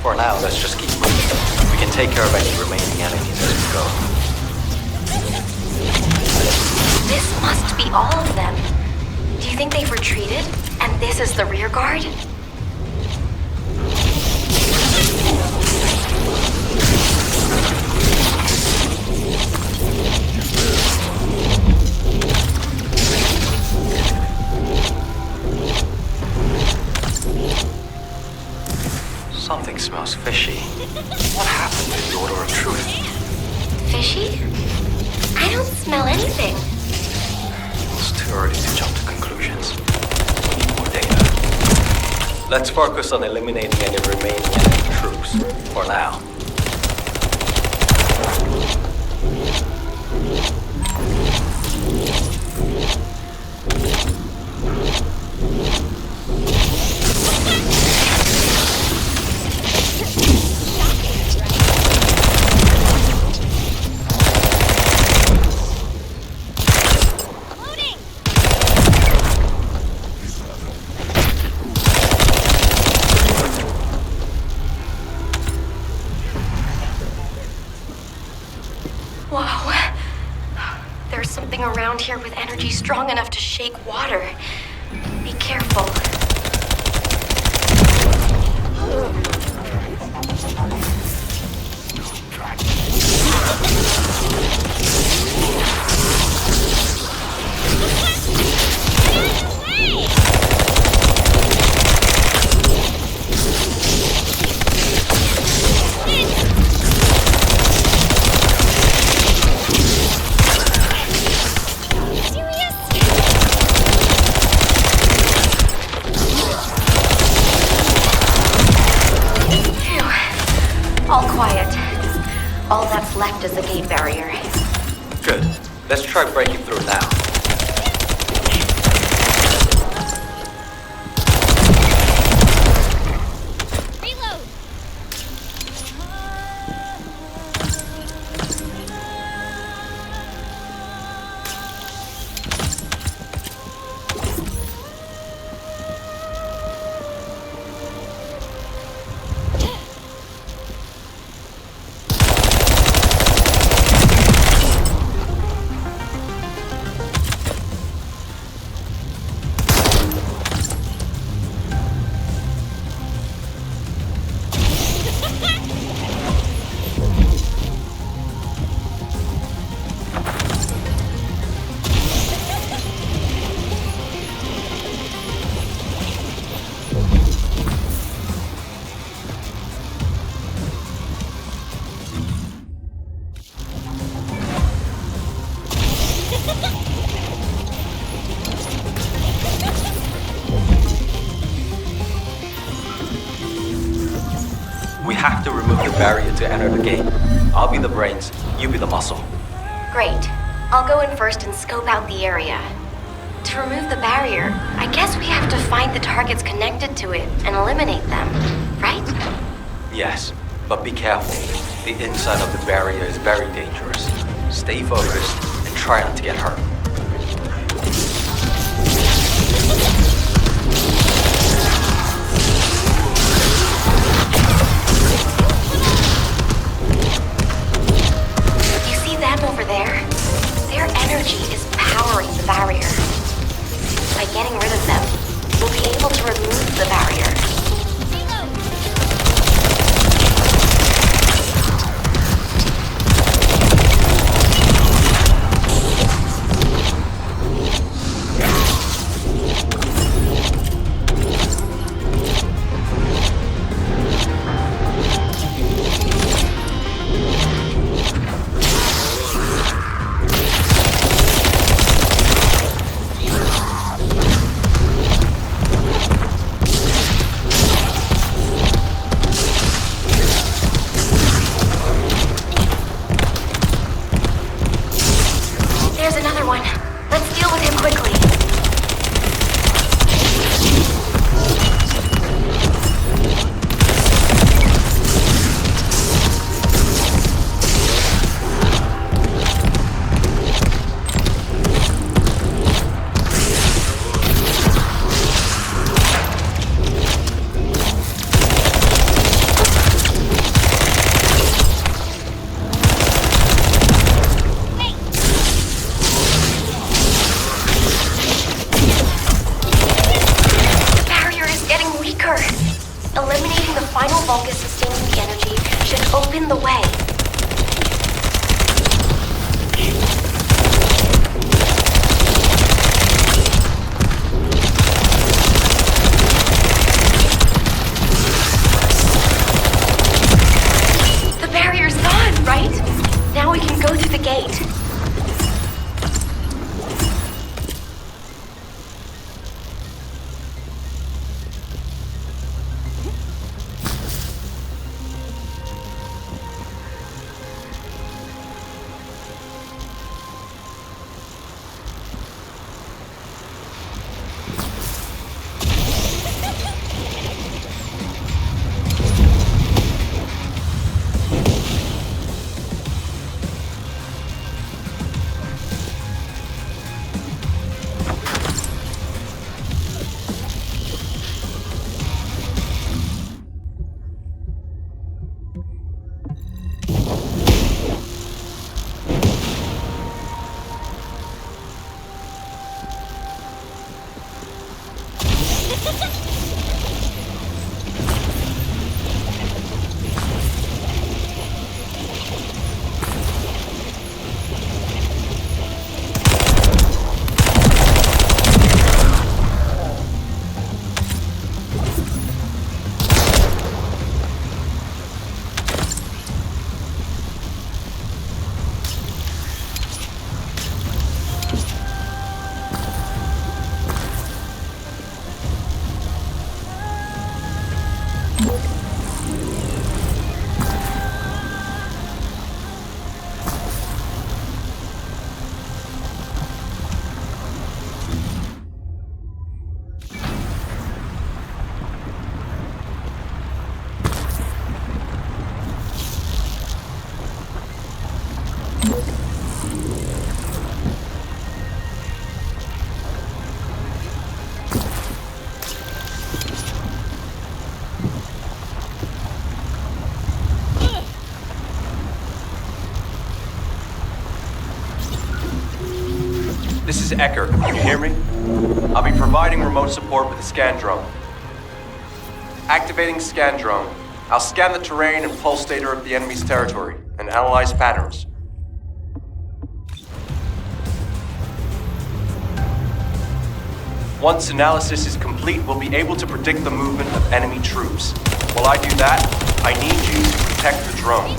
For now, let's just keep moving. We can take care of any remaining enemies as we go. This must be all of them. Do you think they've retreated, and this is the rear guard? Something smells fishy. What happened to the Order of Truth? Fishy? I don't smell anything. It's too early to jump to conclusions. We need more data. Let's focus on eliminating any remaining enemy troops, for now. Around here with energy strong enough to shake water. Be careful. All that's left is the gate barrier. Good. Let's try breaking through now. We have to remove the barrier to enter the gate. I'll be the brains, you be the muscle. Great. I'll go in first and scope out the area. To remove the barrier, I guess we have to find the targets connected to it and eliminate them, right? Yes, but be careful. The inside of the barrier is very dangerous. Stay focused and try not to get hurt. You see them over there? Their energy is powering the barrier. By getting rid of them, we'll be able to remove the barrier. There's another one. Let's deal with him quickly. The barrier is getting weaker. Eliminating the final Vulgus sustaining energy should open the way. The barrier's gone, right? Now we can go through the gate. This is Ecker. Can you hear me? I'll be providing remote support with the scan drone. Activating scan drone. I'll scan the terrain and pulse data of the enemy's territory and analyze patterns. Once analysis is complete, we'll be able to predict the movement of enemy troops. While I do that, I need you to protect the drone.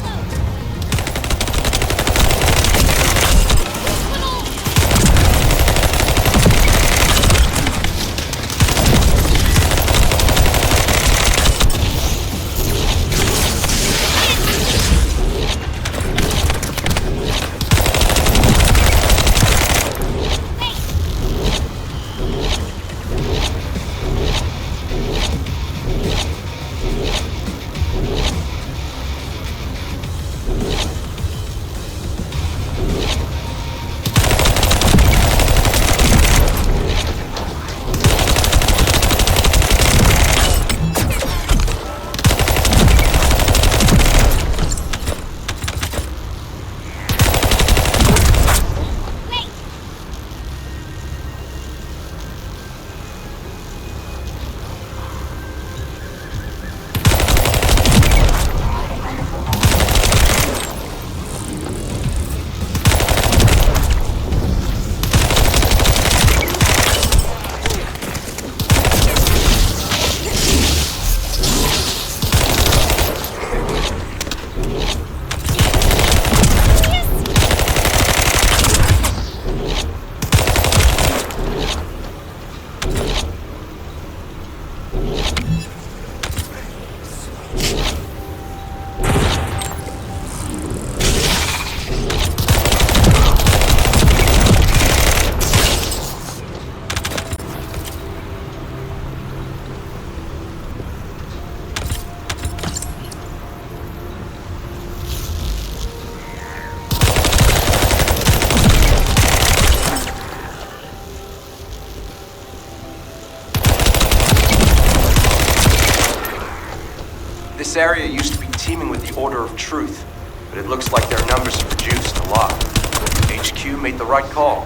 This area used to be teeming with the Order of Truth, but it looks like their numbers have reduced a lot. HQ made the right call.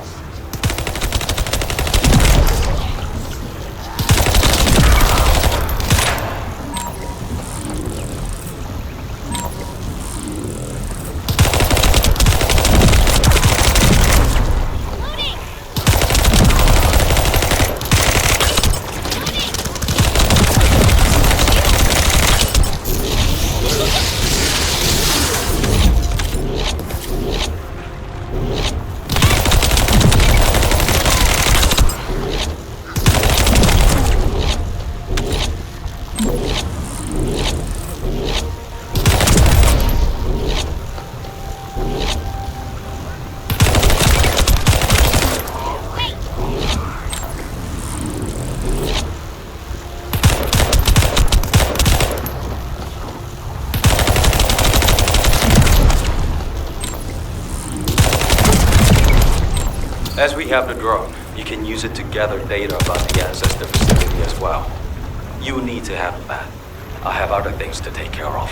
As we have the drone, you can use it to gather data about the ancestor facility as well. You need to handle that. I have other things to take care of.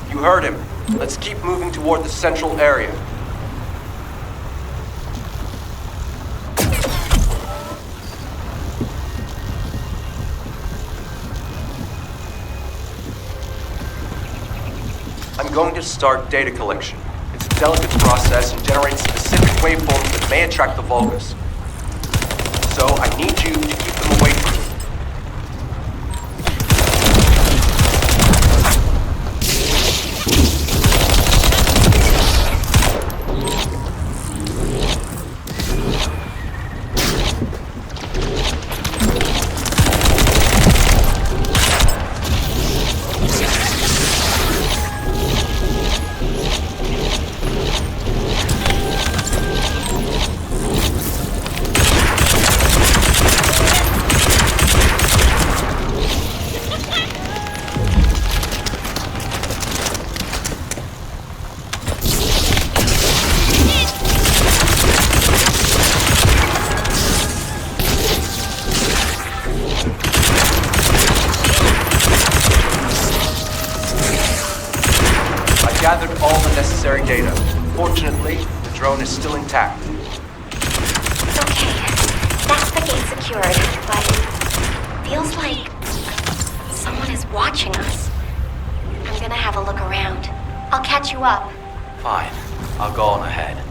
You heard him. Let's keep moving toward the central area. I'm going to start data collection. It's a delicate process and generates specific waveforms that may attract the Vulgus. So I need you to keep them away from me. Gathered all the necessary data. Fortunately, the drone is still intact. Okay, that's the gate secured, but feels like someone is watching us. I'm gonna have a look around. I'll catch you up. Fine. I'll go on ahead.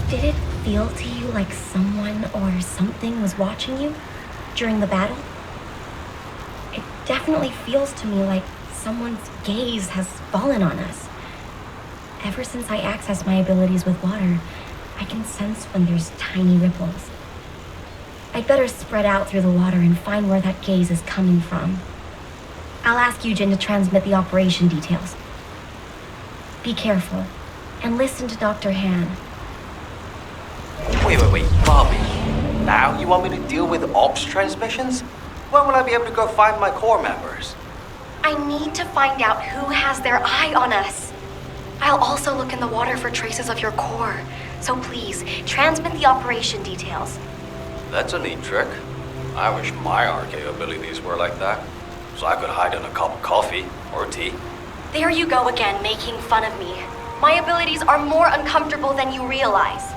Did it feel to you like someone or something was watching you during the battle? It definitely feels to me like someone's gaze has fallen on us. Ever since I access my abilities with water, I can sense when there's tiny ripples. I'd better spread out through the water and find where that gaze is coming from. I'll ask Eugen to transmit the operation details. Be careful, and listen to Dr. Han. Wait, Bobby. Now you want me to deal with ops transmissions? When will I be able to go find my core members? I need to find out who has their eye on us. I'll also look in the water for traces of your core. So please, transmit the operation details. That's a neat trick. I wish my RK abilities were like that, so I could hide in a cup of coffee or tea. There you go again, making fun of me. My abilities are more uncomfortable than you realize.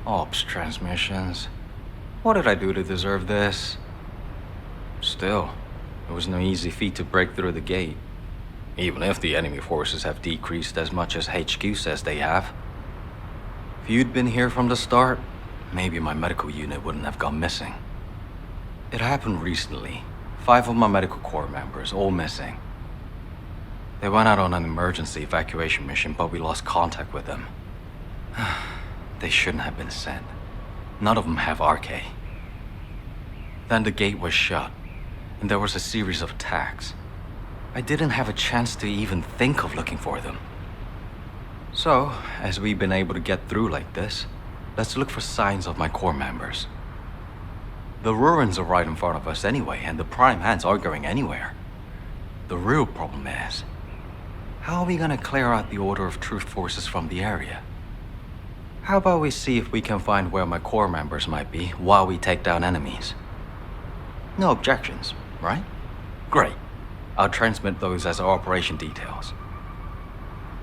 Ops transmissions. What did I do to deserve this? Still, it was no easy feat to break through the gate. Even if the enemy forces have decreased as much as HQ says they have. If you'd been here from the start, maybe my medical unit wouldn't have gone missing. It happened recently. 5 of my medical corps members, all missing. They went out on an emergency evacuation mission, but we lost contact with them. They shouldn't have been sent. None of them have RK. Then the gate was shut, and there was a series of attacks. I didn't have a chance to even think of looking for them. So, as we've been able to get through like this, let's look for signs of my corps members. The ruins are right in front of us anyway, and the prime hands aren't going anywhere. The real problem is, how are we gonna clear out the Order of Truth forces from the area? How about we see if we can find where my corps members might be while we take down enemies? No objections, right? Great. I'll transmit those as our operation details.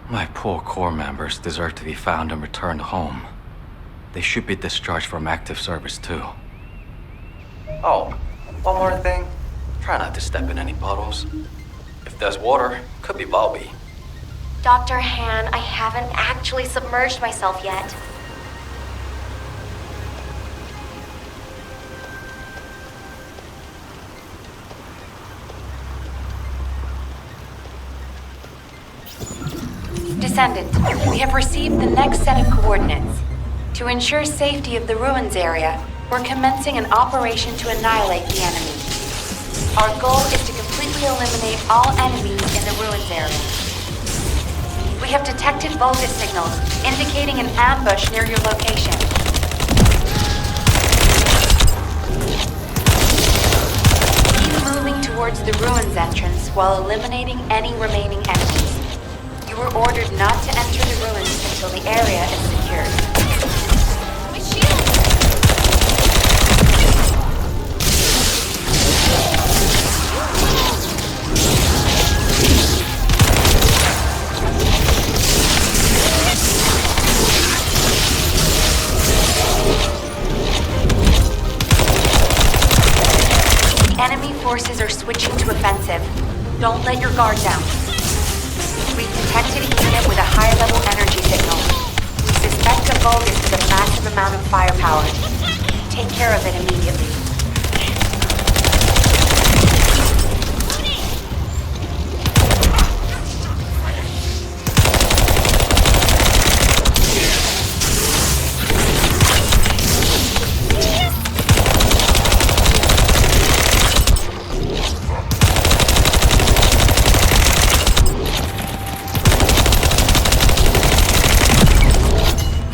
My poor corps members deserve to be found and returned home. They should be discharged from active service too. Oh, one more thing. Try not to step in any puddles. If there's water, could be Bobby. Dr. Han, I haven't actually submerged myself yet. Descendant, we have received the next set of coordinates. To ensure safety of the ruins area, we're commencing an operation to annihilate the enemy. Our goal is to completely eliminate all enemies in the ruins area. We have detected Vulgus signals, indicating an ambush near your location. Keep moving towards the ruins entrance while eliminating any remaining enemies. You were ordered not to enter the ruins until the area is secured. My shield! Enemy forces are switching to offensive. Don't let your guard down. We've detected a unit with a high-level energy signal. We suspect a Vulgus with a massive amount of firepower. Take care of it immediately.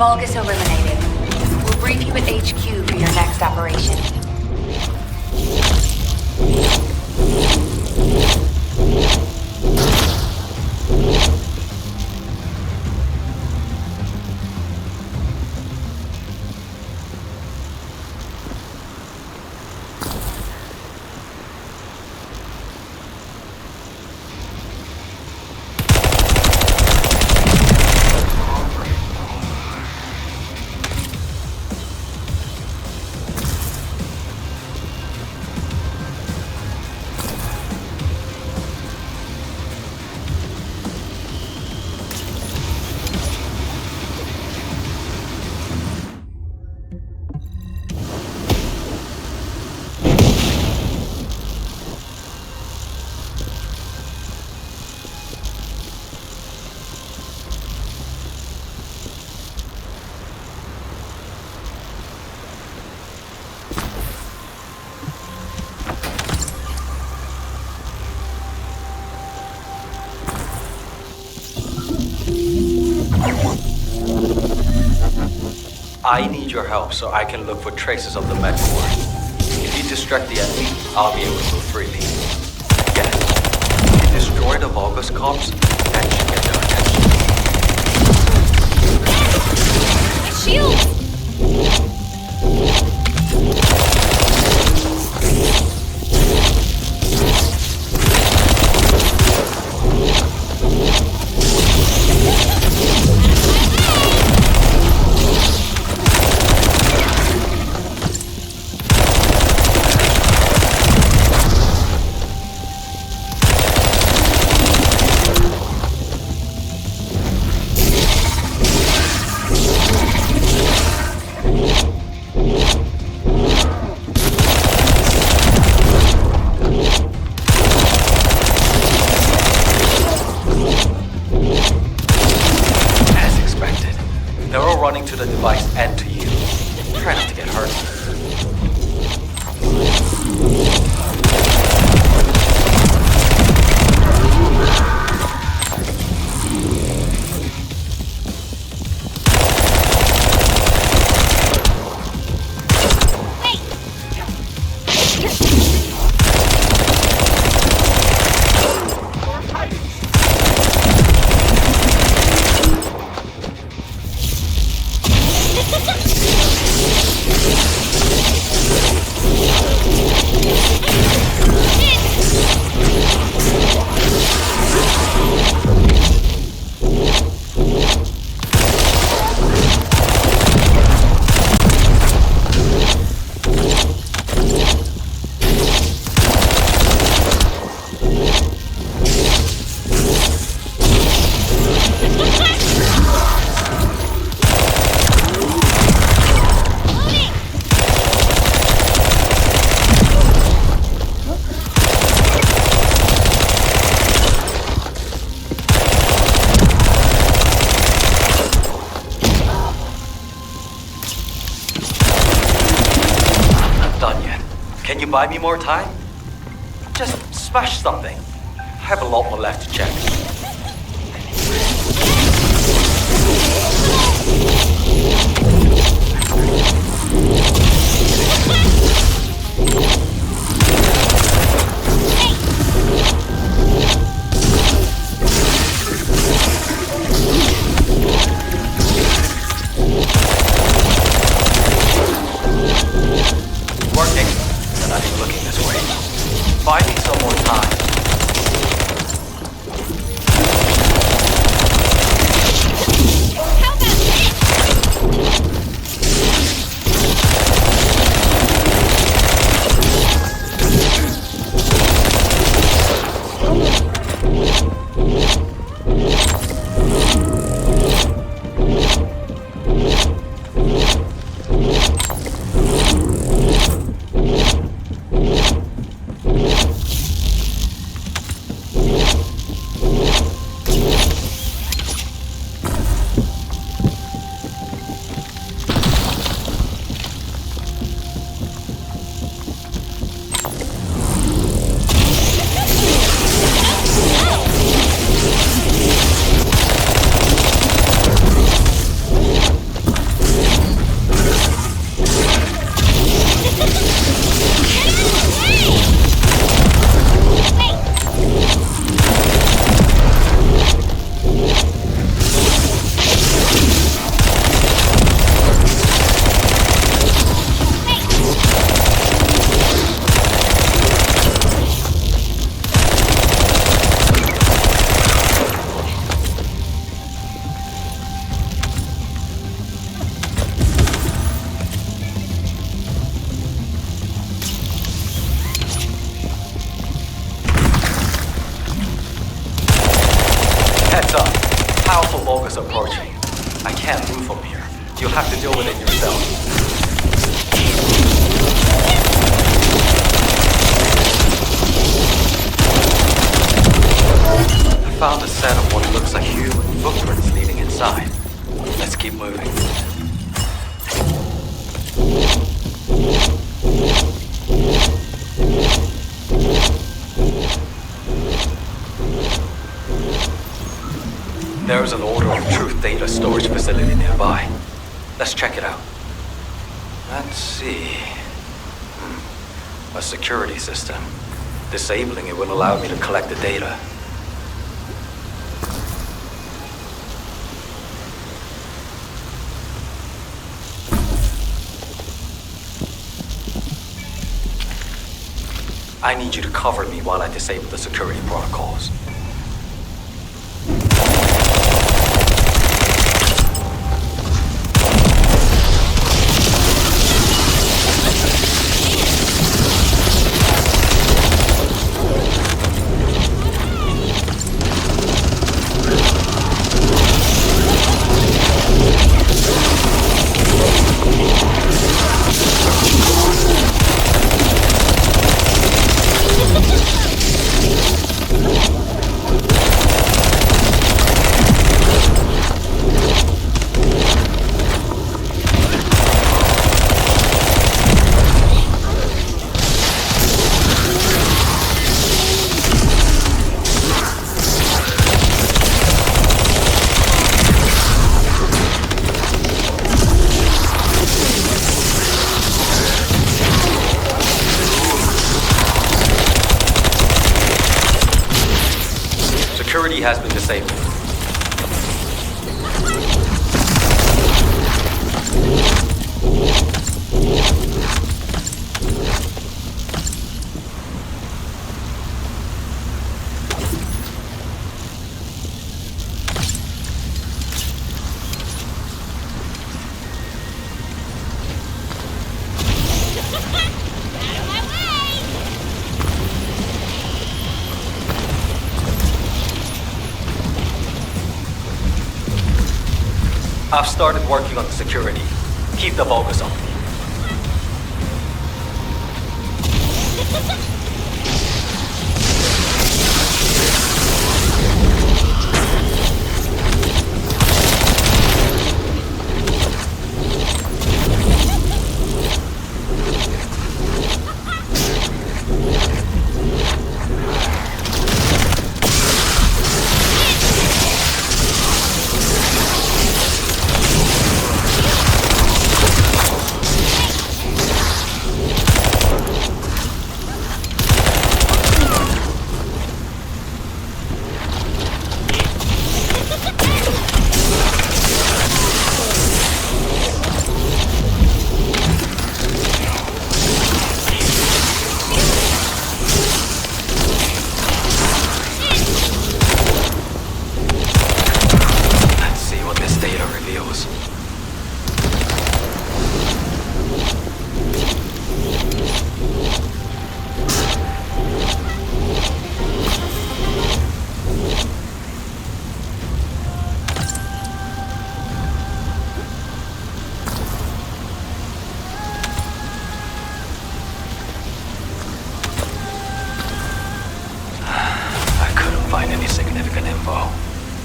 Vulgus eliminated. We'll brief you at HQ for your next operation. I need your help so I can look for traces of the med core. If you distract the enemy, I'll be able to move freely. Yes. If you destroy the Vulgus corpse, that should get their attention. My shield! To the device and to you. Try not to get hurt. Buy me more time? Just smash something. I have a lot more left to check. Working. Not even looking this way. Buy me some more time. How about Heads up. Powerful Vulgus approaching. I can't move from here. You'll have to deal with it yourself. I found a set of what looks like human footprints leading inside. Let's keep moving. There's an Order of Truth data storage facility nearby. Let's check it out. Let's see. A security system. Disabling it will allow me to collect the data. I need you to cover me while I disable the security protocols. Security has been disabled. I've started working on the security. Keep the Vulgus on me.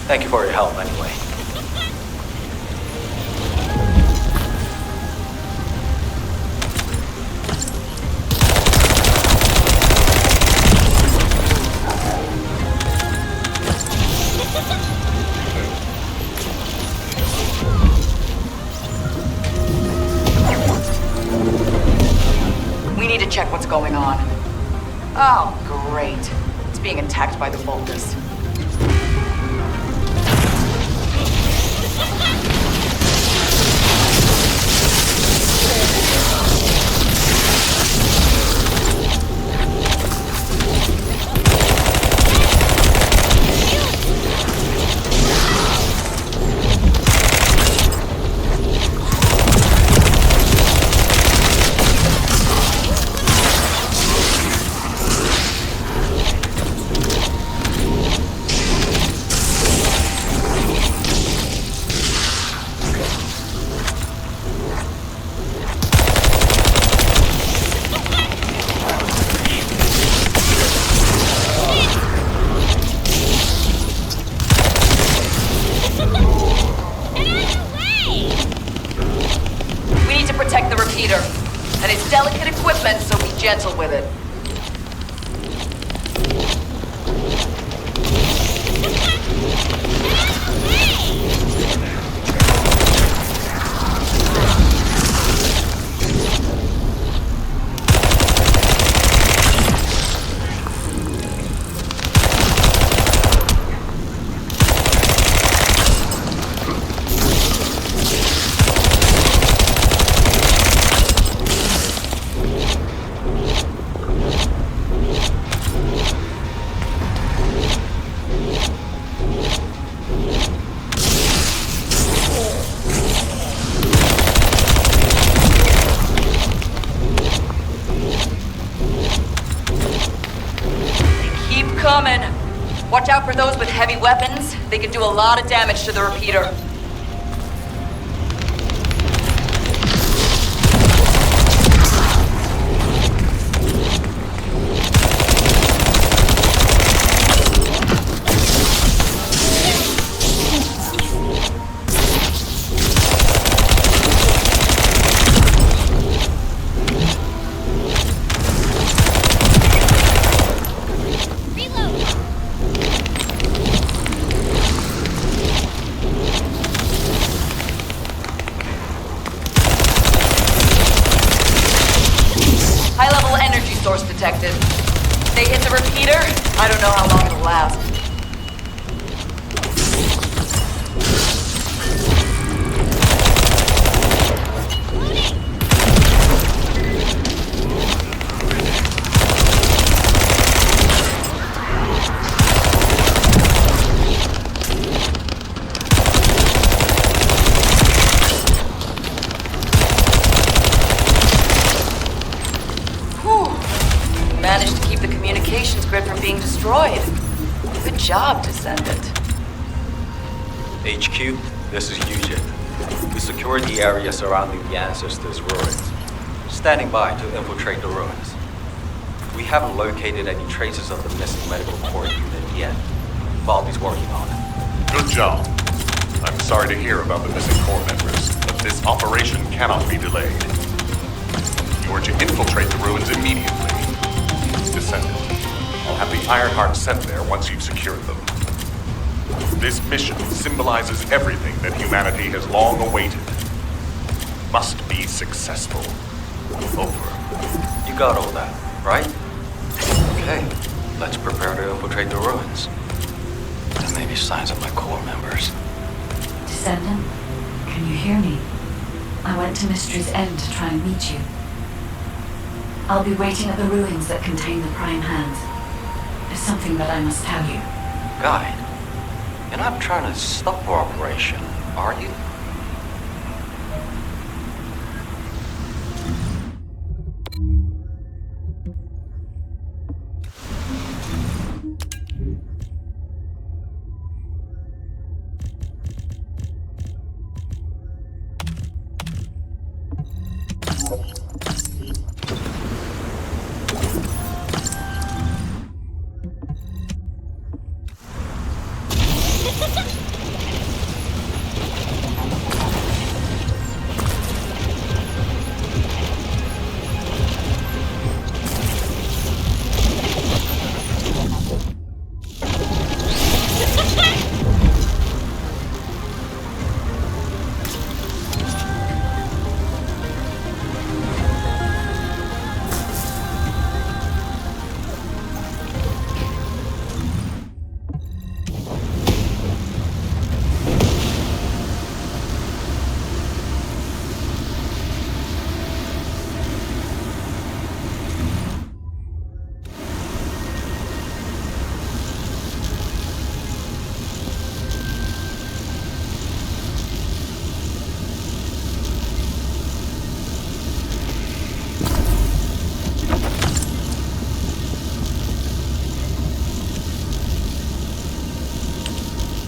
Thank you for your help, anyway. We need to check what's going on. Oh, great. It's being attacked by the Vulgus. coming. Watch out for those with heavy weapons. They can do a lot of damage to the repeater. High-level energy source detected. They hit the repeater, I don't know how long it'll last. Managed to keep the communications grid from being destroyed. Good job, Descendant. HQ, this is Eugene. We secured the area surrounding the Ancestors' ruins. Standing by to infiltrate the ruins. We haven't located any traces of the missing medical corps unit yet. Bobby's working on it. Good job. I'm sorry to hear about the missing corps members, but this operation cannot be delayed. You are to infiltrate the ruins immediately. Descendant, I'll have the Ironheart sent there once you've secured them. This mission symbolizes everything that humanity has long awaited. Must be successful. Over. You got all that, right? Okay, let's prepare to infiltrate the ruins. There may be signs of my corps members. Descendant, can you hear me? I went to Mystery's End to try and meet you. I'll be waiting at the ruins that contain the Prime Hands. There's something that I must tell you. Guide, you're not trying to stop our operation, are you?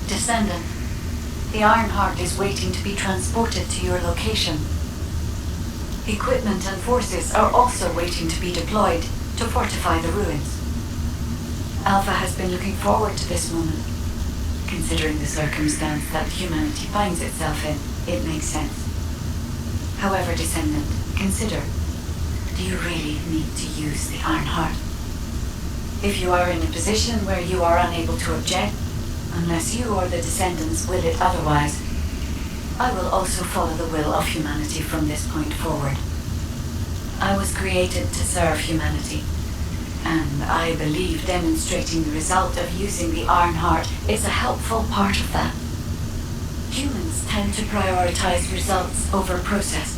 Descendant, the Ironheart is waiting to be transported to your location. Equipment and forces are also waiting to be deployed to fortify the ruins. Alpha has been looking forward to this moment. Considering the circumstance that humanity finds itself in, it makes sense. However, Descendant, consider, do you really need to use the Ironheart? If you are in a position where you are unable to object, unless you or the Descendants will it otherwise, I will also follow the will of humanity from this point forward. I was created to serve humanity, and I believe demonstrating the result of using the Ironheart is a helpful part of that. Humans tend to prioritize results over process.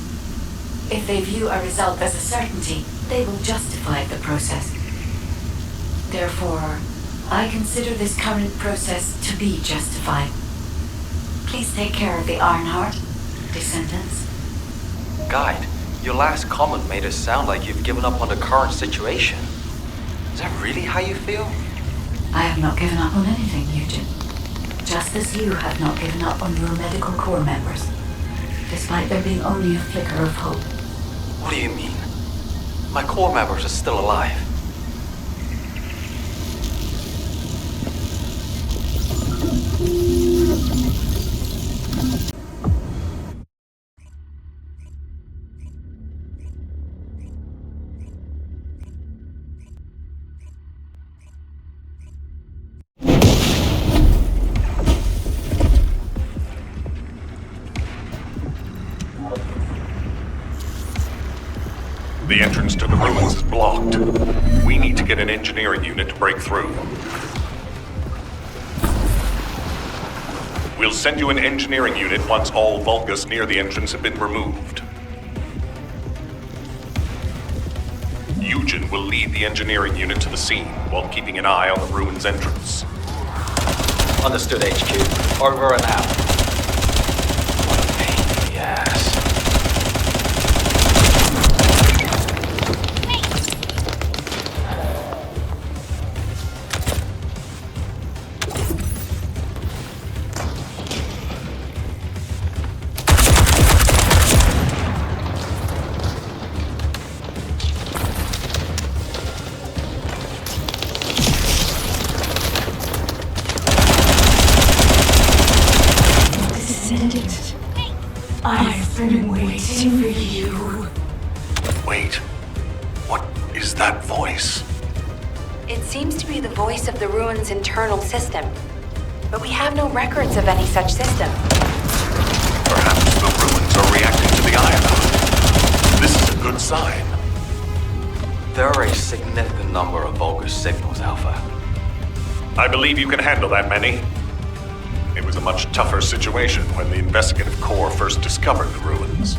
If they view a result as a certainty, they will justify the process. Therefore, I consider this current process to be justified. Please take care of the Ironheart, Descendants. Guide, your last comment made it sound like you've given up on the current situation. Is that really how you feel? I have not given up on anything, Eugen. Just as you have not given up on your medical corps members, despite there being only a flicker of hope. What do you mean? My corps members are still alive. The entrance to the ruins is blocked. We need to get an engineering unit to break through. We'll send you an engineering unit once all Vulgus near the entrance have been removed. Eugen will lead the engineering unit to the scene while keeping an eye on the ruins entrance. Understood, HQ. Over and out. What a pain in the ass. Descendant, I've been waiting for you. Wait, what is that voice? It seems to be the voice of the ruins' internal system, but we have no records of any such system. Perhaps the ruins are reacting to the ion. This is a good sign. There are a significant number of Vulgus signals, Alpha. I believe you can handle that many. It was a much tougher situation when the investigative corps first discovered the ruins.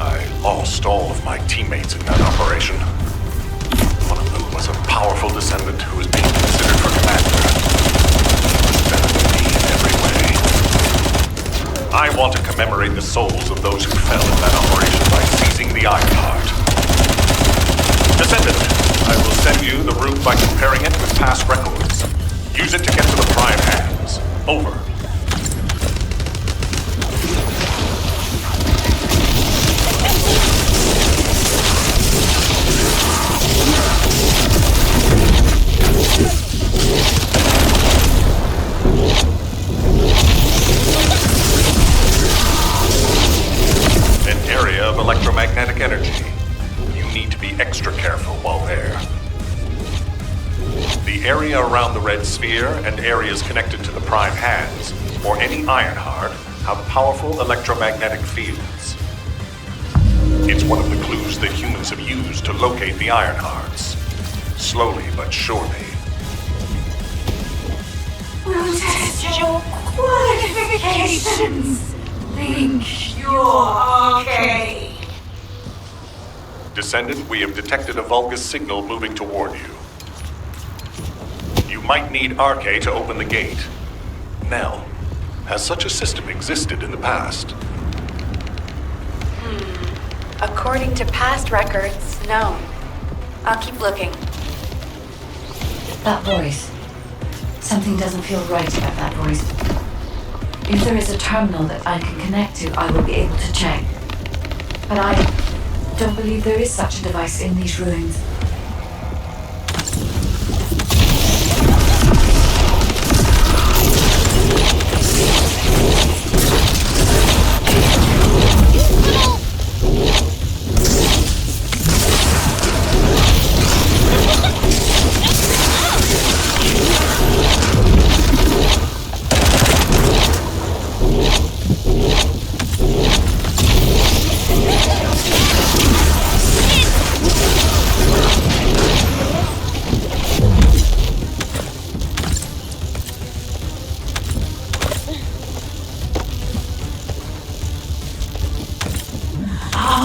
I lost all of my teammates in that operation. One of them was a powerful descendant who was being considered for commander. Better than me in every way. I want to commemorate the souls of those who fell in that operation by seizing the Iron Heart. Descendant, I will send you the route by comparing it with past records. Use it to get to the Prime Hands. Over. An area of electromagnetic energy. You need to be extra careful while there. The area around the red sphere and areas connected to the Prime Hands, or any Iron Heart, have powerful electromagnetic fields. It's one of the clues that humans have used to locate the Iron Hearts. Slowly but surely. We'll test your qualifications. Think you're okay. Descendant, we have detected a Vulgus signal moving toward you. You might need Arche to open the gate. Nell, has such a system existed in the past? According to past records, no. I'll keep looking. That voice. Something doesn't feel right about that voice. If there is a terminal that I can connect to, I will be able to check. But I don't believe there is such a device in these ruins.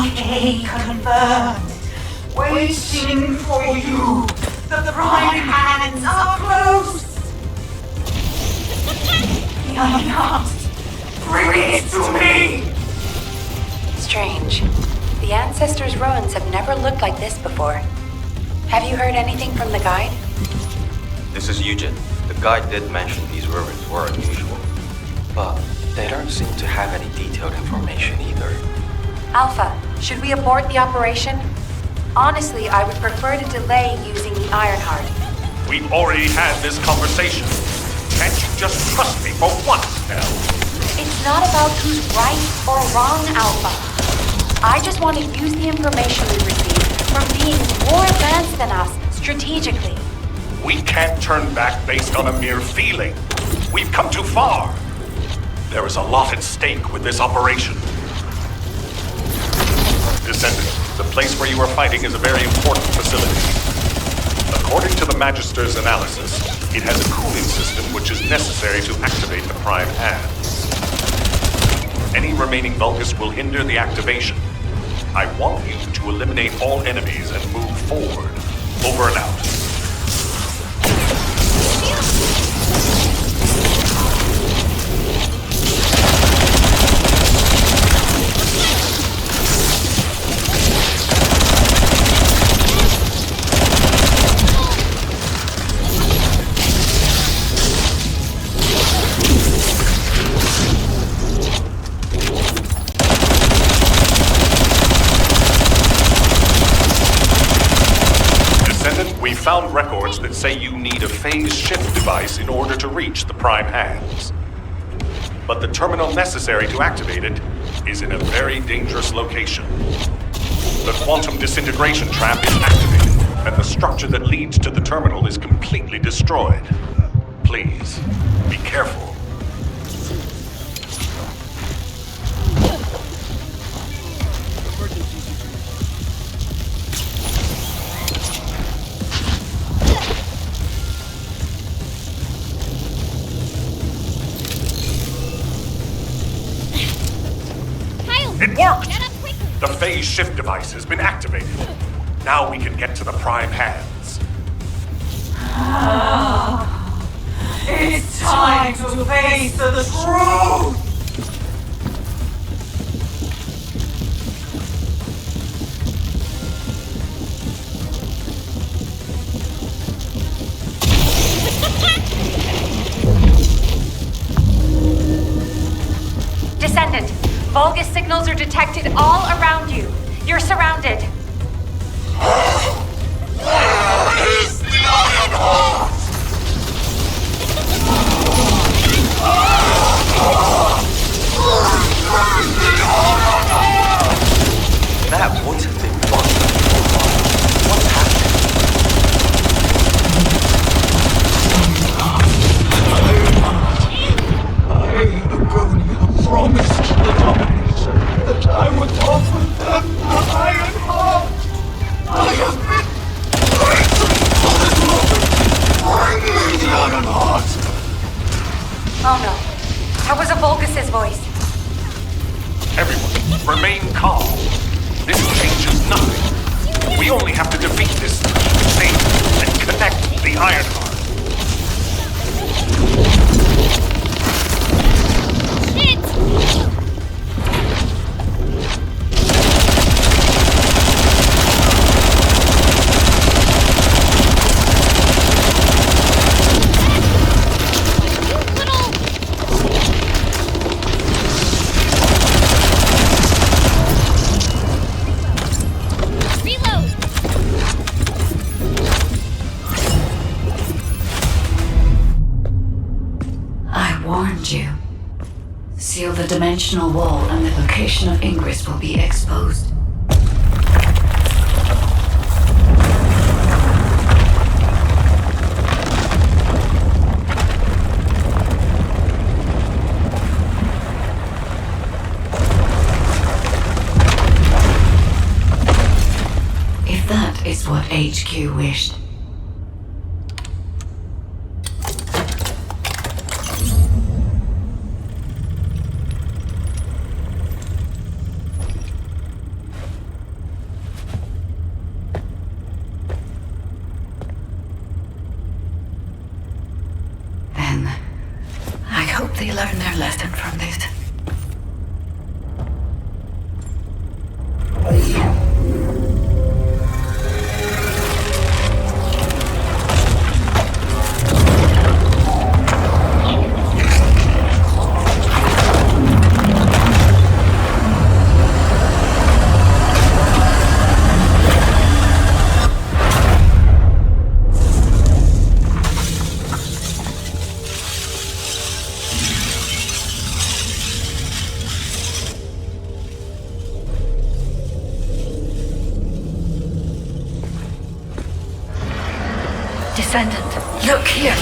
Okay, confirmed. Waiting for you. The Prime Hands are close. The Iron Heart. Bring it to me. Strange. The Ancestors' ruins have never looked like this before. Have you heard anything from the guide? This is Eugen. The guide did mention these ruins were unusual, but they don't seem to have any detailed information either. Alpha, should we abort the operation? Honestly, I would prefer to delay using the Ironheart. We've already had this conversation. Can't you just trust me for once, Nell? It's not about who's right or wrong, Alpha. I just want to use the information we received from beings more advanced than us strategically. We can't turn back based on a mere feeling. We've come too far. There is a lot at stake with this operation. Descendant, the place where you are fighting is a very important facility. According to the Magister's analysis, it has a cooling system which is necessary to activate the Prime Hands. Any remaining Vulgus will hinder the activation. I want you to eliminate all enemies and move forward. Over and out. We found records that say you need a phase shift device in order to reach the Prime Hands. But the terminal necessary to activate it is in a very dangerous location. The quantum disintegration trap is activated, and the structure that leads to the terminal is completely destroyed. Please, be careful. It worked! The phase shift device has been activated. Now we can get to the Prime Hands. It's time to face the truth! Descendant, Vulgus signals are detected all around you. You're surrounded. Where is the Ironheart? That would have been fun. What's happening? I promised the domination that I would offer them the Ironheart. I have been waiting for this moment. Bring me the Ironheart. Oh no. That was a Vulgus's voice. Everyone, remain calm. This changes nothing. We only have to defeat this thing and connect the Ironheart. You. Seal the dimensional wall and the location of Ingress will be exposed. If that is what HQ wished. They learn their lesson from this. Descendant, look here.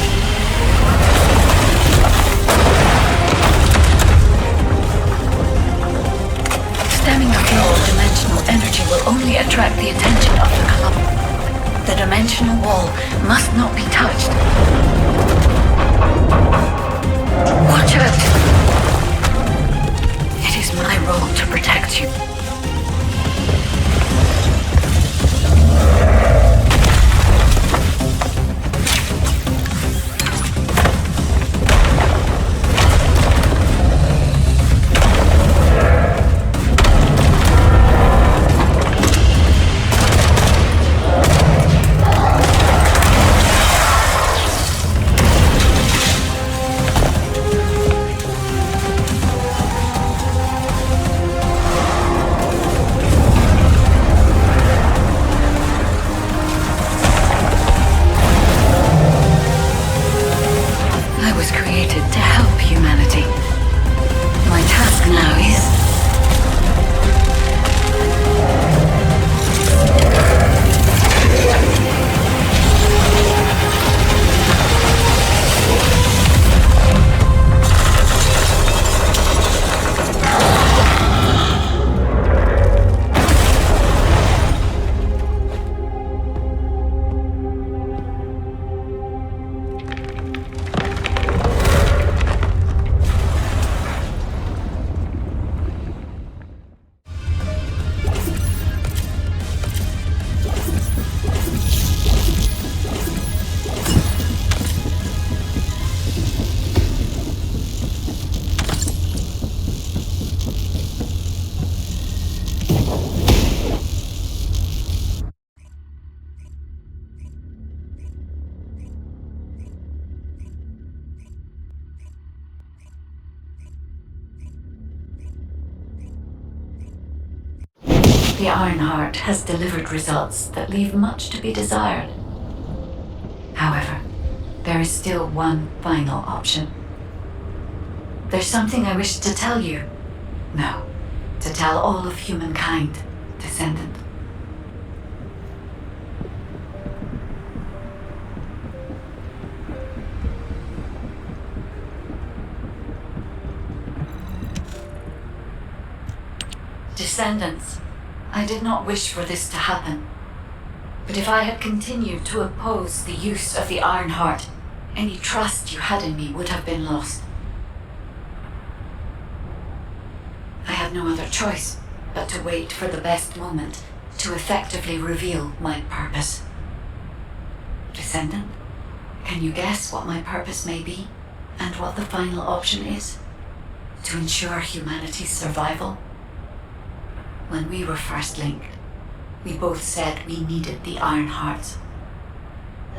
Stemming the flow of dimensional energy will only attract the attention of the club. The dimensional wall must not be touched. Watch out! It is my role to protect you. The Ironheart has delivered results that leave much to be desired. However, there is still one final option. There's something I wish to tell you. No, to tell all of humankind, Descendant. Descendants, I did not wish for this to happen. But if I had continued to oppose the use of the Ironheart, any trust you had in me would have been lost. I had no other choice but to wait for the best moment to effectively reveal my purpose. Descendant, can you guess what my purpose may be, and what the final option is? To ensure humanity's survival? When we were first linked, we both said we needed the Ironhearts.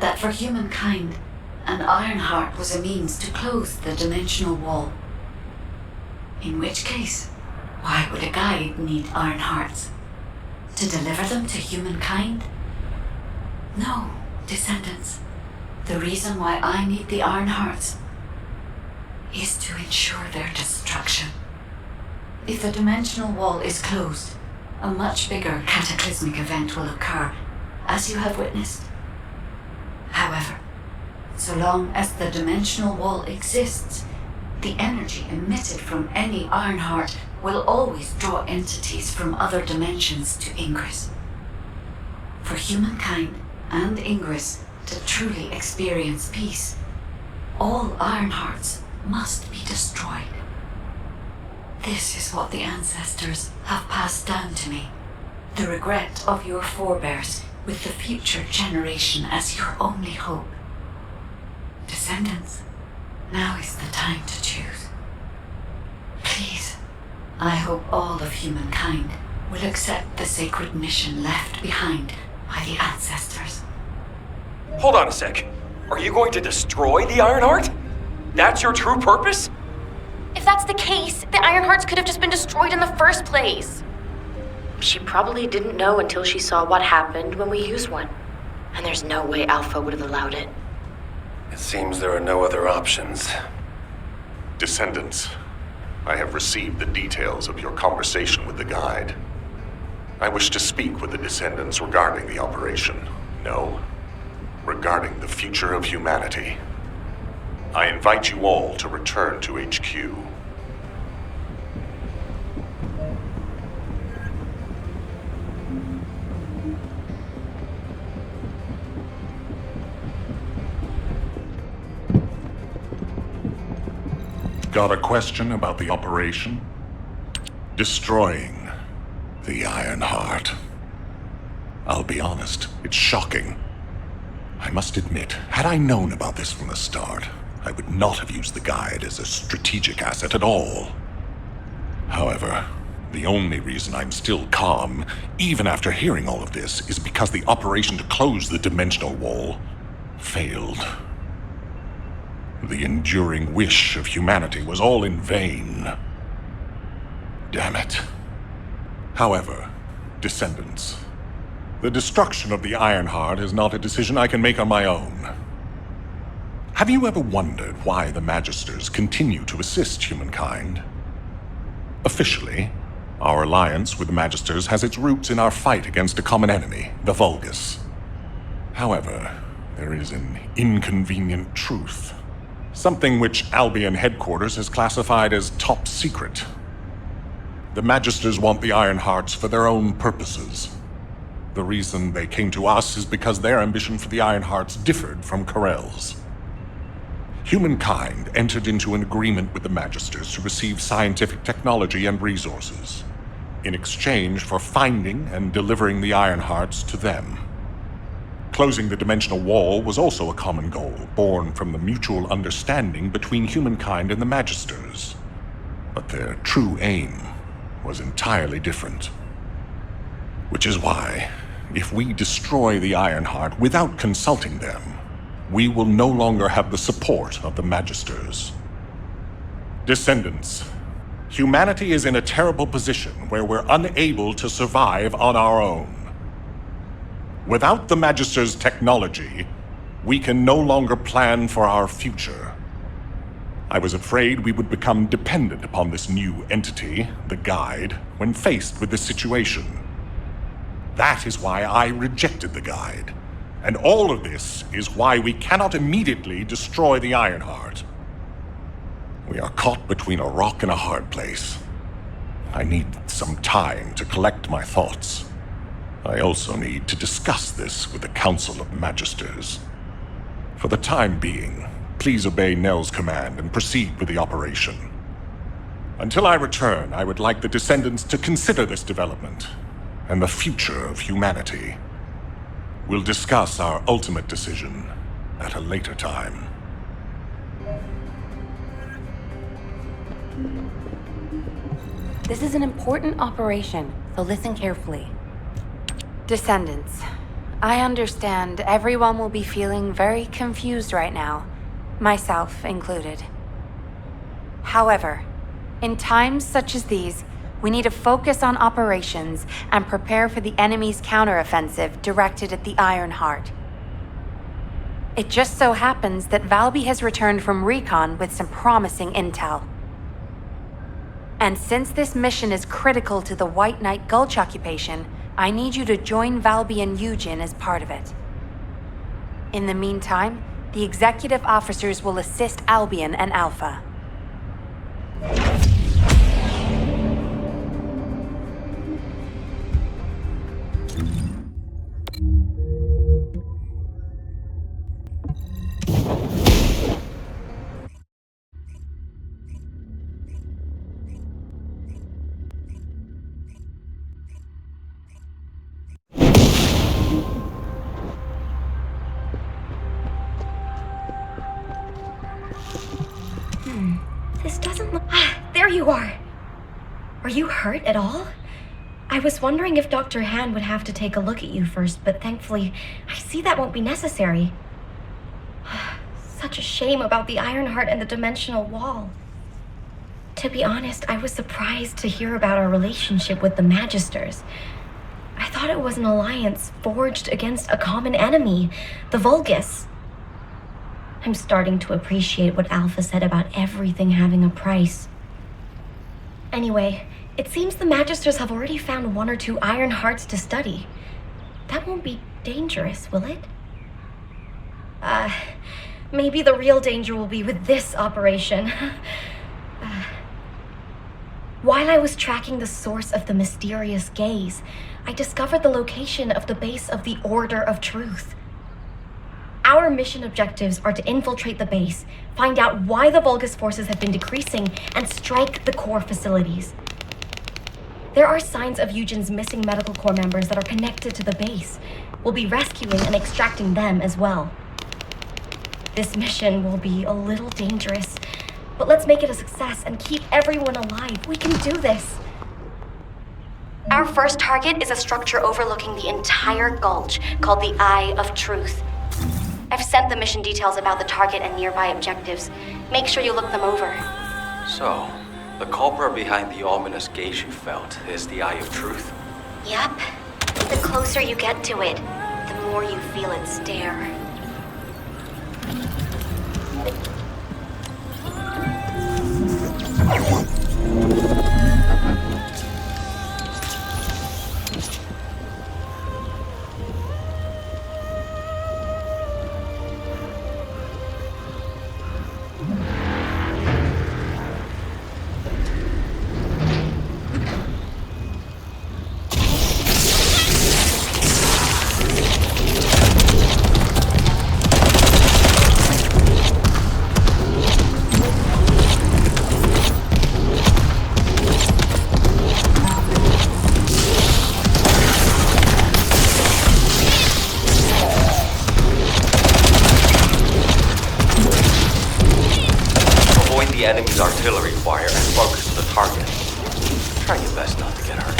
That for humankind, an Ironheart was a means to close the dimensional wall. In which case, why would a guide need Ironhearts? To deliver them to humankind? No, Descendants. The reason why I need the Ironhearts is to ensure their destruction. If the dimensional wall is closed, a much bigger cataclysmic event will occur, as you have witnessed. However, so long as the dimensional wall exists, the energy emitted from any Ironheart will always draw entities from other dimensions to Ingress. For humankind and Ingress to truly experience peace, all Ironhearts must be destroyed. This is what the ancestors have passed down to me. The regret of your forebears with the future generation as your only hope. Descendants, now is the time to choose. Please, I hope all of humankind will accept the sacred mission left behind by the ancestors. Hold on a sec. Are you going to destroy the Ironheart? That's your true purpose? If that's the case, the Ironhearts could have just been destroyed in the first place. She probably didn't know until she saw what happened when we used one. And there's no way Alpha would have allowed it. It seems there are no other options. Descendants, I have received the details of your conversation with the guide. I wish to speak with the Descendants regarding the operation. No, regarding the future of humanity. I invite you all to return to HQ. Got a question about the operation? Destroying the Ironheart. I'll be honest, it's shocking. I must admit, had I known about this from the start, I would not have used the guide as a strategic asset at all. However, the only reason I'm still calm, even after hearing all of this, is because the operation to close the dimensional wall failed. The enduring wish of humanity was all in vain. Damn it. However, Descendants, the destruction of the Ironheart is not a decision I can make on my own. Have you ever wondered why the Magisters continue to assist humankind? Officially, our alliance with the Magisters has its roots in our fight against a common enemy, the Vulgus. However, there is an inconvenient truth. Something which Albion headquarters has classified as top secret. The Magisters want the Ironhearts for their own purposes. The reason they came to us is because their ambition for the Ironhearts differed from Corell's. Humankind entered into an agreement with the Magisters to receive scientific technology and resources, in exchange for finding and delivering the Ironhearts to them. Closing the dimensional wall was also a common goal, born from the mutual understanding between humankind and the Magisters. But their true aim was entirely different. Which is why, if we destroy the Ironheart without consulting them, we will no longer have the support of the Magisters. Descendants, humanity is in a terrible position where we're unable to survive on our own. Without the Magister's technology, we can no longer plan for our future. I was afraid we would become dependent upon this new entity, the Guide, when faced with this situation. That is why I rejected the Guide. And all of this is why we cannot immediately destroy the Ironheart. We are caught between a rock and a hard place. I need some time to collect my thoughts. I also need to discuss this with the Council of Magisters. For the time being, please obey Nell's command and proceed with the operation. Until I return, I would like the Descendants to consider this development and the future of humanity. We'll discuss our ultimate decision at a later time. This is an important operation, so listen carefully. Descendants, I understand everyone will be feeling very confused right now, myself included. However, in times such as these, we need to focus on operations and prepare for the enemy's counteroffensive directed at the Ironheart. It just so happens that Valby has returned from recon with some promising intel. And since this mission is critical to the White Knight Gulch occupation, I need you to join Valby and Eugen as part of it. In the meantime, the executive officers will assist Albion and Alpha. This doesn't look... There you are! Are you hurt at all? I was wondering if Dr. Han would have to take a look at you first, but thankfully, I see that won't be necessary. Such a shame about the Ironheart and the dimensional wall. To be honest, I was surprised to hear about our relationship with the Magisters. I thought it was an alliance forged against a common enemy, the Vulgus. I'm starting to appreciate what Alpha said about everything having a price. Anyway, it seems the Magisters have already found 1 or 2 Ironhearts to study. That won't be dangerous, will it? Maybe the real danger will be with this operation. While I was tracking the source of the mysterious gaze, I discovered the location of the base of the Order of Truth. Our mission objectives are to infiltrate the base, find out why the Vulgus forces have been decreasing, and strike the core facilities. There are signs of Eugen's missing medical corps members that are connected to the base. We'll be rescuing and extracting them as well. This mission will be a little dangerous, but let's make it a success and keep everyone alive. We can do this. Our first target is a structure overlooking the entire gulch called the Eye of Truth. I've sent the mission details about the target and nearby objectives. Make sure you look them over. So, the culprit behind the ominous gaze you felt is the Eye of Truth? Yep. The closer you get to it, the more you feel it stare. The enemy's artillery fire and focus the target. Try your best not to get hurt.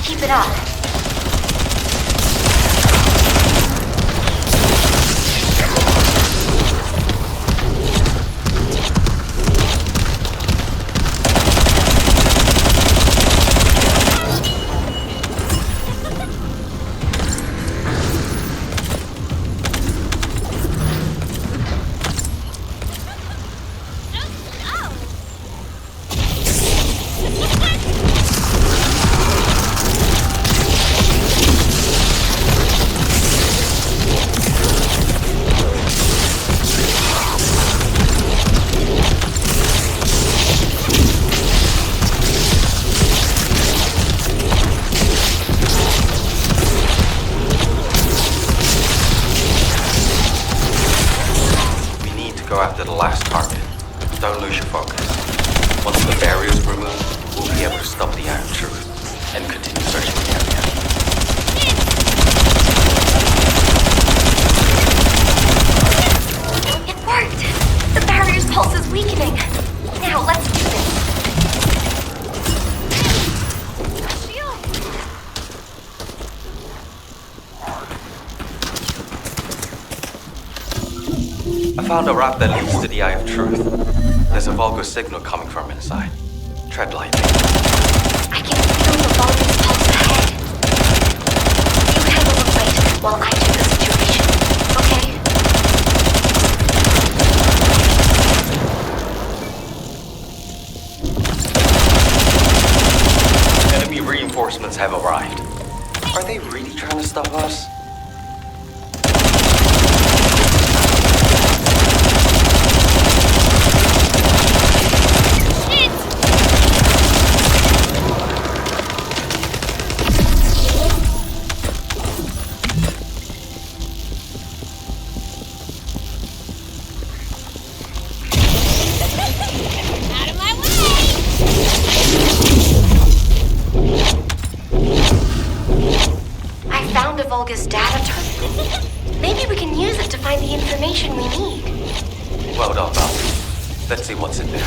Keep it up. Go after the last target. Don't lose your focus. Once the barrier's removed, we'll be able to stop the Eye of Truth and continue searching the area. It worked! The barrier's pulse is weakening. Now, let's do this. I found a route that leads to the Eye of Truth. There's a Vulgus signal coming from inside. Tread lightly. I can feel the Vulgus pulse ahead. You handle the fight while I check the situation, okay? Enemy reinforcements have arrived. Are they really trying to stop us? Vulgus down. Let's see what's in there.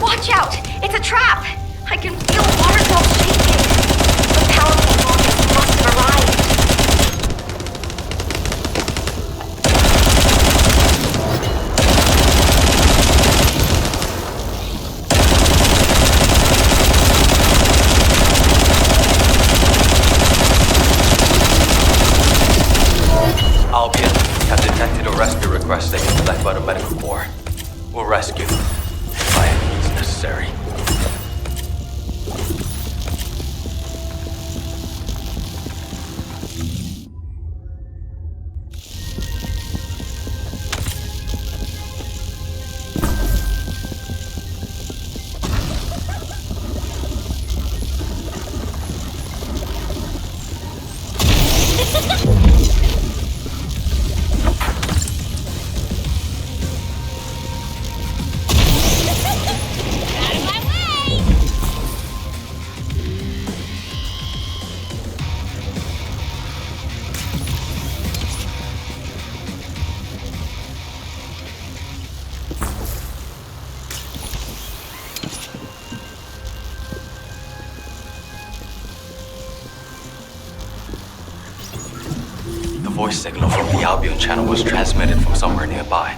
Watch out! It's a trap! I can feel water cells shaking. The powerful Vulcans must have arrived. Albion, have detected a rescue request taken left by the medical corps. We'll rescue them, by any means necessary. The voice signal from the Albion channel was transmitted from somewhere nearby.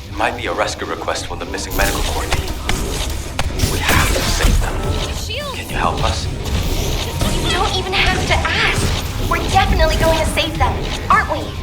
It might be a rescue request from the missing medical corps team. We have to save them. Can you help us? You don't even have to ask. We're definitely going to save them, aren't we?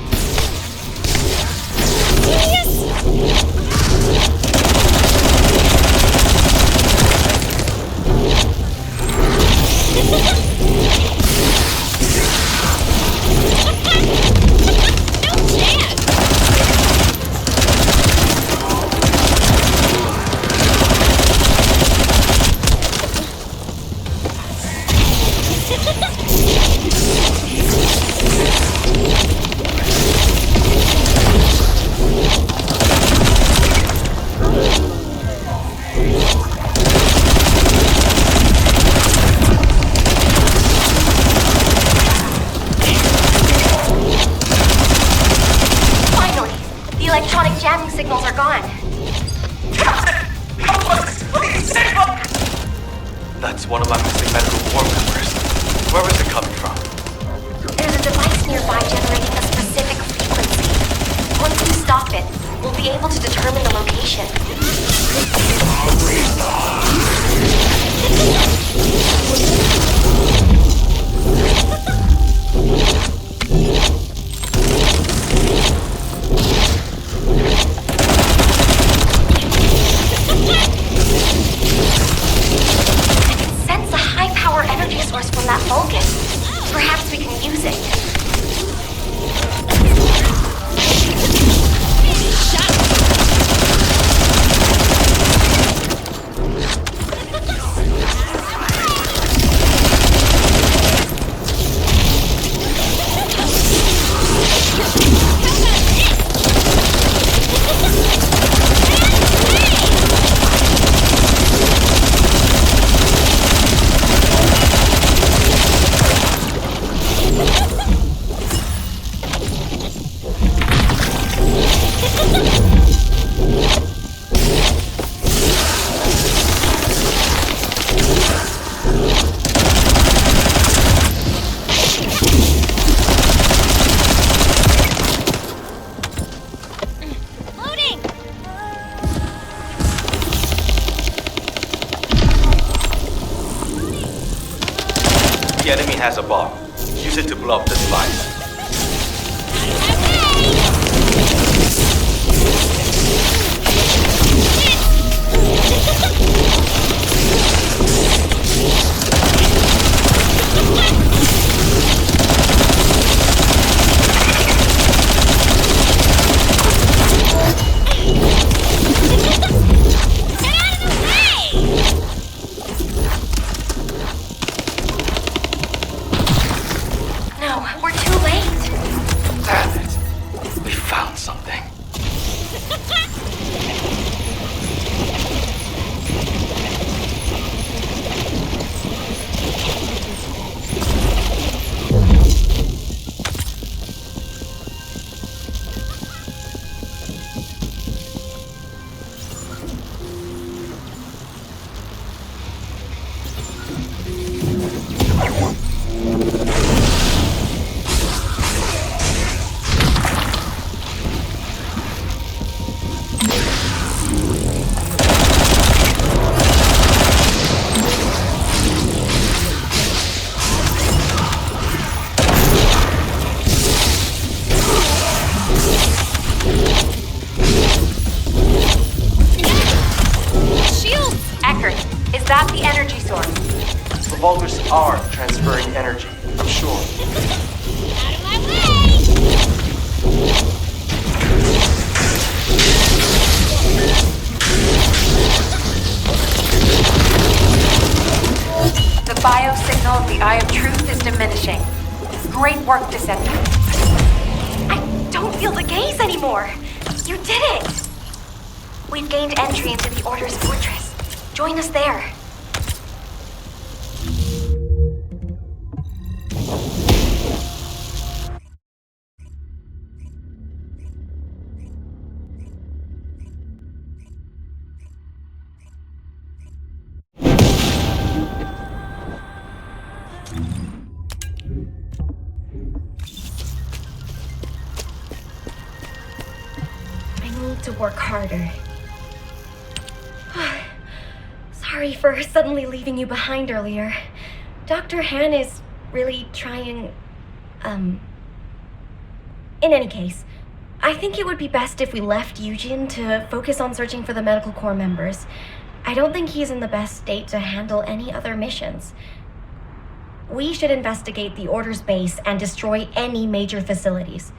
Electronic jamming signals are gone. Captain! Help us! Please save us! That's one of my missing medical corps members. Where is it coming from? There's a device nearby generating a specific frequency. Once we stop it, we'll be able to determine the location. Sense a high-power energy source from that Vulcan. Perhaps we can use it. The enemy has a bomb. use it to blow up the device. No, we're too late. Damn it. We found something. Eckert, is that the energy source? The Vulgars are transferring energy, I'm sure. The biosignal of the Eye of Truth is diminishing. Great work, Descendant. I don't feel the gaze anymore. You did it. We've gained entry into the Order's fortress. Join us there. I need to work harder. Sorry for suddenly leaving you behind earlier. Dr. Han is really trying, In any case, I think it would be best if we left Eugene to focus on searching for the Medical Corps members. I don't think he's in the best state to handle any other missions. We should investigate the Order's base and destroy any major facilities.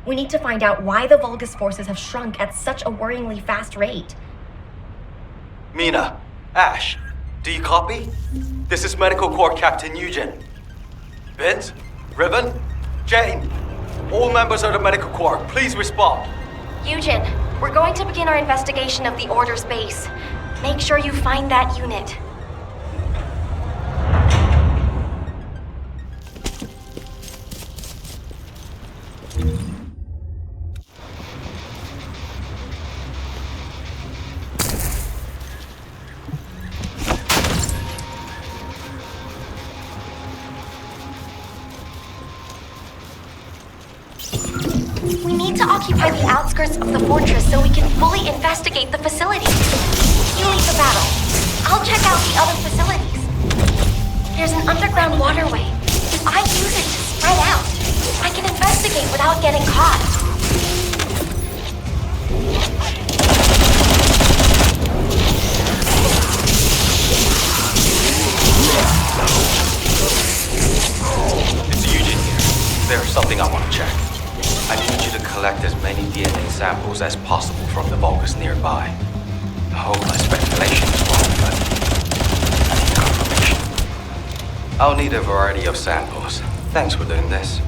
We need to find out why the Vulgus forces have shrunk at such a worryingly fast rate. Mina, Ash, do you copy? This is Medical Corps Captain Eugen. Vince, Ribbon, Jane, all members of the Medical Corps, please respond. Eugen, we're going to begin our investigation of the Order's base. Make sure you find that unit. We need to occupy the outskirts of the fortress so we can fully investigate the facilities. You lead the battle. I'll check out the other facilities. There's an underground waterway. If I use it to spread out, I can investigate without getting caught. It's Eugene here. There's something I want to check. I need you to collect as many DNA samples as possible from the Vulgus nearby. I hope my speculation is wrong, but I need confirmation. I'll need a variety of samples. Thanks for doing this.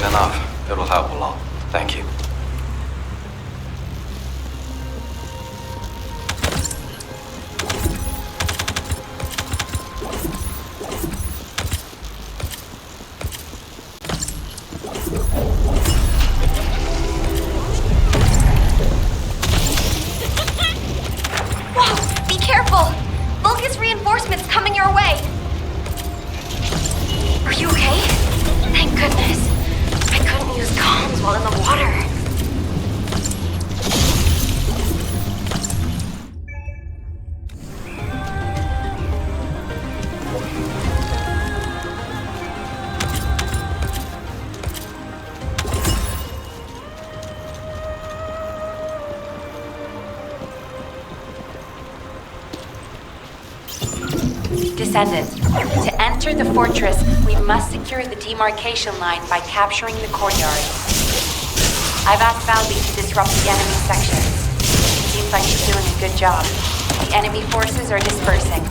enough. It'll help a lot. Thank you. Whoa! Be careful! Vulgus reinforcements coming your way! Are you okay? Thank goodness. I couldn't use comms while in the water. Descendant, to enter the fortress, we must secure the demarcation line by capturing the courtyard. I've asked Valby to disrupt the enemy sections. Seems like she's doing a good job. The enemy forces are dispersing.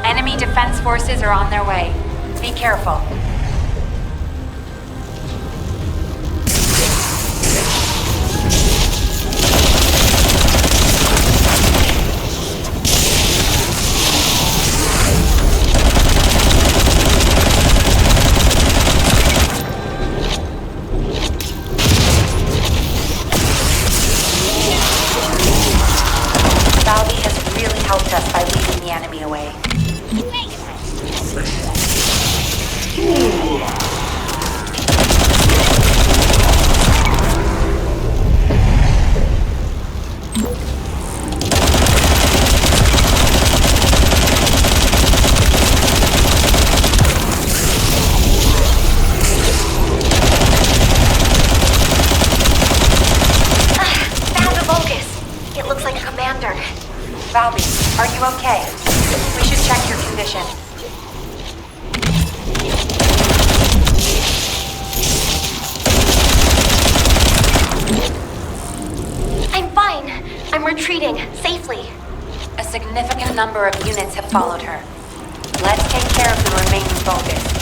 Enemy defense forces are on their way. Be careful. Valby has really helped us by leading the enemy away. Found a Vulgus. It looks like a commander. Valby, are you okay? We should check your condition. I'm fine. I'm retreating safely. A significant number of units have followed her. Let's take care of the remaining Vulgus.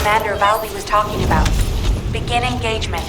Commander Valby was talking about. Begin engagement.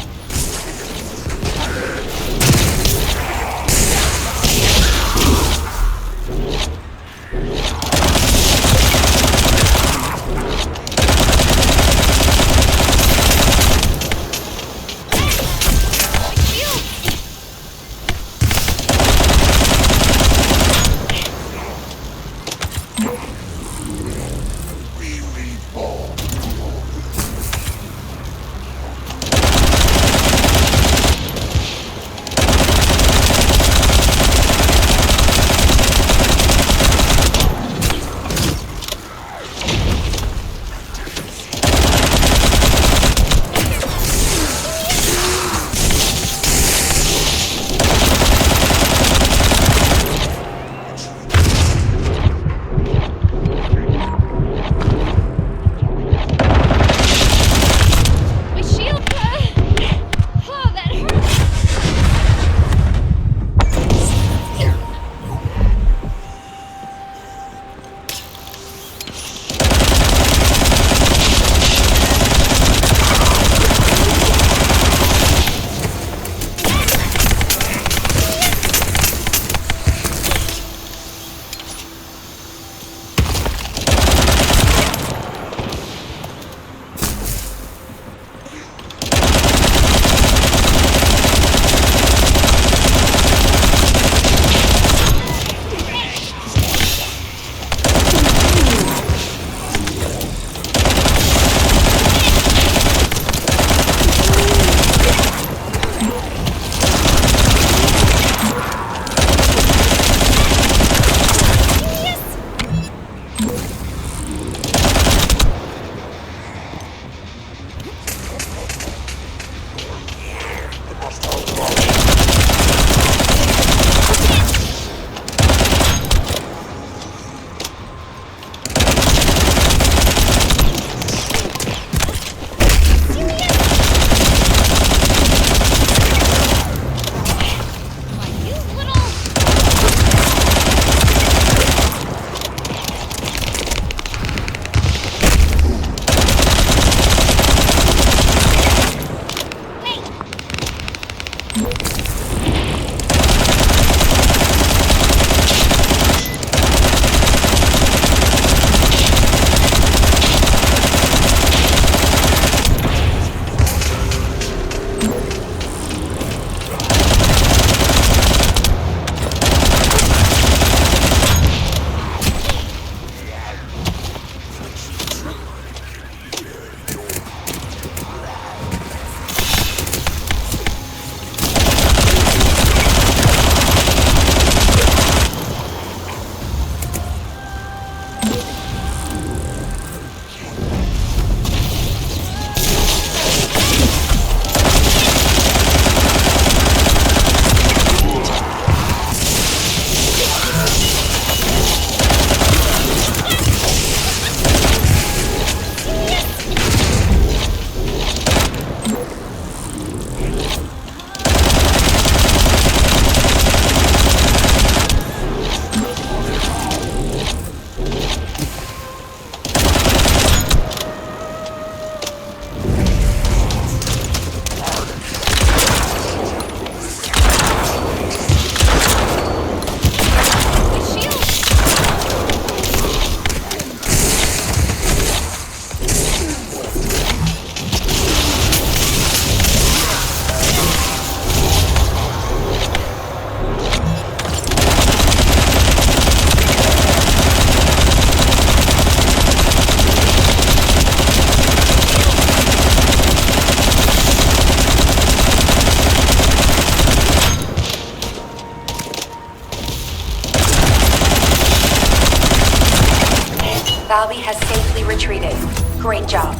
Valby has safely retreated. Great job.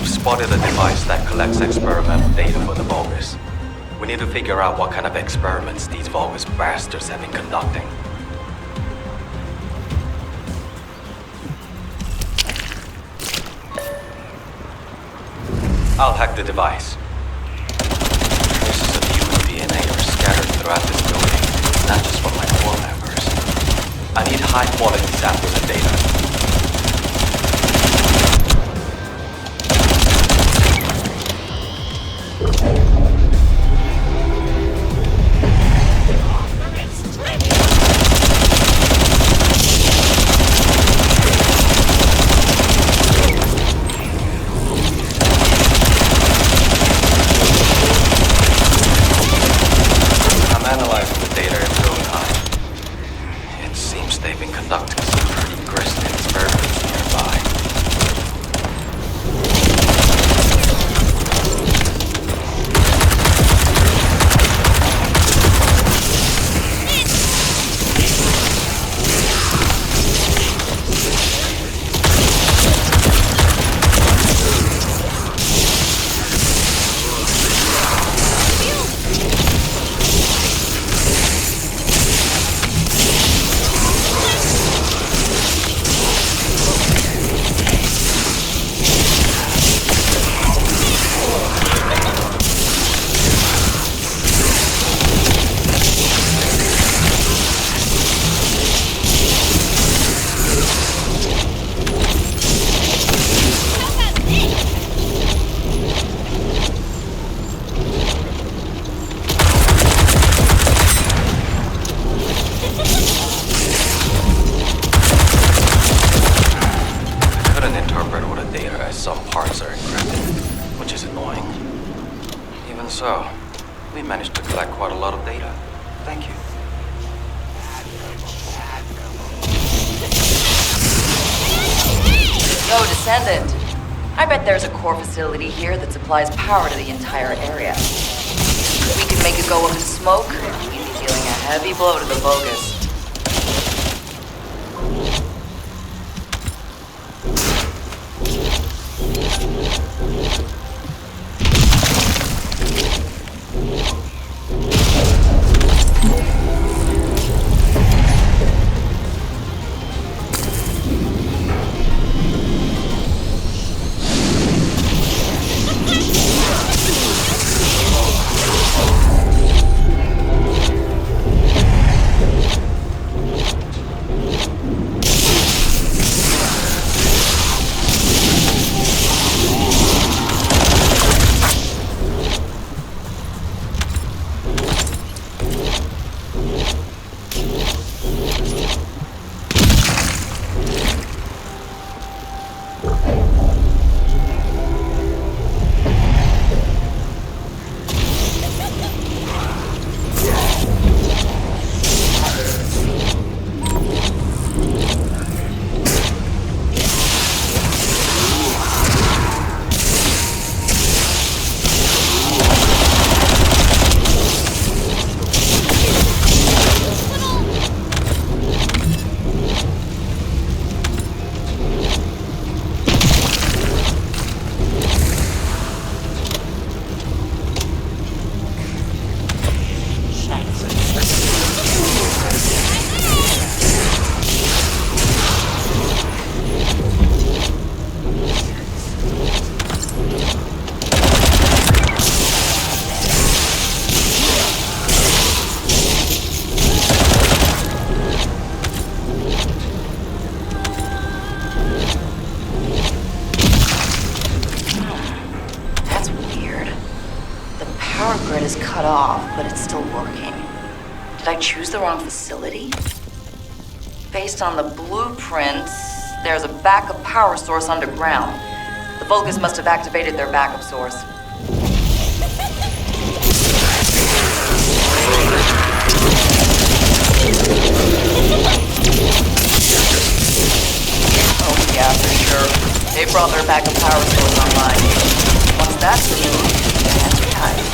Spotted a device that collects experimental data for the Vulgus. We need to figure out what kind of experiments these Vulgus bastards have been conducting. I'll hack the device. Traces of human DNA are scattered throughout this building, not just from my core members. I need high-quality samples of data. So, we managed to collect quite a lot of data. Thank you. Yo, Descendant. I bet there's a core facility here that supplies power to the entire area. If we can make it go up in smoke, we'd be dealing a heavy blow to the Vulgus. Cut off, but it's still working. Did I choose the wrong facility? Based on the blueprints, there's a backup power source underground. The Vulgus must have activated their backup source. Oh yeah, for sure. They brought their backup power source online. Once that's removed, that's behind.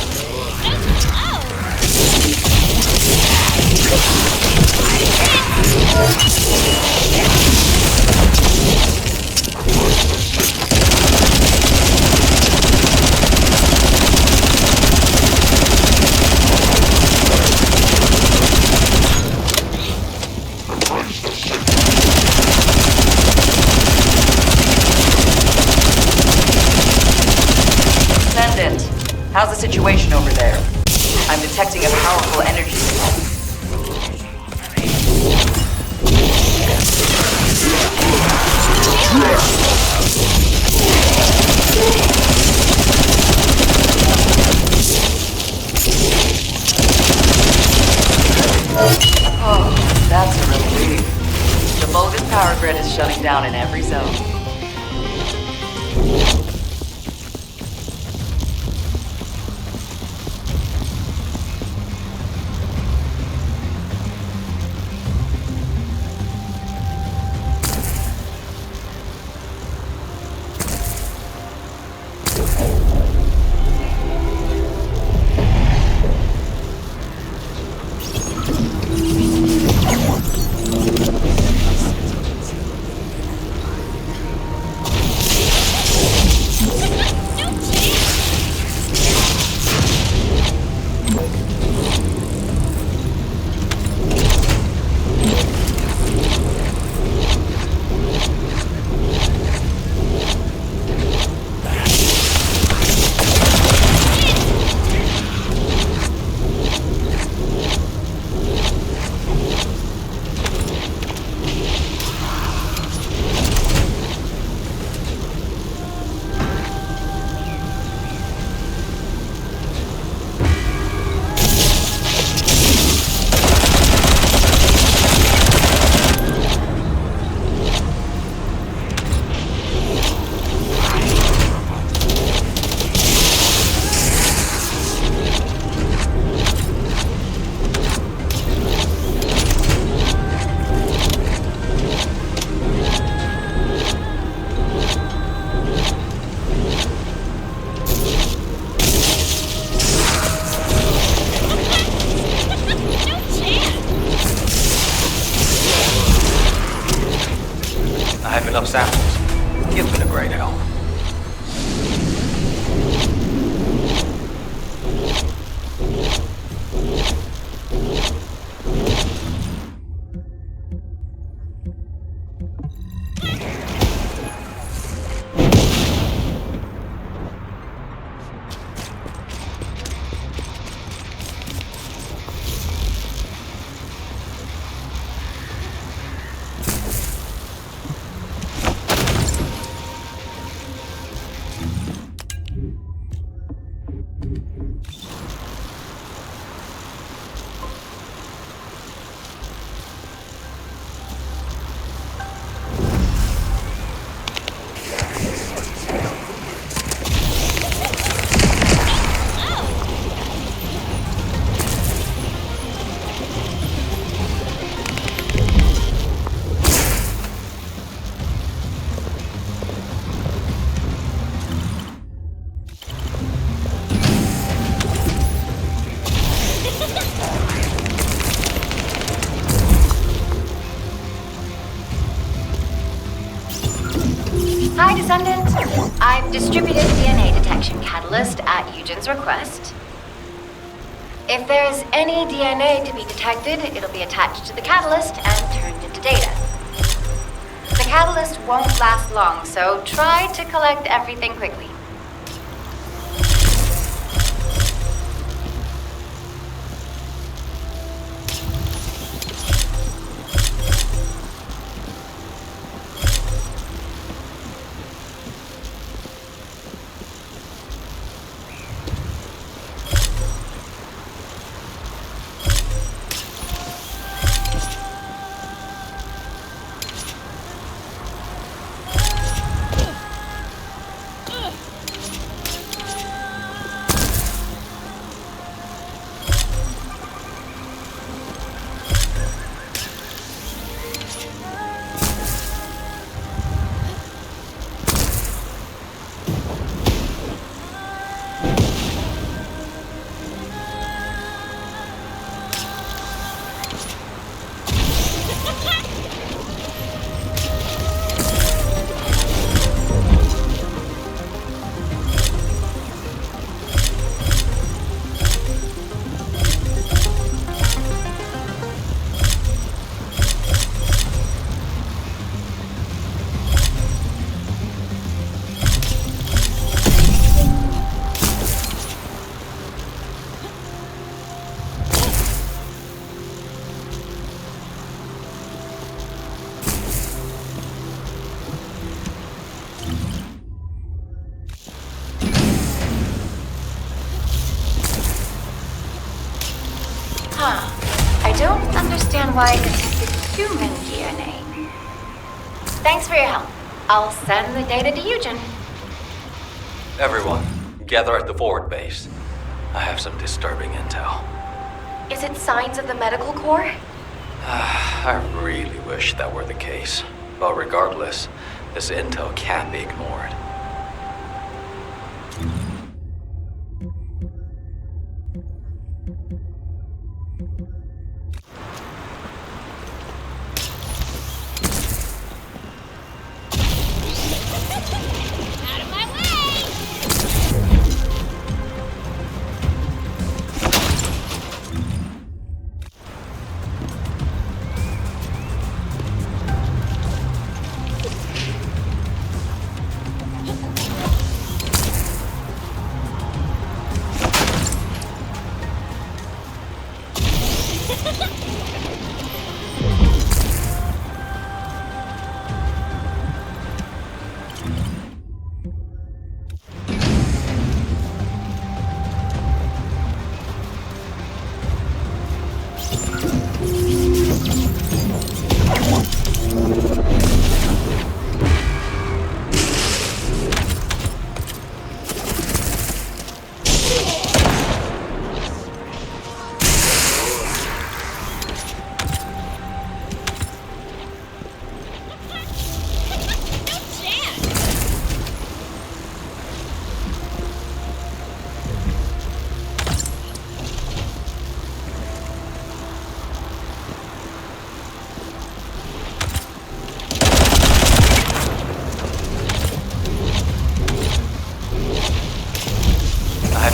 Descendant, how's the situation over there? I'm detecting a powerful energy signal. Oh, that's a relief. The Vulgus power grid is shutting down in every zone. Hi, Descendant. I've distributed DNA detection catalyst at Eugen's request. If there's any DNA to be detected, it'll be attached to the catalyst and turned into data. The catalyst won't last long, so try to collect everything quickly. I don't understand why I detected human DNA. Thanks for your help. I'll send the data to Eugen. Everyone, gather at the forward base. I have some disturbing intel. Is it signs of the medical corps? I really wish that were the case. But regardless, this intel can't be ignored.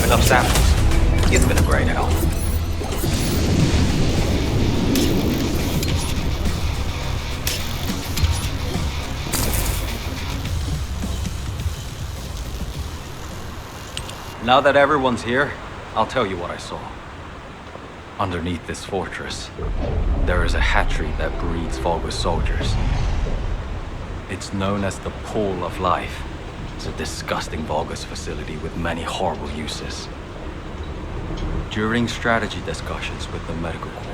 Enough samples. It's been a great help. Now that everyone's here, I'll tell you what I saw. Underneath this fortress, there is a hatchery that breeds Vulgus soldiers. It's known as the Pool of Life. It's a disgusting Vulgus facility with many horrible uses. During strategy discussions with the Medical Corps,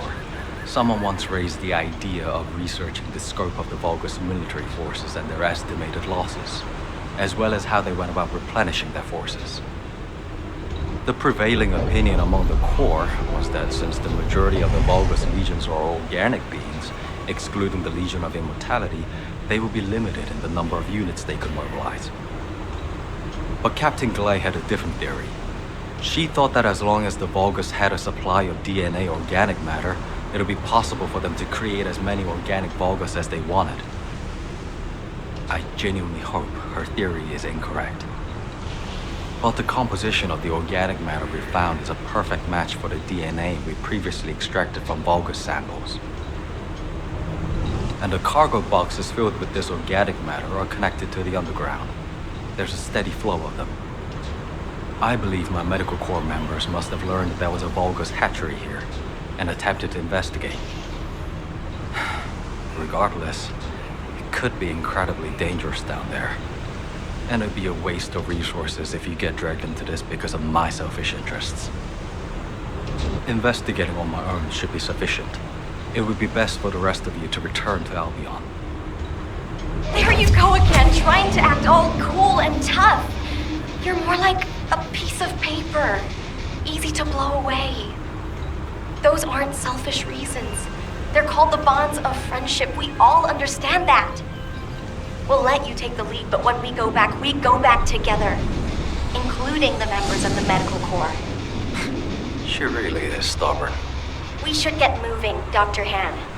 someone once raised the idea of researching the scope of the Vulgus military forces and their estimated losses, as well as how they went about replenishing their forces. The prevailing opinion among the Corps was that since the majority of the Vulgus legions are organic beings, excluding the Legion of Immortality, they would be limited in the number of units they could mobilize. But Captain Glay had a different theory. She thought that as long as the Vulgus had a supply of DNA organic matter, it would be possible for them to create as many organic Vulgus as they wanted. I genuinely hope her theory is incorrect. But the composition of the organic matter we found is a perfect match for the DNA we previously extracted from Vulgus samples. And the cargo boxes filled with this organic matter are connected to the underground. There's a steady flow of them. I believe my Medical Corps members must have learned that there was a Vulgus hatchery here, and attempted to investigate. Regardless, it could be incredibly dangerous down there. And it'd be a waste of resources if you get dragged into this because of my selfish interests. Investigating on my own should be sufficient. It would be best for the rest of you to return to Albion. There you go again, trying to act all cool and tough. You're more like a piece of paper, easy to blow away. Those aren't selfish reasons. They're called the bonds of friendship. We all understand that. We'll let you take the lead, but when we go back together, including the members of the Medical Corps. She really is stubborn. We should get moving, Dr. Han.